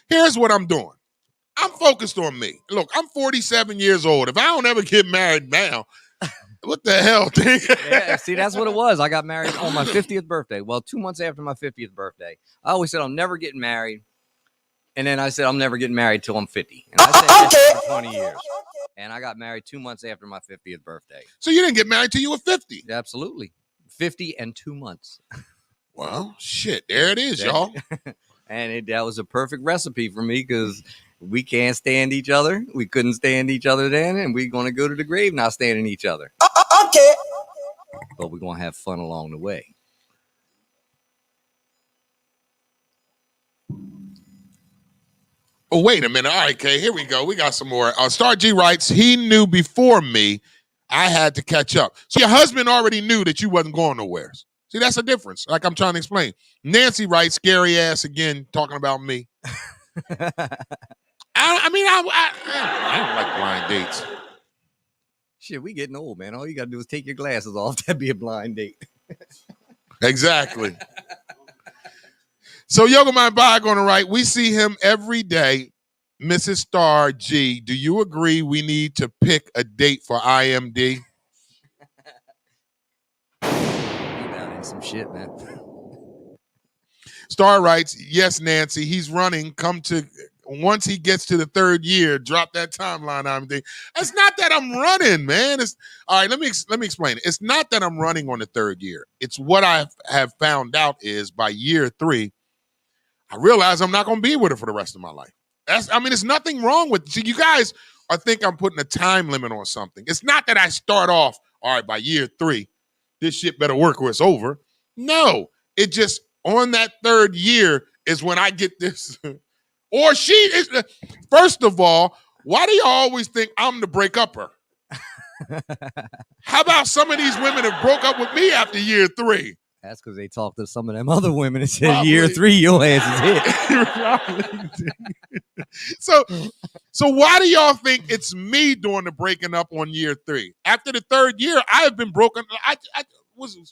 Here's what I'm doing. I'm focused on me. Look, I'm 47 years old. If I don't ever get married now, what the hell, thing? Yeah, see, that's what it was. I got married on my 50th birthday. Well, 2 months after my 50th birthday. I always said I'm never getting married. And then I said I'm never getting married till I'm 50. And I said that for 20 years. And I got married 2 months after my 50th birthday. So you didn't get married till you were 50? Absolutely. 50 and 2 months. Well, shit, there it is, y'all. And that was a perfect recipe for me because we can't stand each other. We couldn't stand each other then, and we're going to go to the grave not standing each other. Okay. But we're going to have fun along the way. Oh, wait a minute. All right, Kay, here we go. We got some more. Star G writes, he knew before me I had to catch up. So your husband already knew that you wasn't going nowhere. See, that's the difference. Like I'm trying to explain. Nancy writes, scary ass again, talking about me. I don't like blind dates. Shit, we getting old, man. All you got to do is take your glasses off. That'd be a blind date. Exactly. So Yoga Mind Bob going to write, we see him every day. Mrs. Star G, do you agree we need to pick a date for IMD? Some shit, man. Star writes, yes, Nancy, he's running. Once he gets to the third year, drop that timeline. IMD. It's not that I'm running, man. It's all right. Let me explain it. It's not that I'm running on the third year. It's what I have found out is by year 3, I realize I'm not going to be with her for the rest of my life. There's nothing wrong with. See, you guys think I'm putting a time limit on something. It's not that I start off, all right, by year 3, this shit better work or it's over. No, it just on that third year is when I get this. Or she is. First of all, why do you always think I'm the break upper? How about some of these women have broke up with me after year 3? That's because they talked to some of them other women and said, probably. Year 3, your ass is hit. So why do y'all think it's me doing the breaking up on year 3? After the third year, I have been broken. I was a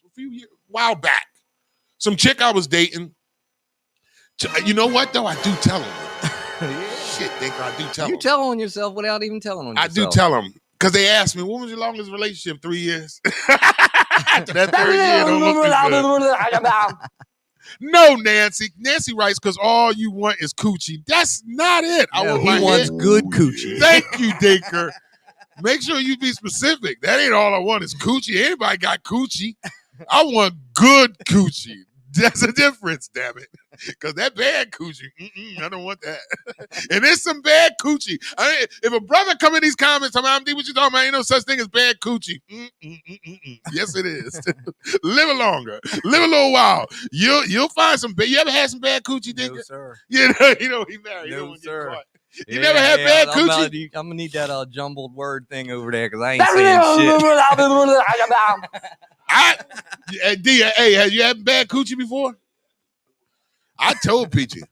while back. Some chick I was dating. You know what, though? I do tell them. Shit, nigga, I do tell them. You tell on yourself without even telling on yourself. I do tell them. Because they asked me, what was your longest relationship? 3 years. After that third year, don't look too good. No, Nancy. Nancy writes, because all you want is coochie. That's not it. He wants good coochie. Thank you, Dinker. Make sure you be specific. That ain't all I want is coochie. Anybody got coochie. I want good coochie. That's a difference, damn it. Because that bad coochie, I don't want that. And there's some bad coochie. If a brother come in these comments, I'm what you talking about? Ain't no such thing as bad coochie. Yes, it is. Live longer. Live a little while. You'll find some bad. You ever had some bad coochie, Dinker? No, sir. He married. No, sir. You never had bad coochie? I'm going to need that jumbled word thing over there because I ain't saying shit. Hey, have you had bad coochie before? I told Peachy.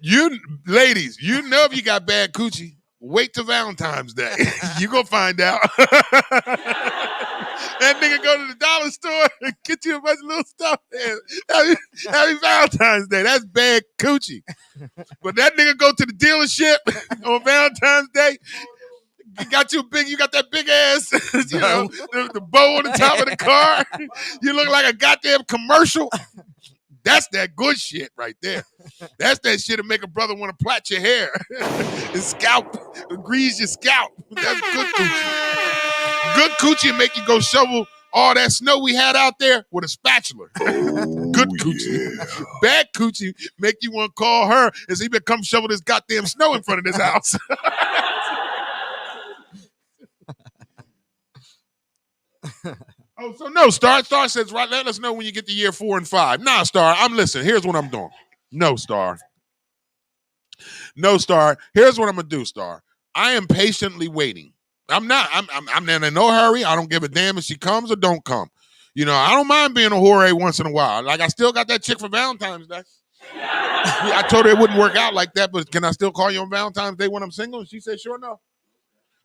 You ladies, you know if you got bad coochie. Wait till Valentine's Day. You gonna find out. That nigga go to the dollar store and get you a bunch of little stuff. Man. Happy Valentine's Day. That's bad coochie. But that nigga go to the dealership on Valentine's Day. You got that big ass, you know, the bow on the top of the car. You look like a goddamn commercial. That's that good shit right there. That's that shit to make a brother want to plait your hair and scalp, grease your scalp. That's good coochie. Good coochie make you go shovel all that snow we had out there with a spatula. Good coochie. Yeah. Bad coochie make you want to call her and say, come shovel this goddamn snow in front of this house. Oh, so no, Star says, right, let us know when you get to year 4 and 5. Nah, Star, I'm listening. Here's what I'm doing. No, Star. Here's what I'm going to do, Star. I am patiently waiting. I'm in no hurry. I don't give a damn if she comes or don't come. You know, I don't mind being a whore once in a while. Like, I still got that chick for Valentine's Day. I told her it wouldn't work out like that, but can I still call you on Valentine's Day when I'm single? And she said, sure enough.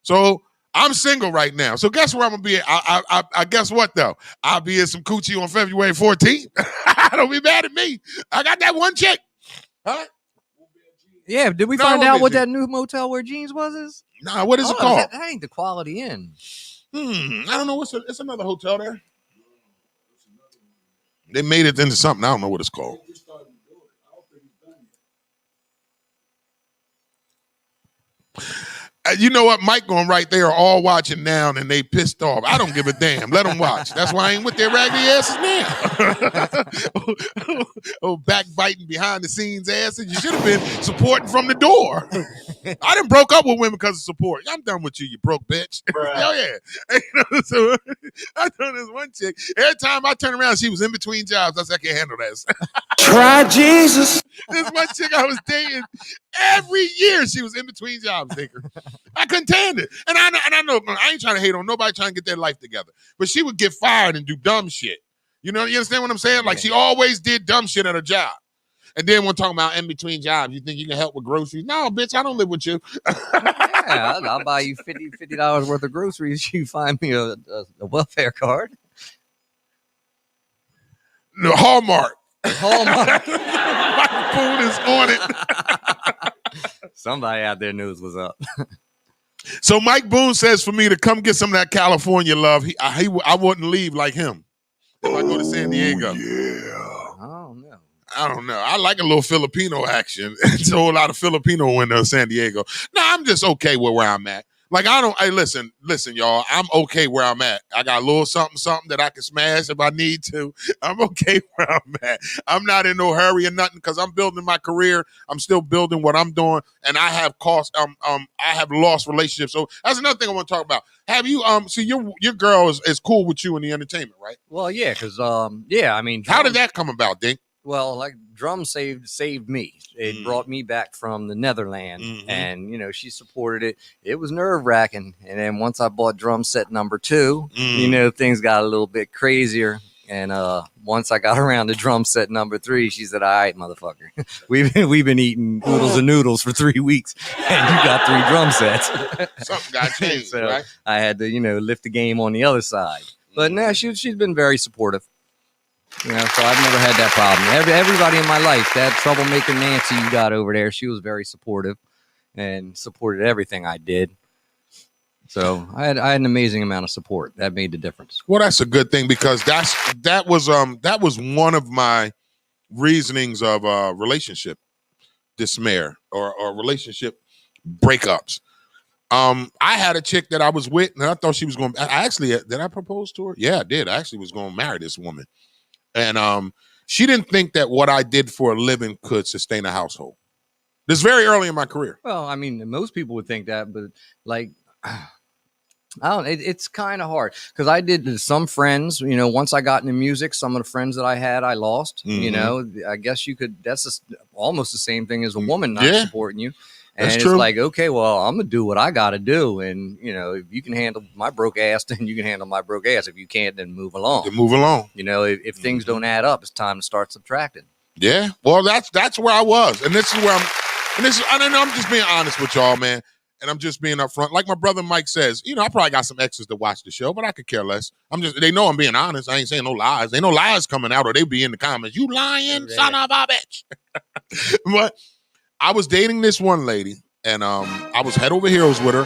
So I'm single right now. So guess where I'm going to be at? I guess what, though? I'll be in some coochie on February 14th. Don't be mad at me. I got that one chick. Huh? Yeah, did we find out what that new motel where Jeans was? Nah, what is it called? That ain't the Quality Inn. I don't know. It's another hotel there. They made it into something. I don't know what it's called. You know what? Mike going right there, all watching now, and they pissed off. I don't give a damn. Let them watch. That's why I ain't with their raggedy asses now. Oh, backbiting behind the scenes asses. You should have been supporting from the door. I done broke up with women because of support. I'm done with you, you broke bitch. Oh, yeah. So I told this one chick, every time I turn around, she was in between jobs. I said, I can't handle this. Try Jesus. This one chick I was dating, every year she was in between jobs, thinker. I couldn't stand it. And I know I ain't trying to hate on nobody trying to get their life together. But she would get fired and do dumb shit. You know, you understand what I'm saying? Like, she always did dumb shit at her job. And then when talking about in between jobs, you think you can help with groceries? No, bitch, I don't live with you. Yeah, I'll buy you $50 worth of groceries. You find me a welfare card. No, Hallmark. Hallmark. My food is on it. Somebody out there knows what's up. So Mike Boone says for me to come get some of that California love. I wouldn't leave like him if I go to San Diego. Yeah. I don't know. I like a little Filipino action. It's a whole lot of Filipino in San Diego. No, I'm just okay with where I'm at. Like, hey, listen, y'all. I'm okay where I'm at. I got a little something that I can smash if I need to. I'm okay where I'm at. I'm not in no hurry or nothing because I'm building my career. I'm still building what I'm doing, and I have I have lost relationships. So that's another thing I want to talk about. Have you so your girl is cool with you in the entertainment, right? Well, yeah, because I mean, how did that come about, Dink? Well, like Drum saved me. It brought me back from the Netherlands, and she supported it. It was nerve-wracking, and then once I bought drum set number 2, things got a little bit crazier. And once I got around to drum set number 3, she said, "All right, motherfucker, we've been eating oodles and noodles for 3 weeks, and you got 3 drum sets." Something got changed, so right? I had to lift the game on the other side. But now she's been very supportive. So I've never had that problem. Everybody in my life, that troublemaker Nancy you got over there, she was very supportive and supported everything I did. So I had an amazing amount of support. That made the difference. Well, that's a good thing because that was one of my reasonings of relationship dismay or relationship breakups. I had a chick that I was with, and I thought she was going. Did I propose to her? Yeah, I did. I actually was going to marry this woman. And she didn't think that what I did for a living could sustain a household. This is very early in my career. Well, I mean, most people would think that, but like, it's kind of hard because I did some friends, once I got into music, some of the friends that I had, I lost, I guess that's almost the same thing as a woman not supporting you. And it's like, okay, well, I'm going to do what I got to do. And, if you can handle my broke ass, then you can handle my broke ass. If you can't, then move along. If things don't add up, it's time to start subtracting. Yeah. Well, that's where I was. And this is where I'm just being honest with y'all, man. and I'm just being upfront. Like my brother Mike says, I probably got some exes that watch the show, but I could care less. They know I'm being honest. I ain't saying no lies. Ain't no lies coming out, or they be in the comments. You lying, son of a bitch. But I was dating this one lady, and I was head over heels with her.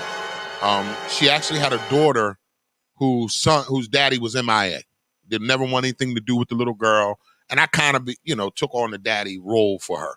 She actually had a daughter whose daddy was MIA. Did never want anything to do with the little girl, and I kind of, took on the daddy role for her.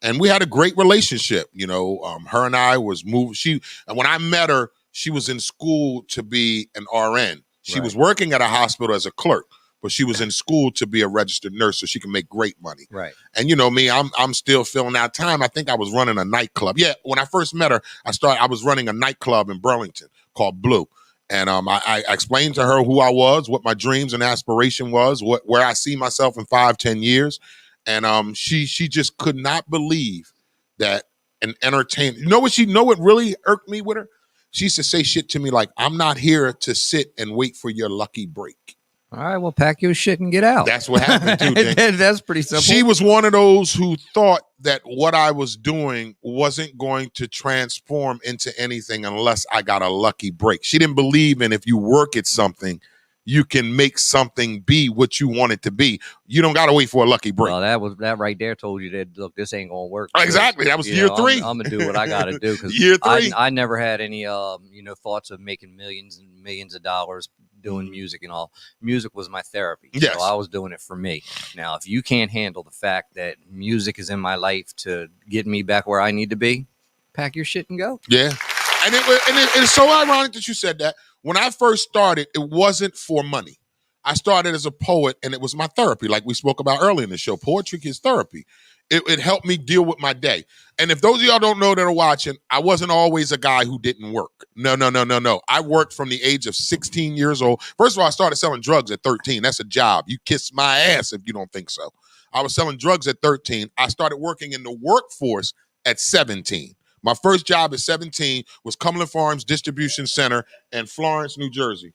And we had a great relationship, her and I was moving. And when I met her, she was in school to be an RN. She was working at a hospital as a clerk, but she was in school to be a registered nurse so she can make great money. Right. And me, I'm still filling out time. I think I was running a nightclub. Yeah, when I first met her, I was running a nightclub in Burlington called Blue. And I explained to her who I was, what my dreams and aspiration was, where I see myself in 5-10 years. And she just could not believe that an entertainer. What really irked me with her? She used to say shit to me like, "I'm not here to sit and wait for your lucky break." All right, well, pack your shit and get out. That's what happened too. That's pretty simple. She was one of those who thought that what I was doing wasn't going to transform into anything unless I got a lucky break. She didn't believe in if you work at something, you can make something be what you want it to be. You don't got to wait for a lucky break. Well, that right there told you that, look, this ain't going to work. Exactly. That was year 3. I'm going to do what I got to do. Cause year 3. I never had any, thoughts of making millions and millions of dollars doing music and all. Music was my therapy. Yes. So I was doing it for me. Now, if you can't handle the fact that music is in my life to get me back where I need to be, pack your shit and go. Yeah. And it's so ironic that you said that. When I first started, it wasn't for money. I started as a poet, and it was my therapy, like we spoke about earlier in the show. Poetry is therapy. It helped me deal with my day. And if those of y'all don't know that are watching, I wasn't always a guy who didn't work. No. I worked from the age of 16 years old. First of all, I started selling drugs at 13. That's a job. You kiss my ass if you don't think so. I was selling drugs at 13. I started working in the workforce at 17. My first job at 17 was Cumberland Farms Distribution Center in Florence, New Jersey.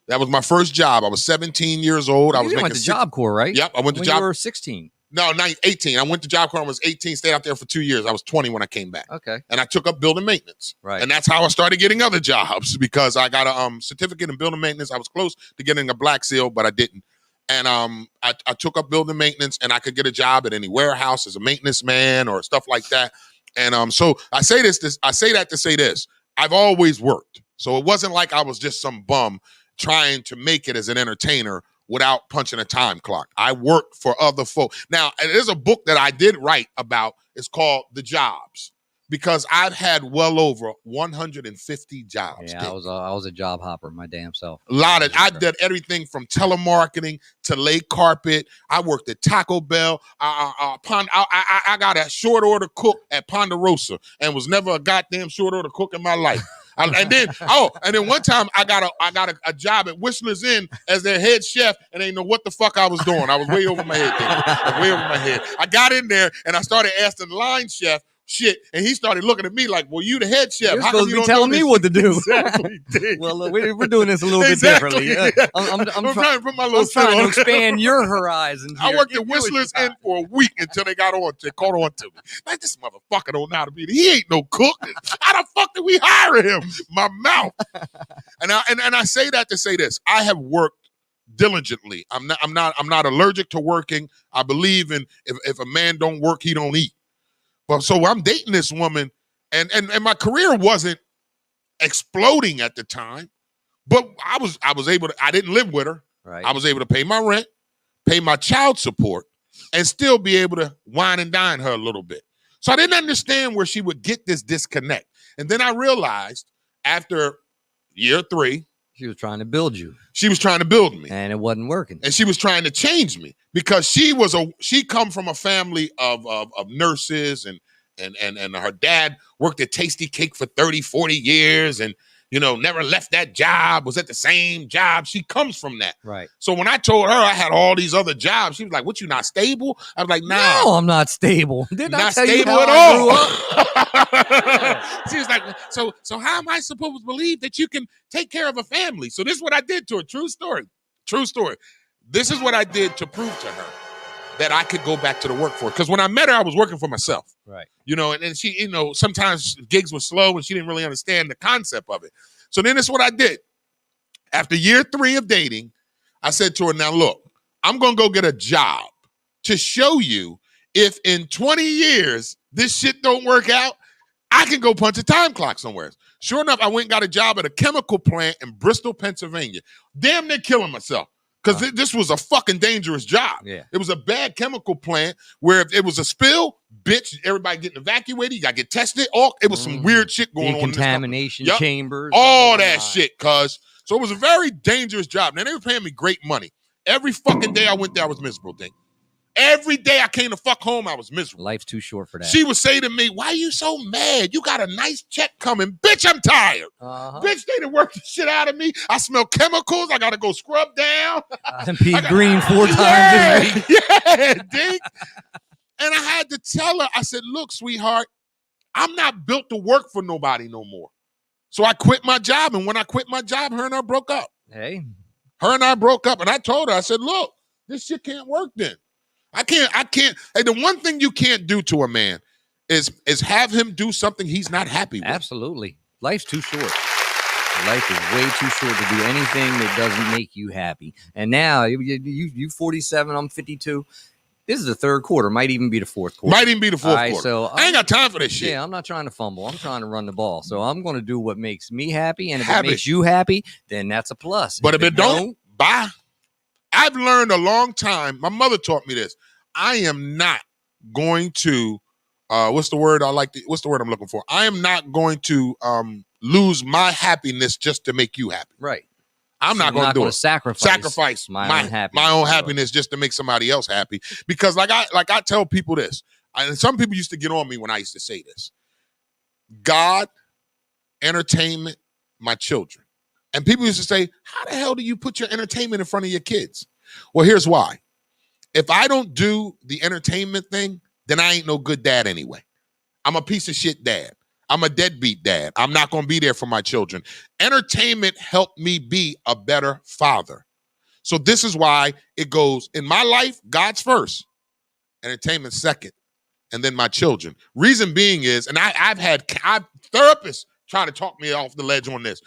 That was my first job. I was 17 years old. I went to Job Corps, right? Yep, I went to when Job. You were 16. No, 18. I went to Job Corps. I was 18. Stayed out there for 2 years. I was 20 when I came back. Okay. And I took up building maintenance. Right. And that's how I started getting other jobs because I got a certificate in building maintenance. I was close to getting a black seal, but I didn't. And I took up building maintenance, and I could get a job at any warehouse as a maintenance man or stuff like that. And so I say that to say this. I've always worked. So it wasn't like I was just some bum trying to make it as an entertainer without punching a time clock. I worked for other folk. Now, there's a book that I did write about. It's called The Jobs, because I've had well over 150 jobs. Yeah, I was a job hopper, my damn self. I did everything from telemarketing to lay carpet. I worked at Taco Bell. I got a short order cook at Ponderosa and was never a goddamn short order cook in my life. And then one time I got a job at Whistler's Inn as their head chef, and they didn't know what the fuck I was doing. I was way over my head. I got in there and I started asking the line chef shit, and he started looking at me like, "Well, you the head chef. You're supposed to be telling me what to do." Exactly. Well, look, we're doing this a little bit differently. Yeah. I'm trying to put my little trying to expand your horizons. I worked at Whistler's Inn for a week until they caught on to me. Like, this motherfucker don't know how to be. He ain't no cook. How the fuck did we hire him? My mouth. And I say that to say this. I have worked diligently. I'm not allergic to working. I believe in if a man don't work, he don't eat. But so I'm dating this woman, and my career wasn't exploding at the time, but I was able to. I didn't live with her. Right. I was able to pay my rent, pay my child support, and still be able to wine and dine her a little bit. So I didn't understand where she would get this disconnect. And then I realized after year 3, she was trying to build you. She was trying to build me, and it wasn't working. And she was trying to change me because she come from a family of nurses, and her dad worked at Tasty Cake for 30, 40 years, and never left that job, was at the same job. She comes from that. Right. So when I told her I had all these other jobs, she was like, "What, you not stable?" I was like, "Nah. No, I'm not stable. Didn't not I tell stable you how at I all." grew up? She was like, so how am I supposed to believe that you can take care of a family? So this is what I did to her. True story. This is what I did to prove to her that I could go back to the workforce. Because when I met her, I was working for myself. Right. You know, and she, you know, sometimes gigs were slow and she didn't really understand the concept of it. So then this is what I did. After year 3 of dating, I said to her, now look, I'm going to go get a job to show you if in 20 years this shit don't work out, I can go punch a time clock somewhere. Sure enough, I went and got a job at a chemical plant in Bristol, Pennsylvania. Damn near killing myself. Because this was a fucking dangerous job. Yeah. It was a bad chemical plant where if it was a spill, bitch, everybody getting evacuated, you got to get tested. It was some weird shit going on. Decontamination chambers. All that shit, cuz. So it was a very dangerous job. Now, they were paying me great money. Every fucking day I went there, I was miserable, Dink. Every day I came to fuck home, I was miserable. Life's too short for that. She would say to me, why are you so mad? You got a nice check coming. Bitch, I'm tired. Bitch, they done worked the shit out of me. I smell chemicals. I got to go scrub down. And Pete Green 4 times this week. Yeah, Dink. And I had to tell her, I said, look, sweetheart, I'm not built to work for nobody no more. So I quit my job. And when I quit my job, her and I broke up. Hey. Her and I broke up. And I told her, I said, look, this shit can't work then. I can't. Hey, the one thing you can't do to a man is have him do something he's not happy with. Absolutely. Life's too short. Life is way too short to do anything that doesn't make you happy. And now, you 47, I'm 52. This is the third quarter. Might even be the fourth quarter. Might even be the fourth quarter. So I ain't got time for this shit. Yeah, I'm not trying to fumble. I'm trying to run the ball. So I'm going to do what makes me happy. And if it makes you happy, then that's a plus. But if it don't, bye. I've learned a long time. My mother taught me this. I am not going to, what's the word I'm looking for? I am not going to lose my happiness just to make you happy. Right. I'm not going to do it. Sacrifice my own happiness just to make somebody else happy. Because like I tell people this, and some people used to get on me when I used to say this. God, entertainment, my children. And people used to say, how the hell do you put your entertainment in front of your kids? Well, here's why. If I don't do the entertainment thing, then I ain't no good dad anyway. I'm a piece of shit dad. I'm a deadbeat dad. I'm not going to be there for my children. Entertainment helped me be a better father. So this is why it goes, in my life, God's first, entertainment second, and then my children. Reason being is, and I've had therapists try to talk me off the ledge on this.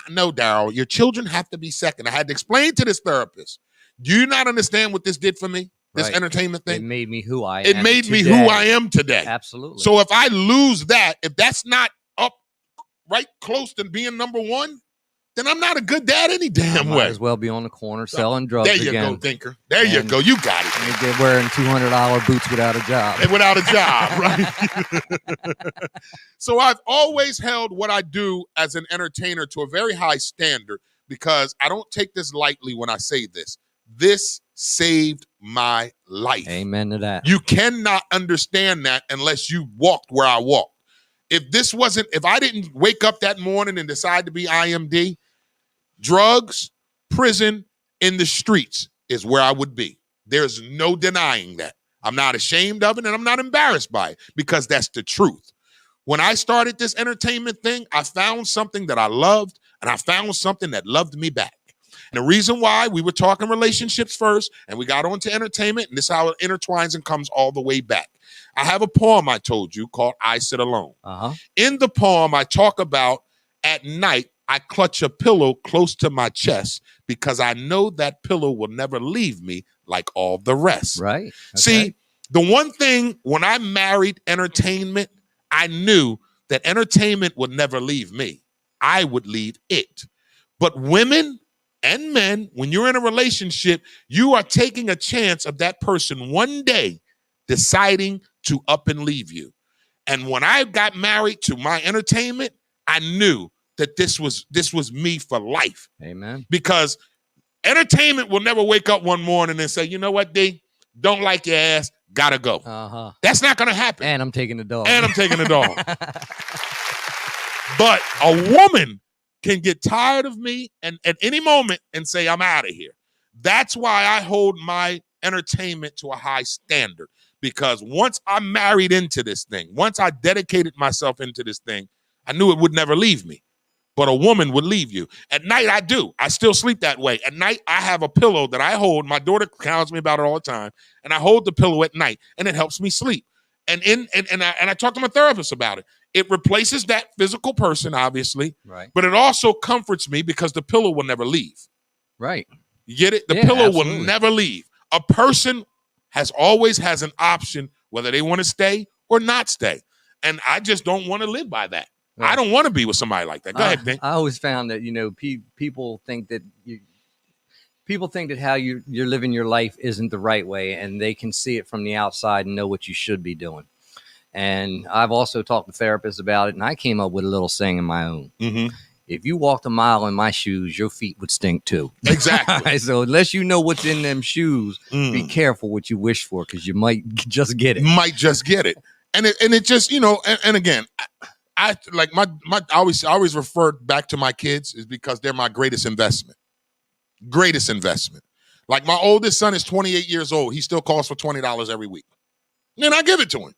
No, Daryl, your children have to be second. I had to explain to this therapist. Do you not understand what this did for me? This entertainment thing? It made me who I am. It made me who I am today. Absolutely. So if I lose that, if that's not up right close to being number one, then I'm not a good dad any damn way. Might as well be on the corner selling drugs again. There you go, thinker. There you go. You got it. And get wearing $200 boots without a job. Without a job, right? So I've always held what I do as an entertainer to a very high standard because I don't take this lightly when I say this. This saved my life. Amen to that. You cannot understand that unless you walked where I walked. If I didn't wake up that morning and decide to be IMD, drugs, prison, in the streets is where I would be. There's no denying that. I'm not ashamed of it and I'm not embarrassed by it because that's the truth. When I started this entertainment thing, I found something that I loved and I found something that loved me back. And the reason why we were talking relationships first and we got on to entertainment, and this is how it intertwines and comes all the way back. I have a poem I told you called I Sit Alone. In the poem, I talk about at night, I clutch a pillow close to my chest because I know that pillow will never leave me like all the rest. Right. Okay. See, the one thing when I married entertainment, I knew that entertainment would never leave me. I would leave it. But women and men, when you're in a relationship, you are taking a chance of that person one day deciding to up and leave you. And when I got married to my entertainment, I knew that this was me for life. Amen. Because entertainment will never wake up one morning and say, you know what, D, don't like your ass, gotta go. That's not gonna happen. And I'm taking the dog. But a woman can get tired of me and at any moment and say, I'm out of here. That's why I hold my entertainment to a high standard. Because once I married into this thing, once I dedicated myself into this thing, I knew it would never leave me. but a woman would leave you. At night, I do. I still sleep that way. At night, I have a pillow that I hold. My daughter tells me about it all the time, and I hold the pillow at night, and it helps me sleep. And I talk to my therapist about it. It replaces that physical person, obviously, Right. but it also comforts me because the pillow will never leave. Right. You get it? The Yeah, pillow absolutely. will never leave. A person always has an option whether they want to stay or not stay. And I just don't want to live by that. Right. I don't want to be with somebody like that. Go ahead, Dan. I always found that, people think that how you're living your life isn't the right way, and they can see it from the outside and know what you should be doing. And I've also talked to therapists about it, and I came up with a little saying of my own. Mm-hmm. If you walked a mile in my shoes, your feet would stink too. Exactly. So unless you know what's in them shoes, be careful what you wish for, because you might just get it. Might just get it. And it just, and again, I like I always refer back to my kids is because they're my greatest investment. Greatest investment. Like my oldest son is 28 years old. He still calls for $20 every week. And I give it to him.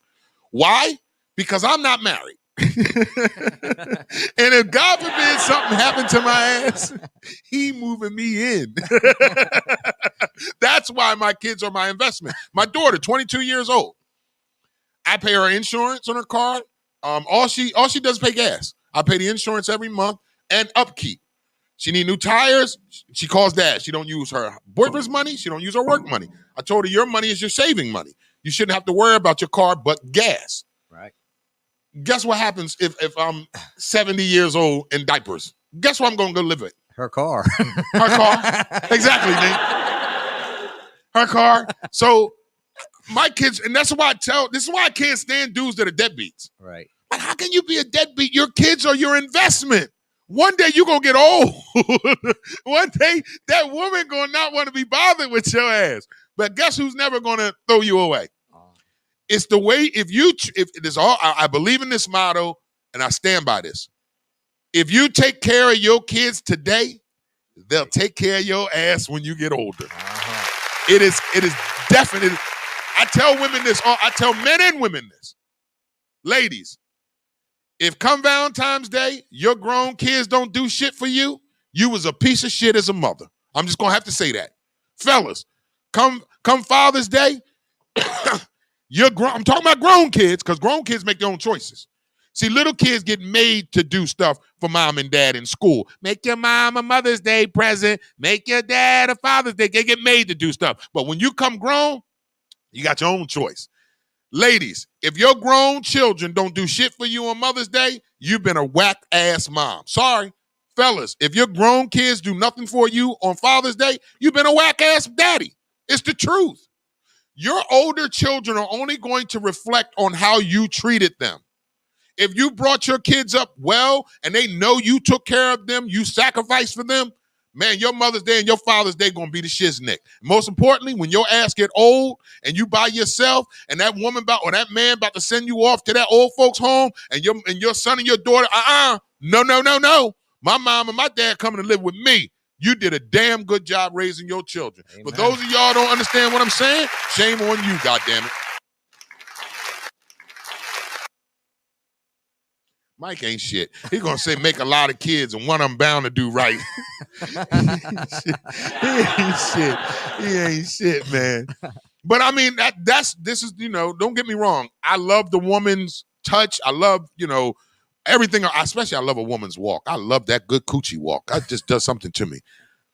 Why? Because I'm not married. And if God forbid something happened to my ass, he moving me in. That's why my kids are my investment. My daughter, 22 years old. I pay her insurance on her car. All she does is pay gas. I pay the insurance every month and upkeep. She need new tires. She calls dad. She don't use her boyfriend's money. She don't use her work money. I told her your money is your saving money. You shouldn't have to worry about your car but gas. Right. Guess what happens if I'm 70 years old in diapers? Guess what I'm going to go live with? Her car. Her car. Exactly, Nate. Her car. So my kids, and that's why this is why I can't stand dudes that are deadbeats. Right. Like, how can you be a deadbeat? Your kids are your investment. One day you're going to get old. One day that woman going to not want to be bothered with your ass. But guess who's never going to throw you away? It's the way, if it is all, I believe in this motto and I stand by this. If you take care of your kids today, they'll take care of your ass when you get older. It is definitely, I tell women this, I tell men and women this. Ladies, if come Valentine's Day, your grown kids don't do shit for you, you was a piece of shit as a mother. I'm just gonna have to say that. Fellas, come Father's Day, I'm talking about grown kids, because grown kids make their own choices. See, little kids get made to do stuff for mom and dad in school. Make your mom a Mother's Day present. Make your dad a Father's Day. They get made to do stuff. But when you come grown, you got your own choice. Ladies, if your grown children don't do shit for you on Mother's Day, you've been a whack-ass mom. Sorry. Fellas, if your grown kids do nothing for you on Father's Day, you've been a whack-ass daddy. It's the truth. Your older children are only going to reflect on how you treated them. If you brought your kids up well and they know you took care of them, you sacrificed for them, man, your Mother's Day and your Father's Day going to be the shiznick. Most importantly, when your ass get old and you by yourself and that woman or that man about to send you off to that old folks home and your son and your daughter, no. My mom and my dad coming to live with me. You did a damn good job raising your children. Amen. But those of y'all don't understand what I'm saying, shame on you, goddammit. Mike ain't shit. He's going to say make a lot of kids and one of them bound to do right. He ain't shit, man. But I mean, this is, don't get me wrong. I love the woman's touch. I love, everything. Especially I love a woman's walk. I love that good coochie walk. That just does something to me.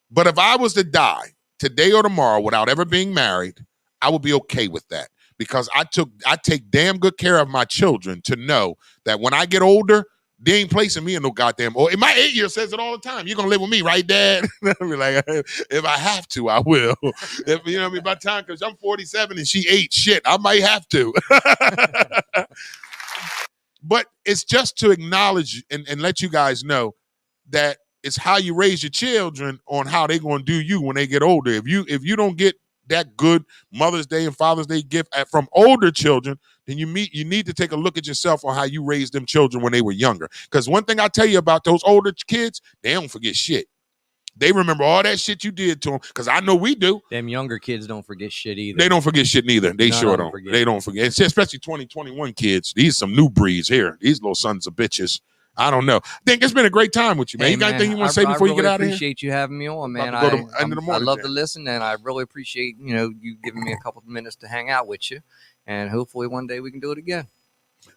But if I was to die today or tomorrow without ever being married, I would be okay with that. Because I take damn good care of my children to know that when I get older, they ain't placing me in no goddamn old. My 8-year says it all the time. You're gonna live with me, right, Dad? I'll be like, if I have to, I will. If by the time, because I'm 47 and she 8, shit, I might have to. But it's just to acknowledge and let you guys know that it's how you raise your children on how they're gonna do you when they get older. If you don't get that good Mother's Day and Father's Day gift from older children, then you need to take a look at yourself on how you raised them children when they were younger. Because one thing I tell you about those older kids, they don't forget shit. They remember all that shit you did to them, because I know we do. Them younger kids don't forget shit either. They don't forget shit neither. They sure don't. They don't forget. Especially 2021 kids. These some new breeds here. These little sons of bitches. I don't know. I think it's been a great time with you, man. Hey, you got man, anything you want to say before you get out of here? I appreciate you having me on, man. About to go to end of the I morning love jam. to listen, and I really appreciate you giving me a couple of minutes to hang out with you, and hopefully one day we can do it again.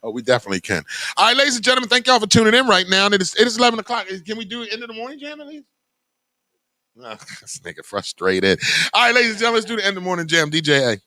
Oh, we definitely can. All right, ladies and gentlemen, thank y'all for tuning in right now. It is 11 o'clock. Can we do end of the morning jam at least? This nigga frustrated. All right, ladies and gentlemen, let's do the end of the morning jam. DJ A.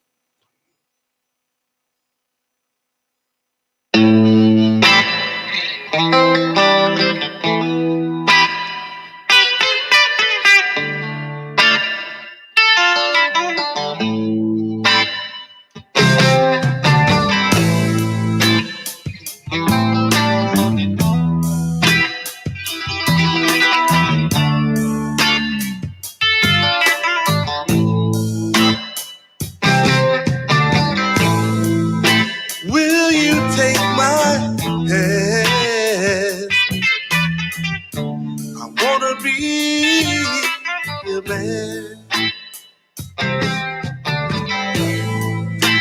Will you take my hand? I wanna be your man.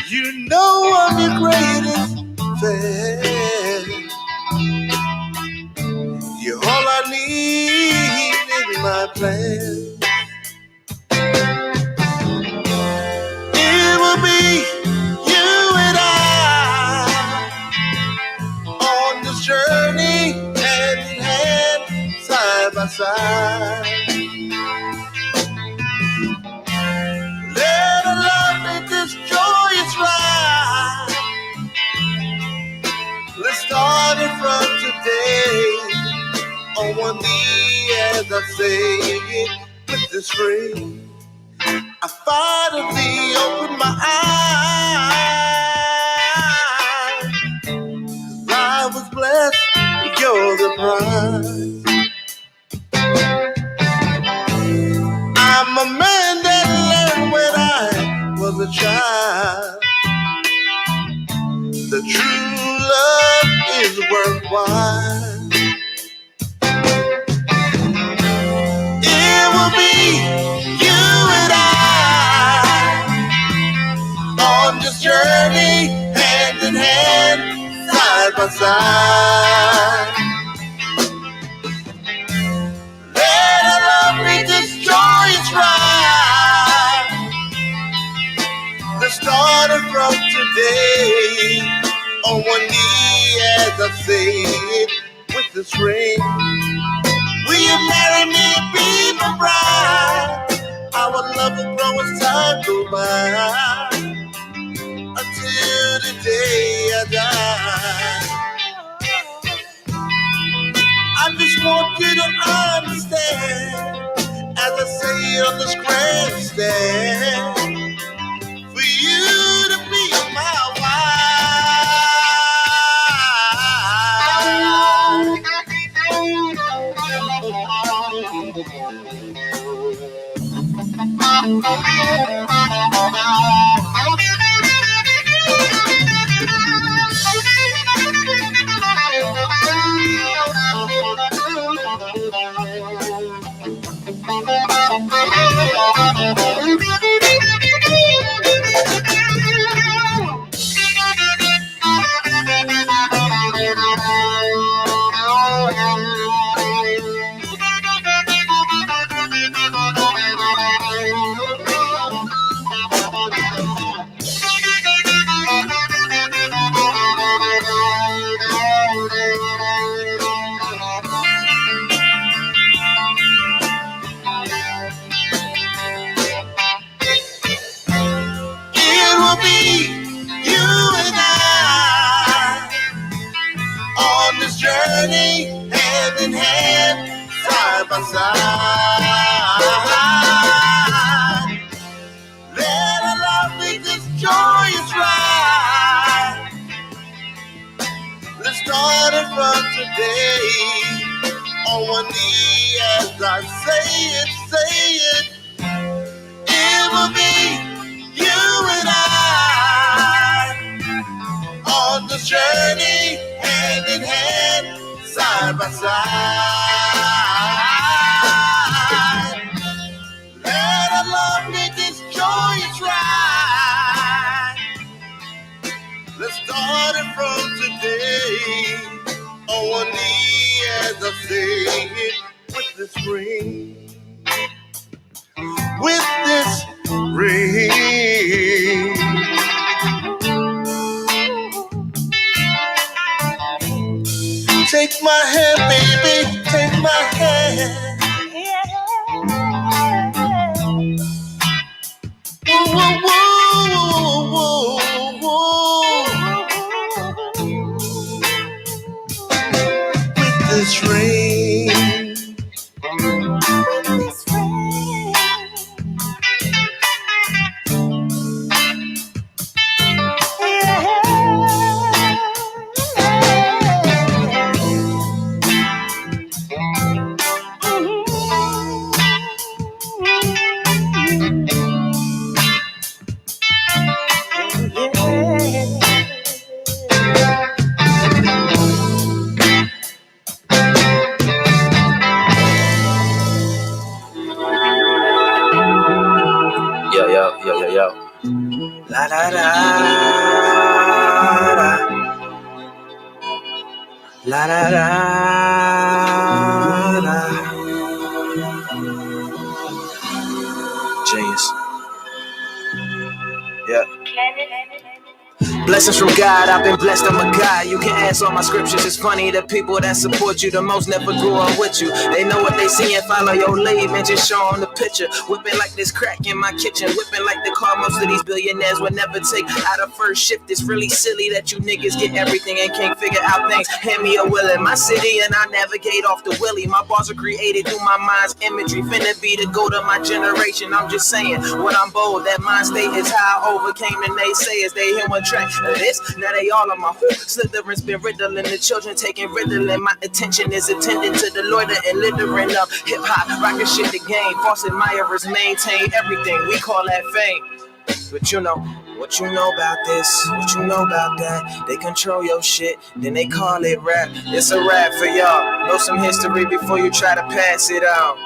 You know I'm your greatest fan. You're all I need in my plan. It will be you and I on this journey, hand in hand, side by side. Let our love make this joyous ride. Let's start it from today. On one knee as I say it with this ring. I finally opened my eyes. I was blessed, you're the prize. I'm a man that learned when I was a child. The true love is worthwhile. It will be you and I on this journey, hand in hand, side by side. Let our love make this joyous ride. Let's start it from today. On one knee as I say it with this ring. Will you marry me and be my bride? Our love will grow as time goes by, until the day I die. I just want you to understand, as I say it on this grandstand, for you to be my It will be you and I on this journey, hand in hand, side by side. Let our love make this joyous ride. Let's start it from today. On one knee as I say it. It will be you and I on this journey, hand in hand, side by side. Let our love make this joyous ride. Let's start it from today. On one knee I say it with this ring. With this ring. Take my hand, baby, take my hand. Whoa, whoa, whoa, whoa, whoa. With this ring. Yo. La da da da. La da da da. Genius. Yeah. Blessings from God, I've been blessed, I'm a God. You can ask all my scriptures. It's funny, the people that support you the most never grew up with you. They know what they see and follow your lead, man, just show them the picture. Whipping like this crack in my kitchen, whipping like the car most of these billionaires would never take out of first shift. It's really silly that you niggas get everything and can't figure out things. Hand me a will in my city and I navigate off the willy. My bars are created through my mind's imagery. Finna be the goat of my generation. I'm just saying, when I'm bold, that mind state is how I overcame the naysayers. They hear one track of this, now they all on my hoop. Slytherin's been riddling the children, taking Ritalin. My attention is attending to the loiter and littering up hip-hop, rockin' shit the game. False admirers maintain everything, we call that fame. But you know, what you know about this, what you know about that. They control your shit, then they call it rap. It's a rap for y'all, know some history before you try to pass it out.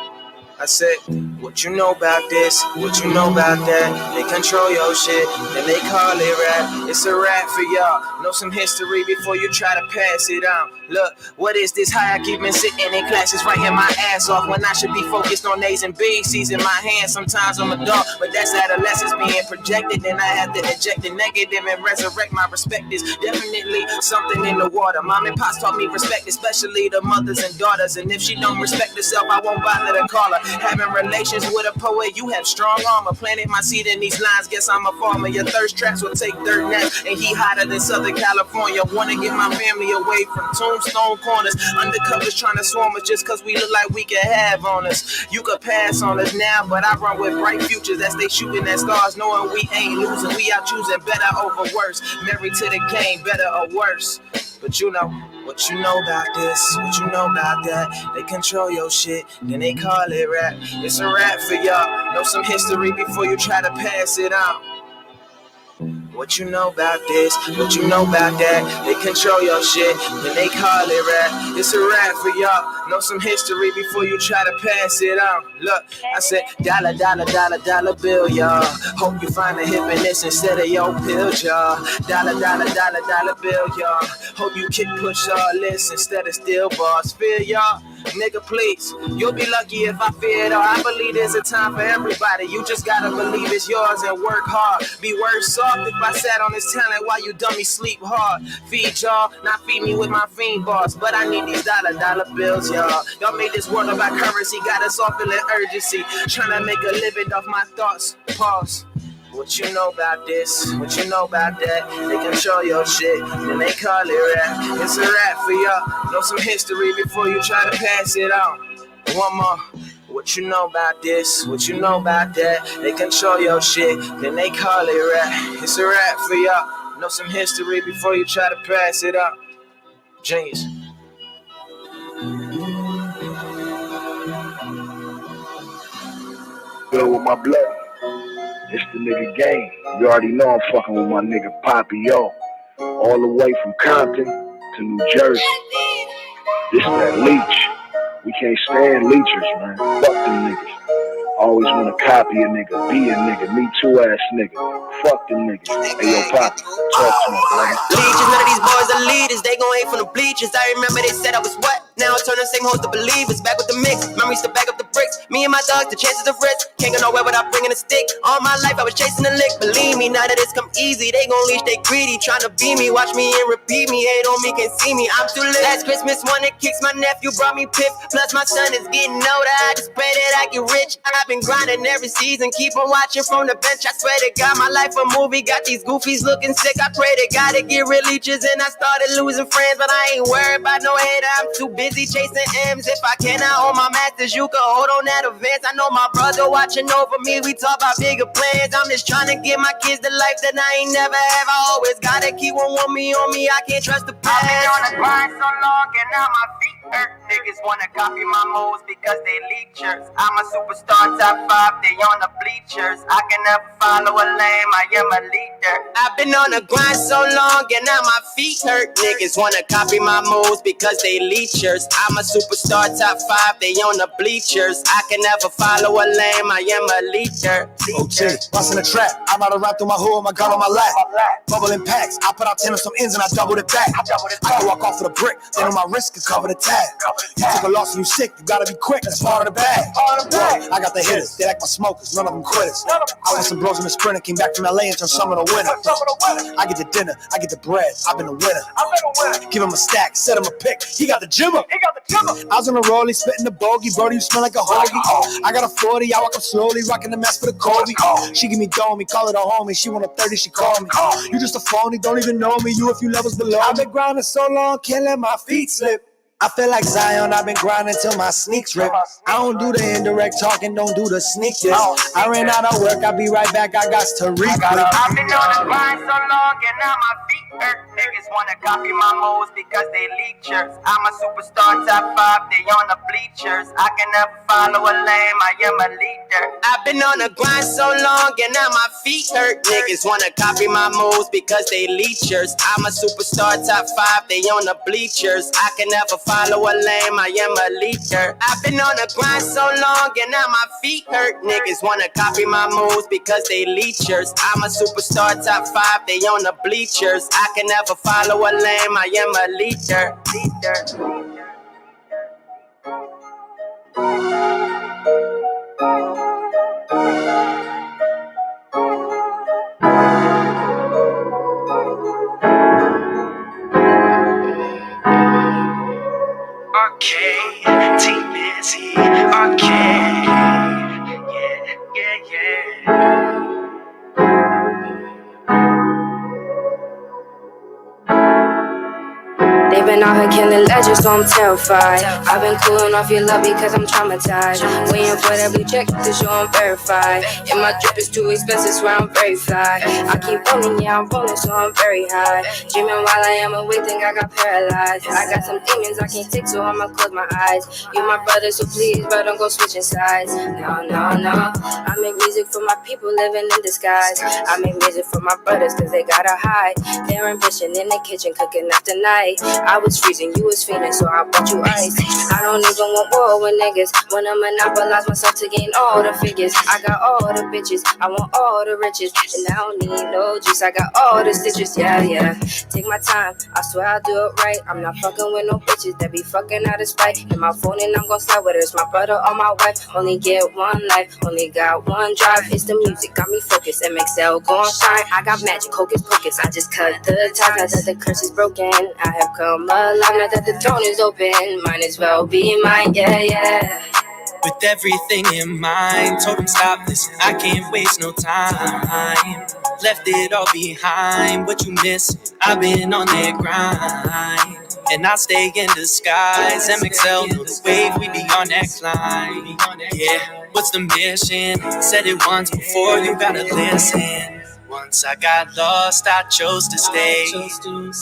I said, what you know about this, what you know about that. They control your shit, then they call it rap. It's a rap for y'all, know some history before you try to pass it out. Look, what is this hierarchy? Been sitting in classes writing my ass off when I should be focused on A's and B's. C's in my hands, sometimes I'm a dog, but that's adolescence being projected. Then I have to eject the negative and resurrect my respect. Is definitely something in the water. Mom and pops taught me respect, especially the mothers and daughters. And if she don't respect herself, I won't bother to call her. Having relations with a poet, you have strong armor. Planted my seed in these lines, guess I'm a farmer. Your thirst traps will take dirt naps, and he hotter than Southern California. Wanna get my family away from tombstone corners. Undercovers trying to swarm us just cause we look like we can have on us. You could pass on us now, but I run with bright futures as they shooting at stars, knowing we ain't losing. We out choosing better over worse. Married to the game, better or worse. But you know, what you know about this, what you know about that. They control your shit, then they call it rap. It's a rap for y'all, know some history before you try to pass it on. What you know about this, what you know about that. They control your shit, then they call it rap. It's a rap for y'all, know some history before you try to pass it on. Look, I said dollar, dollar, dollar, dollar bill, y'all. Hope you find the hip in this instead of your pill, y'all. Dollar, dollar, dollar, dollar bill, y'all. Hope you kick push all this instead of steel bars. Feel y'all? Nigga, please, you'll be lucky if I fear it all. I believe there's a time for everybody. You just gotta believe it's yours and work hard. Be worse off if I sat on this talent while you dummies sleep hard. Feed y'all, not feed me with my fiend bars. But I need these dollar bills, y'all. Y'all made this world about currency, got us all feeling urgency. Trying to make a living off my thoughts. Pause. What you know about this, what you know about that. They control your shit, then they call it rap. It's a rap for y'all, know some history before you try to pass it on. One more. What you know about this, what you know about that. They control your shit, then they call it rap. It's a rap for y'all, know some history before you try to pass it on. Genius. Good with my blood. It's the nigga game. You already know I'm fucking with my nigga Poppy Yo. All the way from Compton to New Jersey. This that leech. We can't stand leechers, man. Fuck them niggas. Always wanna copy a nigga, be a nigga, me too ass nigga. Fuck them niggas. Hey yo, Poppy, talk to me, boy. Leeches, none of these boys are leaders. They gon' hate from the bleachers. I remember they said I was what? Now I turn the same hoes to believers. Back with the mix, memories to back up the bricks. Me and my dogs, the chances of risk. Can't go nowhere without bringing a stick. All my life I was chasing a lick. Believe me, now that it's come easy, they gon' leash, they greedy. Tryna be me, watch me and repeat me. Hate on me, can't see me, I'm too lit. Last Christmas, one that kicks, my nephew brought me piff. Plus my son is getting older, I just pray that I get rich. I've been grinding every season, keep on watching from the bench. I swear to God, my life a movie. Got these goofies looking sick. I pray to God to get real leeches, and I started losing friends, but I ain't worried about no hater. I'm too busy chasing M's. If I cannot hold my masters, you can hold on that advance. I know my brother watching over me. We talk about bigger plans. I'm just trying to give my kids the life that I ain't never have. I always gotta keep one on me. I can't trust the past. I've been on the grind so long, and now my feet hurt. Niggas wanna copy my moves because they leechers. I'm a superstar, top 5, they on the bleachers. I can never follow a lane, I am a leader. I've been on the grind so long, and now my feet hurt. Niggas wanna copy my moves because they leechers. I'm a superstar, top 5, they on the bleachers. I can never follow a lane, I am a leader. OG, bustin' a trap. I'm out to rap through my hood, my gun on my lap. Bubbling packs, I put out 10 on some ends and I doubled it back. I can walk off with a brick, then on my wrist can cover the tab. You took a loss and you sick, you gotta be quick, that's part of the bag. I got the hitters, they like my smokers, none of them quitters. I went some bros in the sprinter, came back from LA and turned some of the winner. I get the dinner, I get the bread, I've been a winner. Give him a stack, set him a pick, he got the jimmer. I was on the rollie, spitting the bogey, brody, you smell like a hoagie. I got a 40, I walk up slowly, rocking the mess for the Kobe. She give me dome, call it a homie, she want a 30, she call me. You just a phony, don't even know me, you a few levels below. I've been grinding so long, can't let my feet slip. I feel like Zion, I've been grinding till my sneaks rip. I don't do the indirect talking, don't do the sneak diss. I ran out of work, I'll be right back, I got to read. I've been on the grind so long, and now my feet hurt. Niggas wanna copy my moves because they leechers. I'm a superstar, top 5, they on the bleachers. I can never follow a lane, I am a leader. I've been on the grind so long, and now my feet hurt. Niggas wanna copy my moves because they leechers. I'm a superstar, top 5, they on the bleachers. I can never follow a lane, I am a leader. I've been on the grind so long, and now my feet hurt. Niggas wanna copy my moves because they leechers. I'm a superstar, top 5, they on the bleachers. I can never follow a lane, I am a leader. Okay, Team Busy, okay, yeah. They've been out here killing legends, so I'm terrified. I've been cooling off your love because I'm traumatized. Waiting for that blue check to show I'm verified. And my drip is too expensive, swear I'm very fly. I keep rolling, yeah, I'm rolling, so I'm very high. Dreaming while I am awake, think I got paralyzed. I got some demons I can't take, so I'ma close my eyes. You my brother, so please, bro, don't go switching sides. No. I make music for my people living in disguise. I make music for my brothers, cause they gotta hide. Their ambition in the kitchen, cooking up the night. I was freezing, you was feeling, so I bought you ice. I don't even want war with niggas. Wanna monopolize myself to gain all the figures. I got all the bitches, I want all the riches. And I don't need no juice, I got all the stitches, yeah. Take my time, I swear I'll do it right. I'm not fucking with no bitches that be fucking out of spite. In my phone and I'm gon' slide with her, it's my brother or my wife. Only get one life, only got one drive. It's the music, got me focused, MXL gon' shine. I got magic, hocus pocus, I just cut the ties. Now that the curse is broken, I have come alive. Now that the throne is open, might as well be mine, yeah. With everything in mind, told him stop this, I can't waste no time. Left it all behind, what you miss, I've been on that grind. And I stay in disguise, MXL know the wave, we be on that climb. Yeah, what's the mission? Said it once before, you gotta listen. Once I got lost, I chose to stay.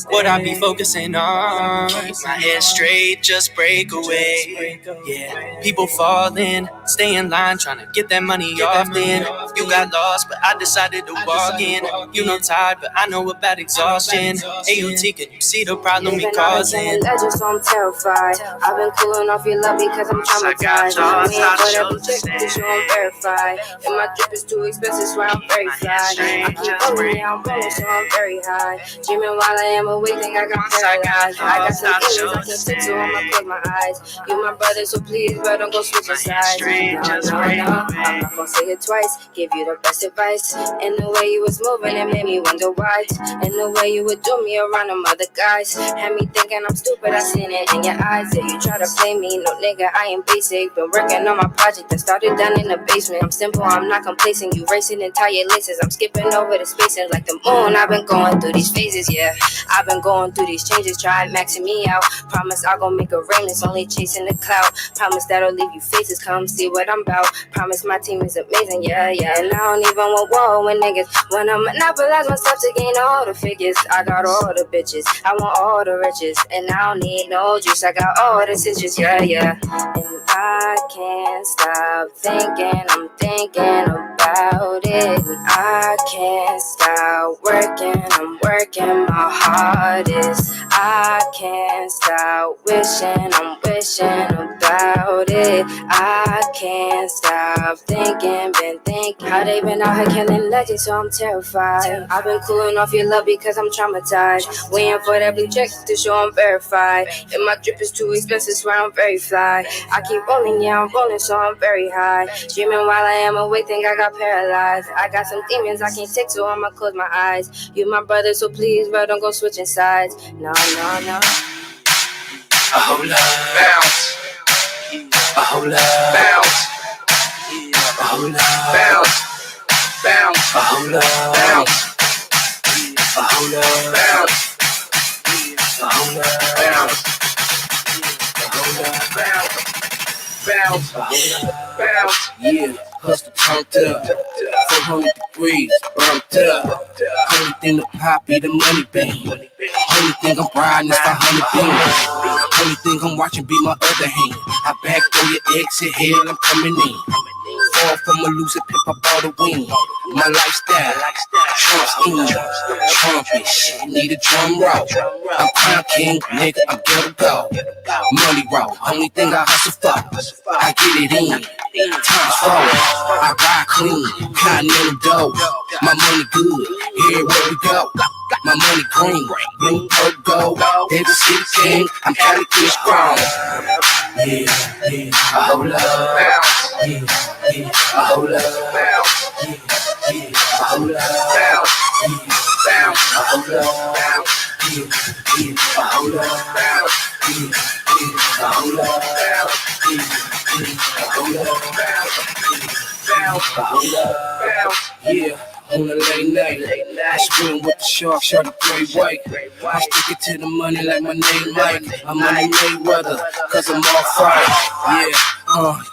What I be focusing on? Keep my head straight, just break away. Yeah, people falling, Stay in line trying to get that money off. Then you got lost, but I decided to walk in. You know, tired, but I know about exhaustion. AUT, can you see the problem we causing? Legend, so I'm terrified. I've been cooling off your love because I'm traumatized. We ain't for that check to show I'm verified. And my drip is too expensive, so I'm very fly. I keep rolling, yeah, I'm rolling, so I'm very high. Dreaming while I am awake, think I got paralyzed. I got some feelings I can't take, so I'ma close my eyes. You my brother, so please, bro, don't go switch your sides. No, I'm not gonna say it twice. Give you the best advice. And the way you was moving, it made me wonder why. And the way you would do me around them other guys had me thinking I'm stupid. I seen it in your eyes that you try to play me. No nigga, I ain't basic. Been working on my project that started down in the basement. I'm simple, I'm not complacent. You racing entire laces. I'm skipping over the spaces like the moon. I've been going through these phases, yeah. I've been going through these changes, try maxing me out. Promise I'll go make a rain. It's only chasing the clout. Promise that'll leave you faces. Come see what I'm about. Promise my team is amazing, yeah, yeah. And I don't even want war with niggas. When I monopolize myself to gain all the figures, I got all the bitches. I want all the riches, and I don't need no juice. I got all the citrus, yeah, yeah. And I can't stop thinking. I'm thinking about it. And I can't stop working. I'm working my hardest. I can't stop wishing. I'm wishing about it. I can't stop thinking. Been thinking how they been out here killing legends, so I'm terrified. I've been cooling off your love because I'm traumatized. Waiting for that blue check to show I'm verified. And my drip is too expensive, so I'm very fly. I keep rolling, yeah, I'm rolling, so I'm very high. Dreaming while I am awake, think I got paralyzed. I got some demons I can't take, so I'ma close my eyes. You my brother, so please, bro, don't go switching sides. No, no, no. A whole lot. Bounce. A whole lot. Bounce. A whole lot. Bounce. Bounce. A whole lot. Bounce. A whole lot. Bounce. A whole lot. Bounce. A whole lot. Bounce. Bounce. A whole lot. Bounce. Yeah, hustle pumped up. 400 degrees, burnt up. Only thing to pop be the money bang. Only thing I'm riding is 500 beans. Only thing I'm watching be my other hand. I back through your exit, hell, I'm coming in. Fall from a loser, pimp up all the wing. My lifestyle, Trump's in. Trumpish, need a drum roll. I'm crown king, nigga, I'm ghetto go. Money roll, only thing I hustle for. I get it in, times falling. I ride clean, continental dough. My money good, everywhere we go. My money green, blue, purple, gold. David City King, I'm Cali King strong. Yeah, yeah, a whole lot. Yeah, yeah, a whole lot. Yeah, yeah, a whole lot. Yeah, a whole lot. Yeah, yeah, a whole lot. Yeah, yeah, a whole lot. Yeah, yeah, a whole lot. Yeah. On a late night, I swim with the shark, short of gray white. I stick it to the money like my name Mike. I'm on a Mayweather, cause I'm all fried. Yeah,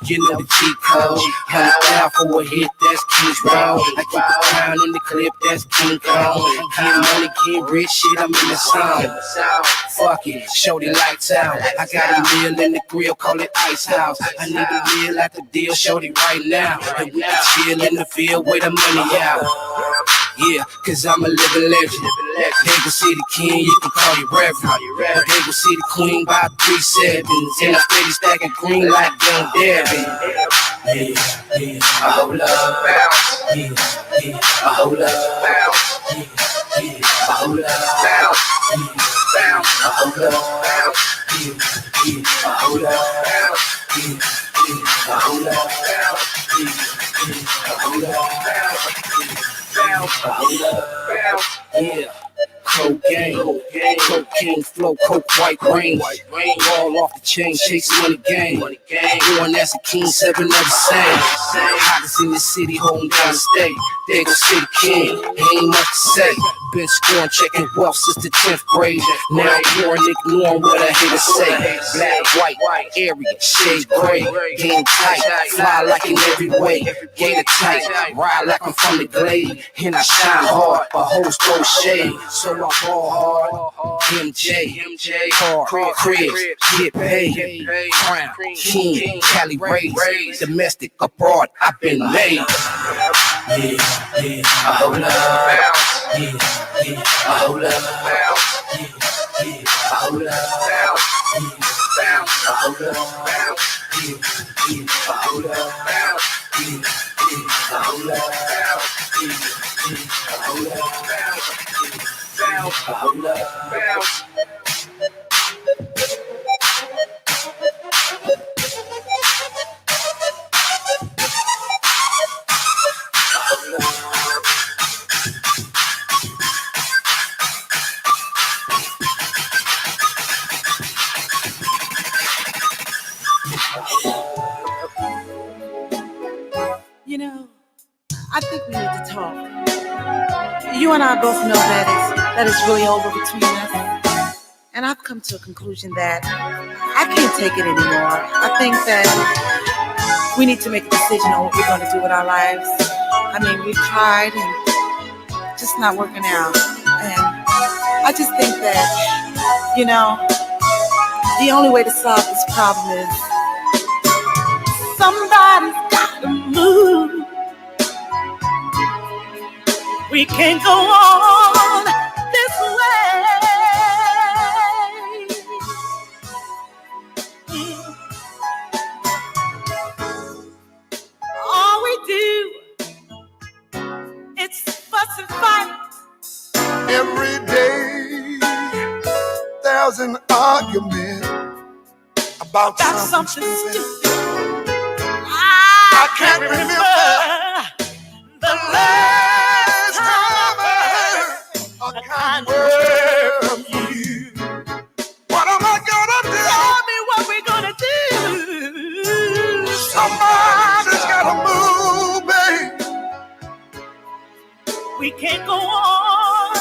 you know the cheat code. 100,000 for a hit, that's King's Road. I keep a crown in the clip, that's King Kong. Get money, get rich, shit, I'm in the zone. Fuck it, shorty lights out. I got a meal in the grill, call it Ice House. I need a meal at the deal, shorty right now. And we can chill in the field with the money out. Yeah, cause I'm a living legend. They gon' see the king, you can call you reverend. But they gon' see the queen by 3 sevens. And I steady stacking green like Young Devin. Yeah, yeah, a whole lot. Yeah, yeah, a whole lot. Yeah, yeah, a whole lot. Yeah, a whole lot. Yeah, yeah, a whole lot. Yeah, yeah, a whole lot. Yeah, yeah, a whole lot. Yeah. Cocaine flow, coke, white rain. All off the chain, chase money gang. Going as a king, 7 of the same. Hottest in the city, holding down the state. They gon' see the king, ain't much to say. Been scoring, checking wealth since the 10th grade. Now ignoring what I hear to say. Black, white, area, shade gray. Game tight, fly like in every way. Gator tight, ride like I'm from the glade. And I shine hard, but hoes throw shade. So I ball hard. MJ, car, cribs, get paid. Crown, King, Cali raised, domestic, abroad, I've been laid. Yeah, hold up. Yeah, hold up. Yeah, hold up. Hold up. Hold up. Hold up. You know, I think we need to talk. You and I both know that it's really over between us. And I've come to a conclusion that I can't take it anymore. I think that we need to make a decision on what we're going to do with our lives. I mean, we've tried and just not working out. And I just think that, you know, the only way to solve this problem is somebody's got to move. We can't go on this way. All we do is fuss and fight. Every day there's an argument about something stupid. I can't remember the last time I heard a kind word from you. What am I gonna do? Tell me what we're gonna do. Somebody's gotta move, babe. We can't go on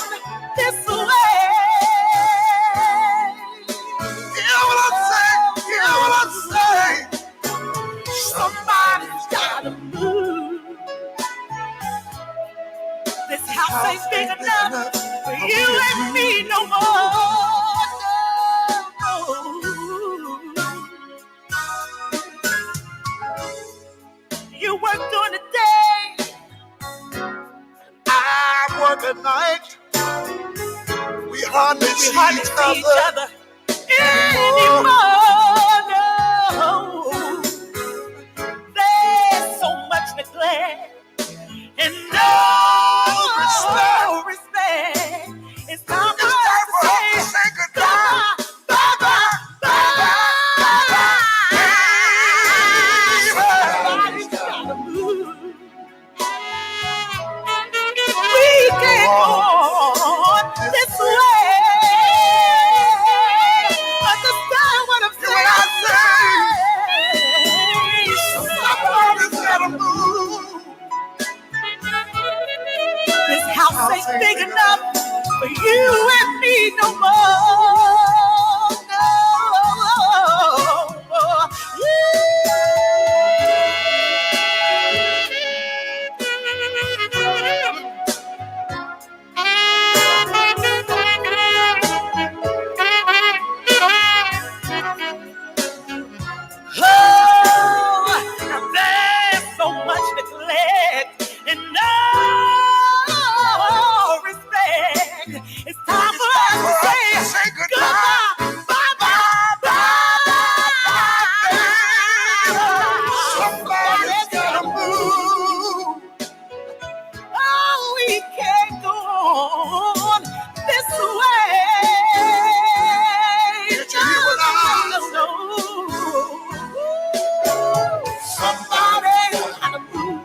this way. Hear what I say, hear what I say. Somebody's gotta move. This house ain't big enough for you and me no more. No. You work during the day, I work at night. We hardly see each other anymore. No. There's so much neglect and no respect. It's time for us to say goodbye. Bye, bye, bye, bye. Somebody's gotta move. We can't go on this way. Understand what I'm saying? Somebody's gotta move. This house ain't big enough for you and me no more. No. Oh, there's so much neglect and no respect. It's time for us to say goodbye. Bye, bye, bye. Somebody's gotta move. Oh, we can't go on this way. No. Somebody's gotta move.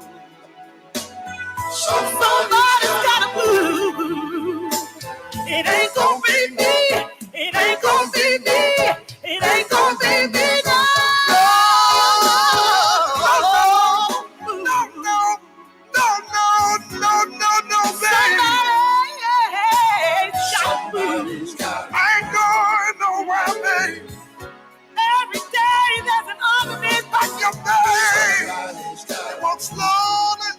Somebody's gotta move. It ain't gonna be me. It ain't gonna be me. It ain't gonna be me. No. No, baby. Somebody's gotta move. I ain't going nowhere, babe. Every day there's an argument. Like your babe. It won't slowly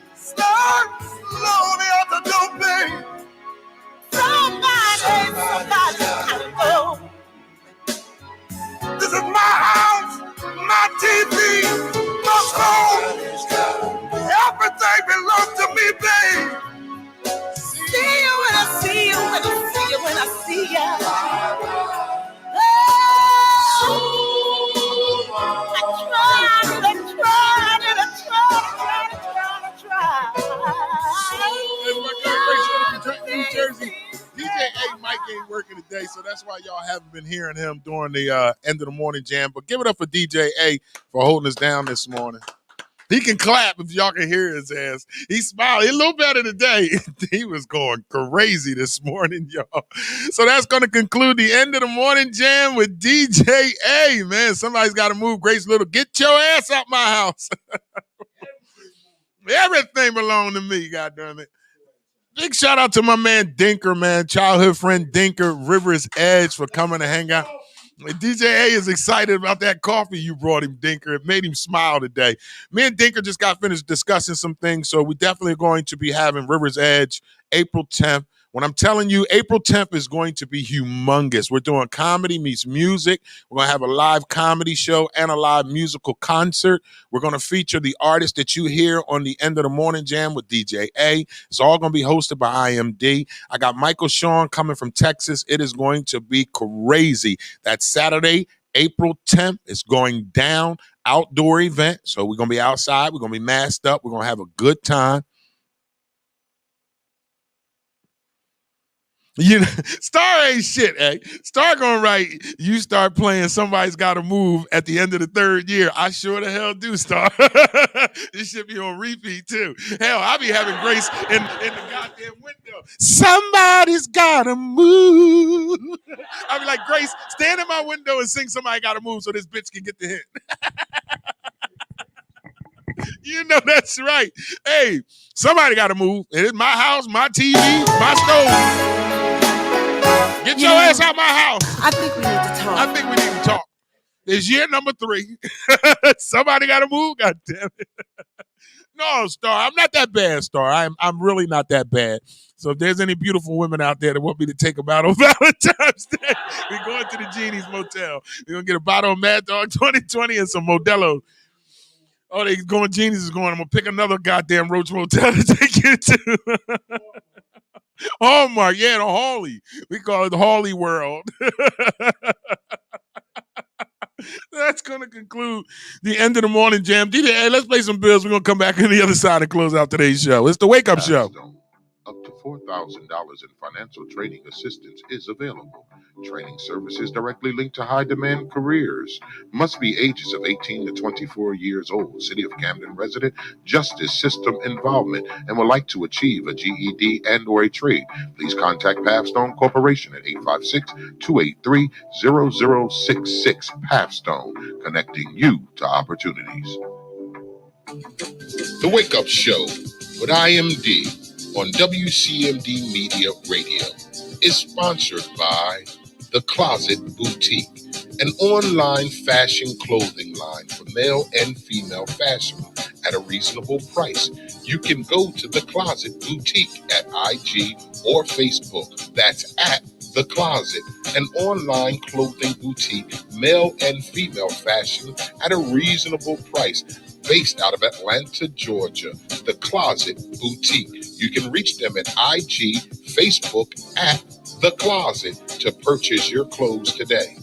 out the door, babe. Somebody ain't working today, so that's why y'all haven't been hearing him during the end of the morning jam. But give it up for DJ A for holding us down this morning. He can clap if y'all can hear his ass. He smiled. He a little better today. He was going crazy this morning, y'all. So that's going to conclude the end of the morning jam with DJ A. Man, somebody's got to move. Grace Little, get your ass out my house. Everything belong to me, goddammit. Big shout out to my man Dinker, man. Childhood friend Dinker, Rivers Edge, for coming to hang out. DJ A is excited about that coffee you brought him, Dinker. It made him smile today. Me and Dinker just got finished discussing some things, so we definitely are going to be having Rivers Edge April 10th. When I'm telling you, April 10th is going to be humongous. We're doing comedy meets music. We're going to have a live comedy show and a live musical concert. We're going to feature the artists that you hear on the end of the morning jam with DJ A. It's all going to be hosted by IMD. I got Michael Sean coming from Texas. It is going to be crazy. That's Saturday, April 10th. It's going down. Outdoor event. So we're going to be outside. We're going to be masked up. We're going to have a good time. You know, Star ain't shit, eh? Star gonna write, you start playing Somebody's Gotta Move at the end of the third year. I sure the hell do, Star. This should be on repeat, too. Hell, I be having Grace in the goddamn window. Somebody's gotta move. I be like, Grace, stand in my window and sing Somebody Gotta Move so this bitch can get the hint. You know that's right. Hey, somebody got to move. It is my house, my TV, my stove. Get your ass out my house. I think we need to talk. It's year number 3. Somebody got to move. God damn it. No, Star, I'm not that bad, Star. I'm really not that bad. So if there's any beautiful women out there that want me to take them out on Valentine's Day, we're going to the Genie's Motel. We're going to get a bottle of Mad Dog 2020 and some Modelo. Oh, they going, Genie's is going. I'm going to pick another goddamn Roach Motel to take you to. Hallmark, yeah, the Hawley. We call it the Hawley World. That's going to conclude the end of the morning jam. DJ, hey, let's play some bills. We're going to come back on the other side and close out today's show. It's the Wake Up Show. Up to $4,000 in financial training assistance is available. Training services directly linked to high-demand careers. Must be ages of 18 to 24 years old. City of Camden resident, justice system involvement, and would like to achieve a GED and or a trade. Please contact Pathstone Corporation at 856-283-0066. Pathstone, connecting you to opportunities. The Wake Up Show with IMD on WCMD Media Radio is sponsored by The Closet Boutique, an online fashion clothing line for male and female fashion at a reasonable price. You can go to The Closet Boutique at IG or Facebook. That's at The Closet, an online clothing boutique, male and female fashion at a reasonable price. Based out of Atlanta, Georgia, The Closet Boutique. You can reach them at IG, Facebook at The Closet to purchase your clothes today.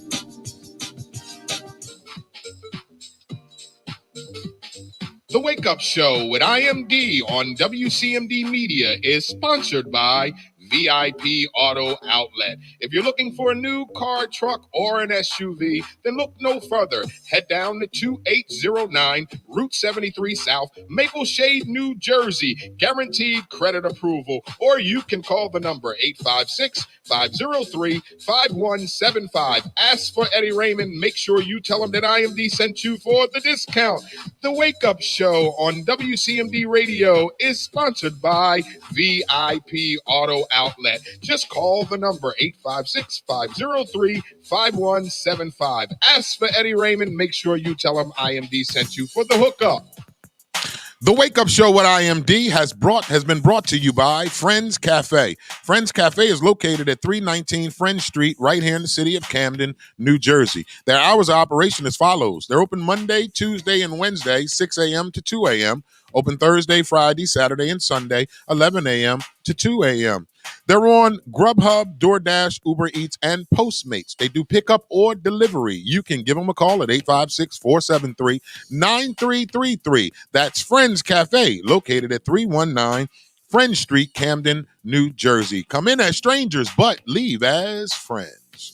The Wake Up Show with IMD on WCMD Media is sponsored by VIP Auto Outlet. If you're looking for a new car, truck, or an SUV, then look no further. Head down to 2809 Route 73 South, Maple Shade, New Jersey. Guaranteed credit approval. Or you can call the number 856-503-5175. Ask for Eddie Raymond. Make sure you tell him that IMD sent you for the discount. The Wake Up Show on WCMD Radio is sponsored by VIP Auto Outlet. Just call the number 856-503-5175. Ask for Eddie Raymond. Make sure you tell him IMD sent you for the hookup. The Wake Up Show with IMD has been brought to you by Friends Cafe. Friends Cafe is located at 319 Friends Street, right here in the city of Camden, New Jersey. Their hours of operation as follows. They're open Monday, Tuesday, and Wednesday, 6 a.m. to 2 a.m. Open Thursday, Friday, Saturday, and Sunday, 11 a.m. to 2 a.m. They're on Grubhub, DoorDash, Uber Eats, and Postmates. They do pickup or delivery. You can give them a call at 856-473-9333. That's Friends Cafe, located at 319 Friend Street, Camden, New Jersey. Come in as strangers, but leave as friends.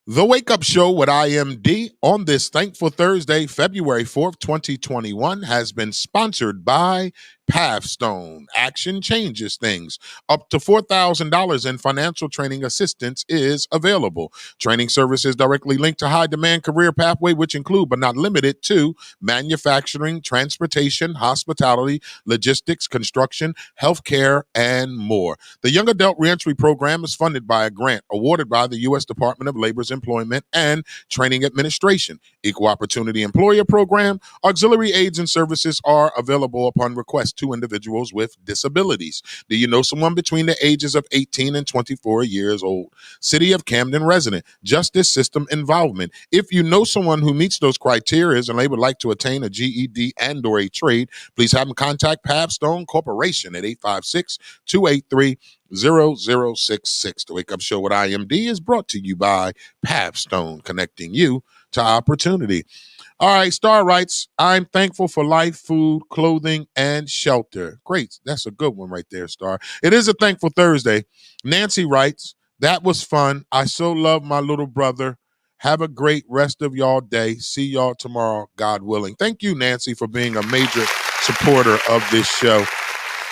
The Wake Up Show with IMD on this thankful Thursday, February 4th, 2021, has been sponsored by Pathstone. Action changes things. Up to $4,000 in financial training assistance is available. Training services directly linked to high-demand career pathway, which include but not limited to manufacturing, transportation, hospitality, logistics, construction, healthcare, and more. The Young Adult Reentry Program is funded by a grant awarded by the U.S. Department of Labor's Employment and Training Administration. Equal Opportunity Employer Program. Auxiliary aids and services are available upon request to individuals with disabilities. Do you know someone between the ages of 18 and 24 years old? City of Camden resident. Justice system involvement. If you know someone who meets those criteria and they would like to attain a GED and or a trade, please have them contact Pathstone Corporation at 856-283-0066. The Wake Up Show with IMD is brought to you by Pathstone, connecting you to opportunity. All right, Star writes, I'm thankful for life, food, clothing, and shelter. Great. That's a good one right there, Star. It is a thankful Thursday. Nancy writes, that was fun. I so love my little brother. Have a great rest of y'all day. See y'all tomorrow, God willing. Thank you, Nancy, for being a major supporter of this show.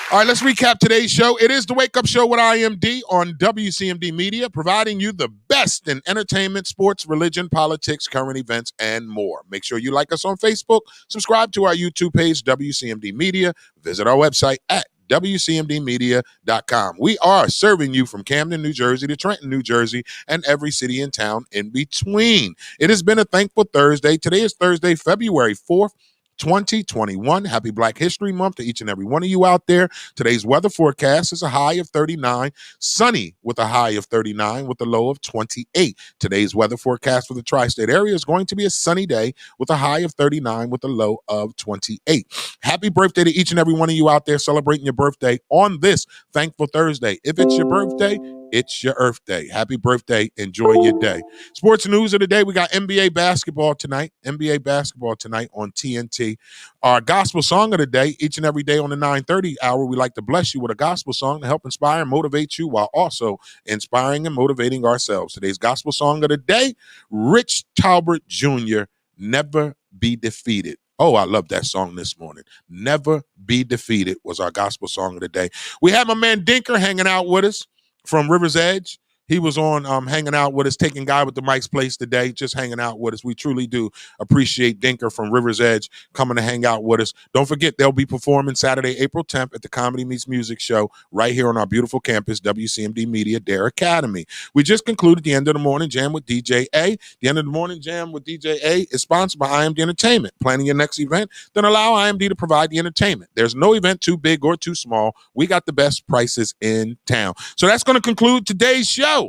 All right, let's recap today's show. It is the Wake Up Show with IMD on WCMD Media, providing you the best in entertainment, sports, religion, politics, current events, and more. Make sure you like us on Facebook, subscribe to our YouTube page, WCMD Media, visit our website at WCMDmedia.com. We are serving you from Camden, New Jersey to Trenton, New Jersey, and every city and town in between. It has been a thankful Thursday. Today is Thursday, February 4th. 2021. Happy Black History Month to each and every one of you out there. Today's weather forecast is a high of 39, sunny with a high of 39 with a low of 28. Today's weather forecast for the tri-state area is going to be a sunny day with a high of 39 with a low of 28. Happy birthday to each and every one of you out there celebrating your birthday on this thankful Thursday. If it's your birthday, it's your Earth Day. Happy birthday. Enjoy your day. Sports news of the day. We got NBA basketball tonight. NBA basketball tonight on TNT. Our gospel song of the day. Each and every day on the 9:30 hour, we like to bless you with a gospel song to help inspire and motivate you while also inspiring and motivating ourselves. Today's gospel song of the day, Rich Talbert Jr., Never Be Defeated. Oh, I love that song this morning. Never Be Defeated was our gospel song of the day. We have my man Dinker hanging out with us from River's Edge. He was on hanging out with us, taking Guy with the Mic's place today, just hanging out with us. We truly do appreciate Dinker from River's Edge coming to hang out with us. Don't forget, they'll be performing Saturday, April 10th at the Comedy Meets Music show right here on our beautiful campus, WCMD Media Dare Academy. We just concluded the End of the Morning Jam with DJ A. The End of the Morning Jam with DJ A is sponsored by IMD Entertainment. Planning your next event? Then allow IMD to provide the entertainment. There's no event too big or too small. We got the best prices in town. So that's going to conclude today's show.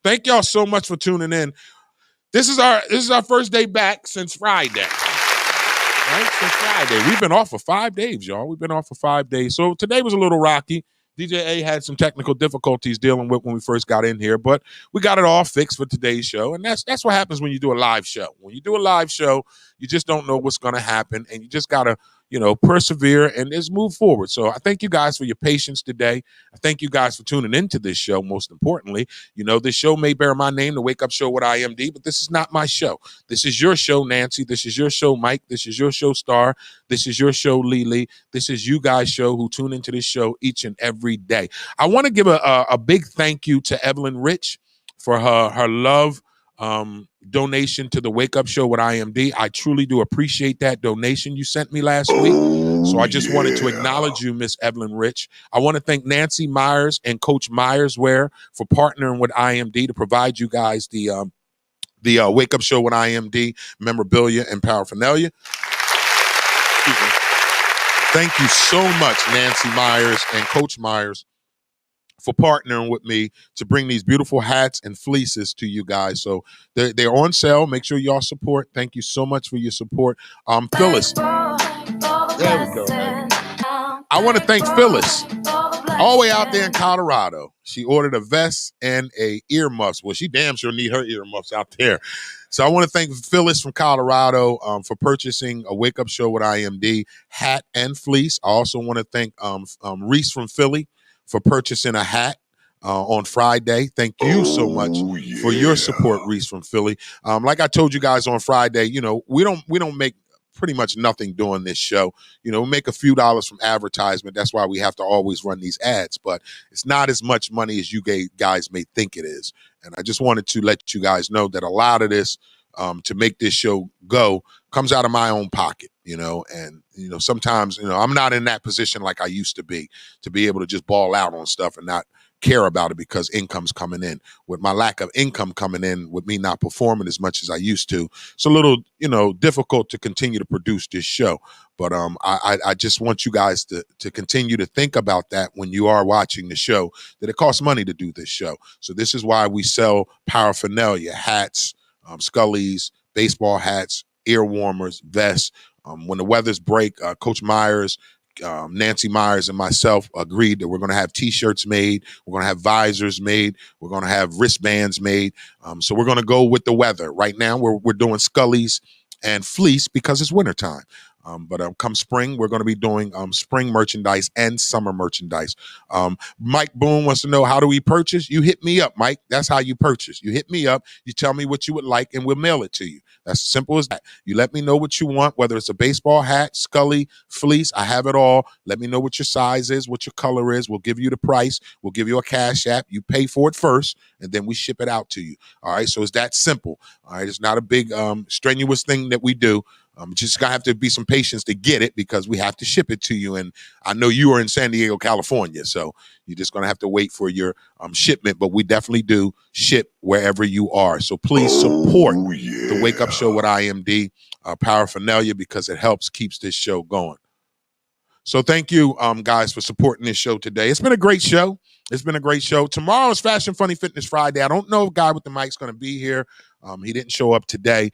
Thank y'all so much for tuning in. This is our first day back since Friday. Right? Since Friday. We've been off for 5 days, y'all. We've been off for 5 days. So today was a little rocky. DJ A had some technical difficulties dealing with when we first got in here, but we got it all fixed for today's show. And that's what happens when you do a live show. When you do a live show, you just don't know what's going to happen, and you just got to persevere and just move forward. So I thank you guys for your patience today. I thank you guys for tuning into this show, most importantly. This show may bear my name, The Wake Up Show with IMD, but this is not my show. This is your show, Nancy. This is your show, Mike. This is your show, Star. This is your show, Lily. This is you guys' show who tune into this show each and every day. I want to give a big thank you to Evelyn Rich for her love donation to the Wake Up Show with IMD. I truly do appreciate that donation you sent me last week. So I just wanted to acknowledge you, Miss Evelyn Rich. I want to thank Nancy Myers and Coach Myers Wear for partnering with IMD to provide you guys the Wake Up Show with IMD memorabilia and paraphernalia. Thank you so much, Nancy Myers and Coach Myers, for partnering with me to bring these beautiful hats and fleeces to you guys. So they're on sale. Make sure y'all support. Thank you so much for your support. Phyllis. There we go. I want to thank Phyllis. all the way out there in Colorado. She ordered a vest and a earmuffs. Well, she damn sure need her earmuffs out there. So I want to thank Phyllis from Colorado for purchasing a Wake Up Show with IMD hat and fleece. I also want to thank Reese from Philly for purchasing a hat on Friday. Thank you so much for your support, Reese from Philly. Like I told you guys on Friday, you know, we don't make pretty much nothing doing this show. You know, we make a few dollars from advertisement. That's why we have to always run these ads, but it's not as much money as you guys may think it is. And I just wanted to let you guys know that a lot of this to make this show go comes out of my own pocket, you know, and, you know, sometimes, you know, I'm not in that position like I used to be able to just ball out on stuff and not care about it because income's coming in. With my lack of income coming in, with me not performing as much as I used to, it's a little, you know, difficult to continue to produce this show. But I just want you guys to continue to think about that when you are watching the show, that it costs money to do this show. So this is why we sell paraphernalia, hats, Scullies, baseball hats, ear warmers, vests. When the weathers break, Coach Myers, Nancy Myers and myself agreed that we're going to have T-shirts made. We're going to have visors made. We're going to have wristbands made. So we're going to go with the weather. Right now, we're doing Scullies and fleece because it's wintertime. But come spring, we're going to be doing spring merchandise and summer merchandise. Mike Boone wants to know, how do we purchase? You hit me up, Mike. That's how you purchase. You hit me up. You tell me what you would like, and we'll mail it to you. That's as simple as that. You let me know what you want, whether it's a baseball hat, Scully, fleece. I have it all. Let me know what your size is, what your color is. We'll give you the price. We'll give you a cash app. You pay for it first, and then we ship it out to you. All right, so it's that simple. All right, it's not a big strenuous thing that we do. Just gonna have to be some patience to get it because we have to ship it to you. And I know you are in San Diego, California, so you're just gonna have to wait for your shipment. But we definitely do ship wherever you are. So please support the Wake Up Show with IMD paraphernalia because it keeps this show going. So thank you, guys, for supporting this show today. It's been a great show. It's been a great show. Tomorrow is Fashion Funny Fitness Friday. I don't know if Guy with the Mic's going to be here. He didn't show up today.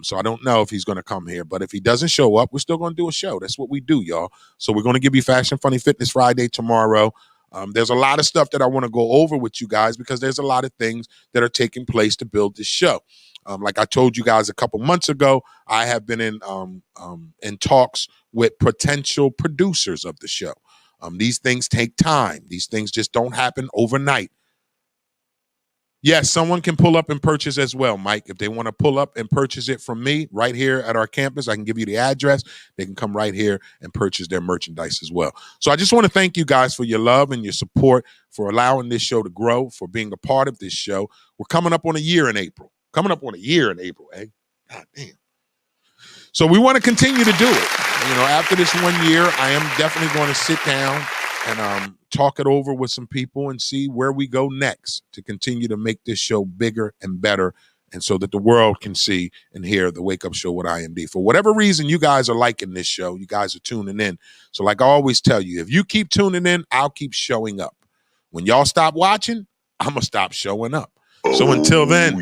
So I don't know if he's going to come here, but if he doesn't show up, we're still going to do a show. That's what we do, y'all. So we're going to give you Fashion Funny Fitness Friday tomorrow. There's a lot of stuff that I want to go over with you guys because there's a lot of things that are taking place to build this show. Like I told you guys a couple months ago, I have been in talks with potential producers of the show. These things take time. These things just don't happen overnight. Yes, someone can pull up and purchase as well, Mike. If they want to pull up and purchase it from me right here at our campus, I can give you the address. They can come right here and purchase their merchandise as well. So I just want to thank you guys for your love and your support, for allowing this show to grow, for being a part of this show. We're coming up on a year in April. Eh? God damn. So we want to continue to do it. You know, after this 1 year, I am definitely going to sit down and talk it over with some people and see where we go next to continue to make this show bigger and better, and so that the world can see and hear the Wake Up Show with IMD. For whatever reason, you guys are liking this show. You guys are tuning in. So like I always tell you, if you keep tuning in, I'll keep showing up. When y'all stop watching, I'm going to stop showing up. So until then,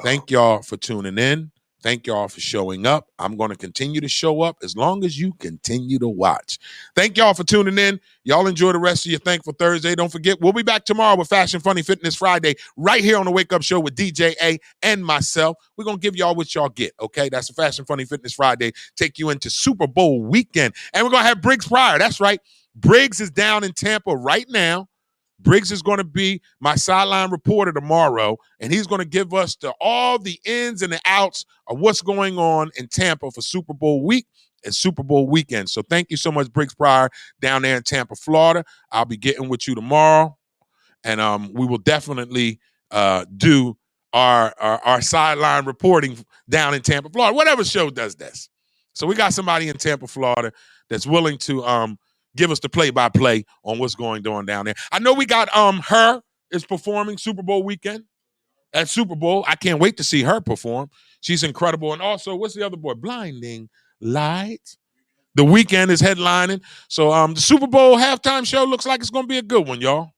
thank y'all for tuning in. Thank y'all for showing up. I'm going to continue to show up as long as you continue to watch. Thank y'all for tuning in. Y'all enjoy the rest of your Thankful Thursday. Don't forget, we'll be back tomorrow with Fashion Funny Fitness Friday right here on the Wake Up Show with DJ A and myself. We're going to give y'all what y'all get, okay? That's a Fashion Funny Fitness Friday. Take you into Super Bowl weekend. And we're going to have Briggs Pryor. That's right. Briggs is down in Tampa right now. Briggs is going to be my sideline reporter tomorrow, and he's going to give us all the ins and the outs of what's going on in Tampa for Super Bowl week and Super Bowl weekend. So thank you so much, Briggs Pryor, down there in Tampa, Florida. I'll be getting with you tomorrow, and we will definitely do our sideline reporting down in Tampa, Florida. Whatever show does this. So we got somebody in Tampa, Florida that's willing to give us the play-by-play on what's going on down there. I know we got her is performing Super Bowl weekend at Super Bowl. I can't wait to see her perform. She's incredible. And also, what's the other boy? Blinding Lights. The Weeknd is headlining. So the Super Bowl halftime show looks like it's going to be a good one, y'all.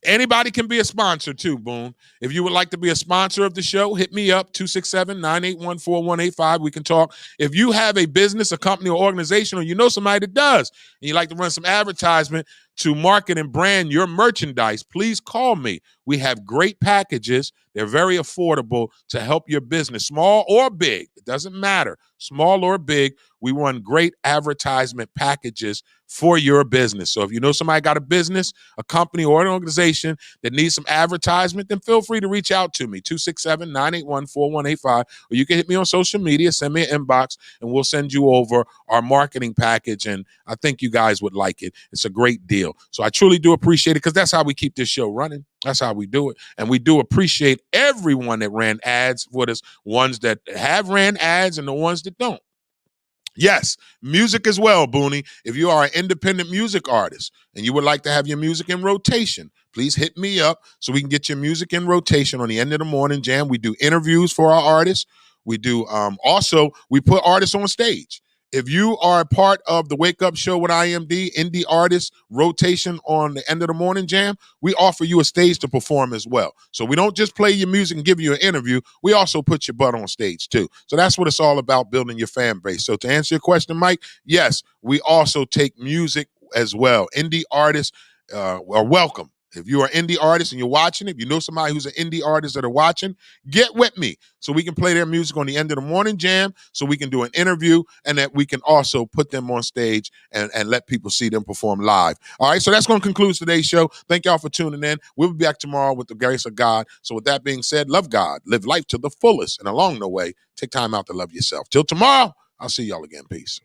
Anybody can be a sponsor too, Boone. If you would like to be a sponsor of the show, hit me up, 267-981-4185. We can talk. If you have a business, a company, or organization, or you know somebody that does, and you like to run some advertisement to market and brand your merchandise, please call me. We have great packages. They're very affordable to help your business, small or big. It doesn't matter, small or big. We run great advertisement packages for your business. So if you know somebody got a business, a company, or an organization that needs some advertisement, then feel free to reach out to me, 267-981-4185, or you can hit me on social media, send me an inbox, and we'll send you over our marketing package, and I think you guys would like it. It's a great deal. So I truly do appreciate it because that's how we keep this show running. That's how we do it. And we do appreciate everyone that ran ads with us, ones that have ran ads and the ones that don't. Yes, music as well, Booney. If you are an independent music artist and you would like to have your music in rotation, please hit me up so we can get your music in rotation on the End of the Morning Jam. We do interviews for our artists. We do also, we put artists on stage. If you are a part of the Wake Up Show with IMD, indie artist rotation on the End of the Morning Jam, we offer you a stage to perform as well. So we don't just play your music and give you an interview. We also put your butt on stage too. So that's what it's all about, building your fan base. So to answer your question, Mike, yes, we also take music as well. Indie artists are welcome. If you're an indie artist and you're watching, if you know somebody who's an indie artist that are watching, get with me so we can play their music on the End of the Morning Jam, so we can do an interview, and that we can also put them on stage and let people see them perform live. All right, so that's going to conclude today's show. Thank y'all for tuning in. We'll be back tomorrow with the grace of God. So with that being said, love God, live life to the fullest, and along the way, take time out to love yourself. Till tomorrow, I'll see y'all again. Peace.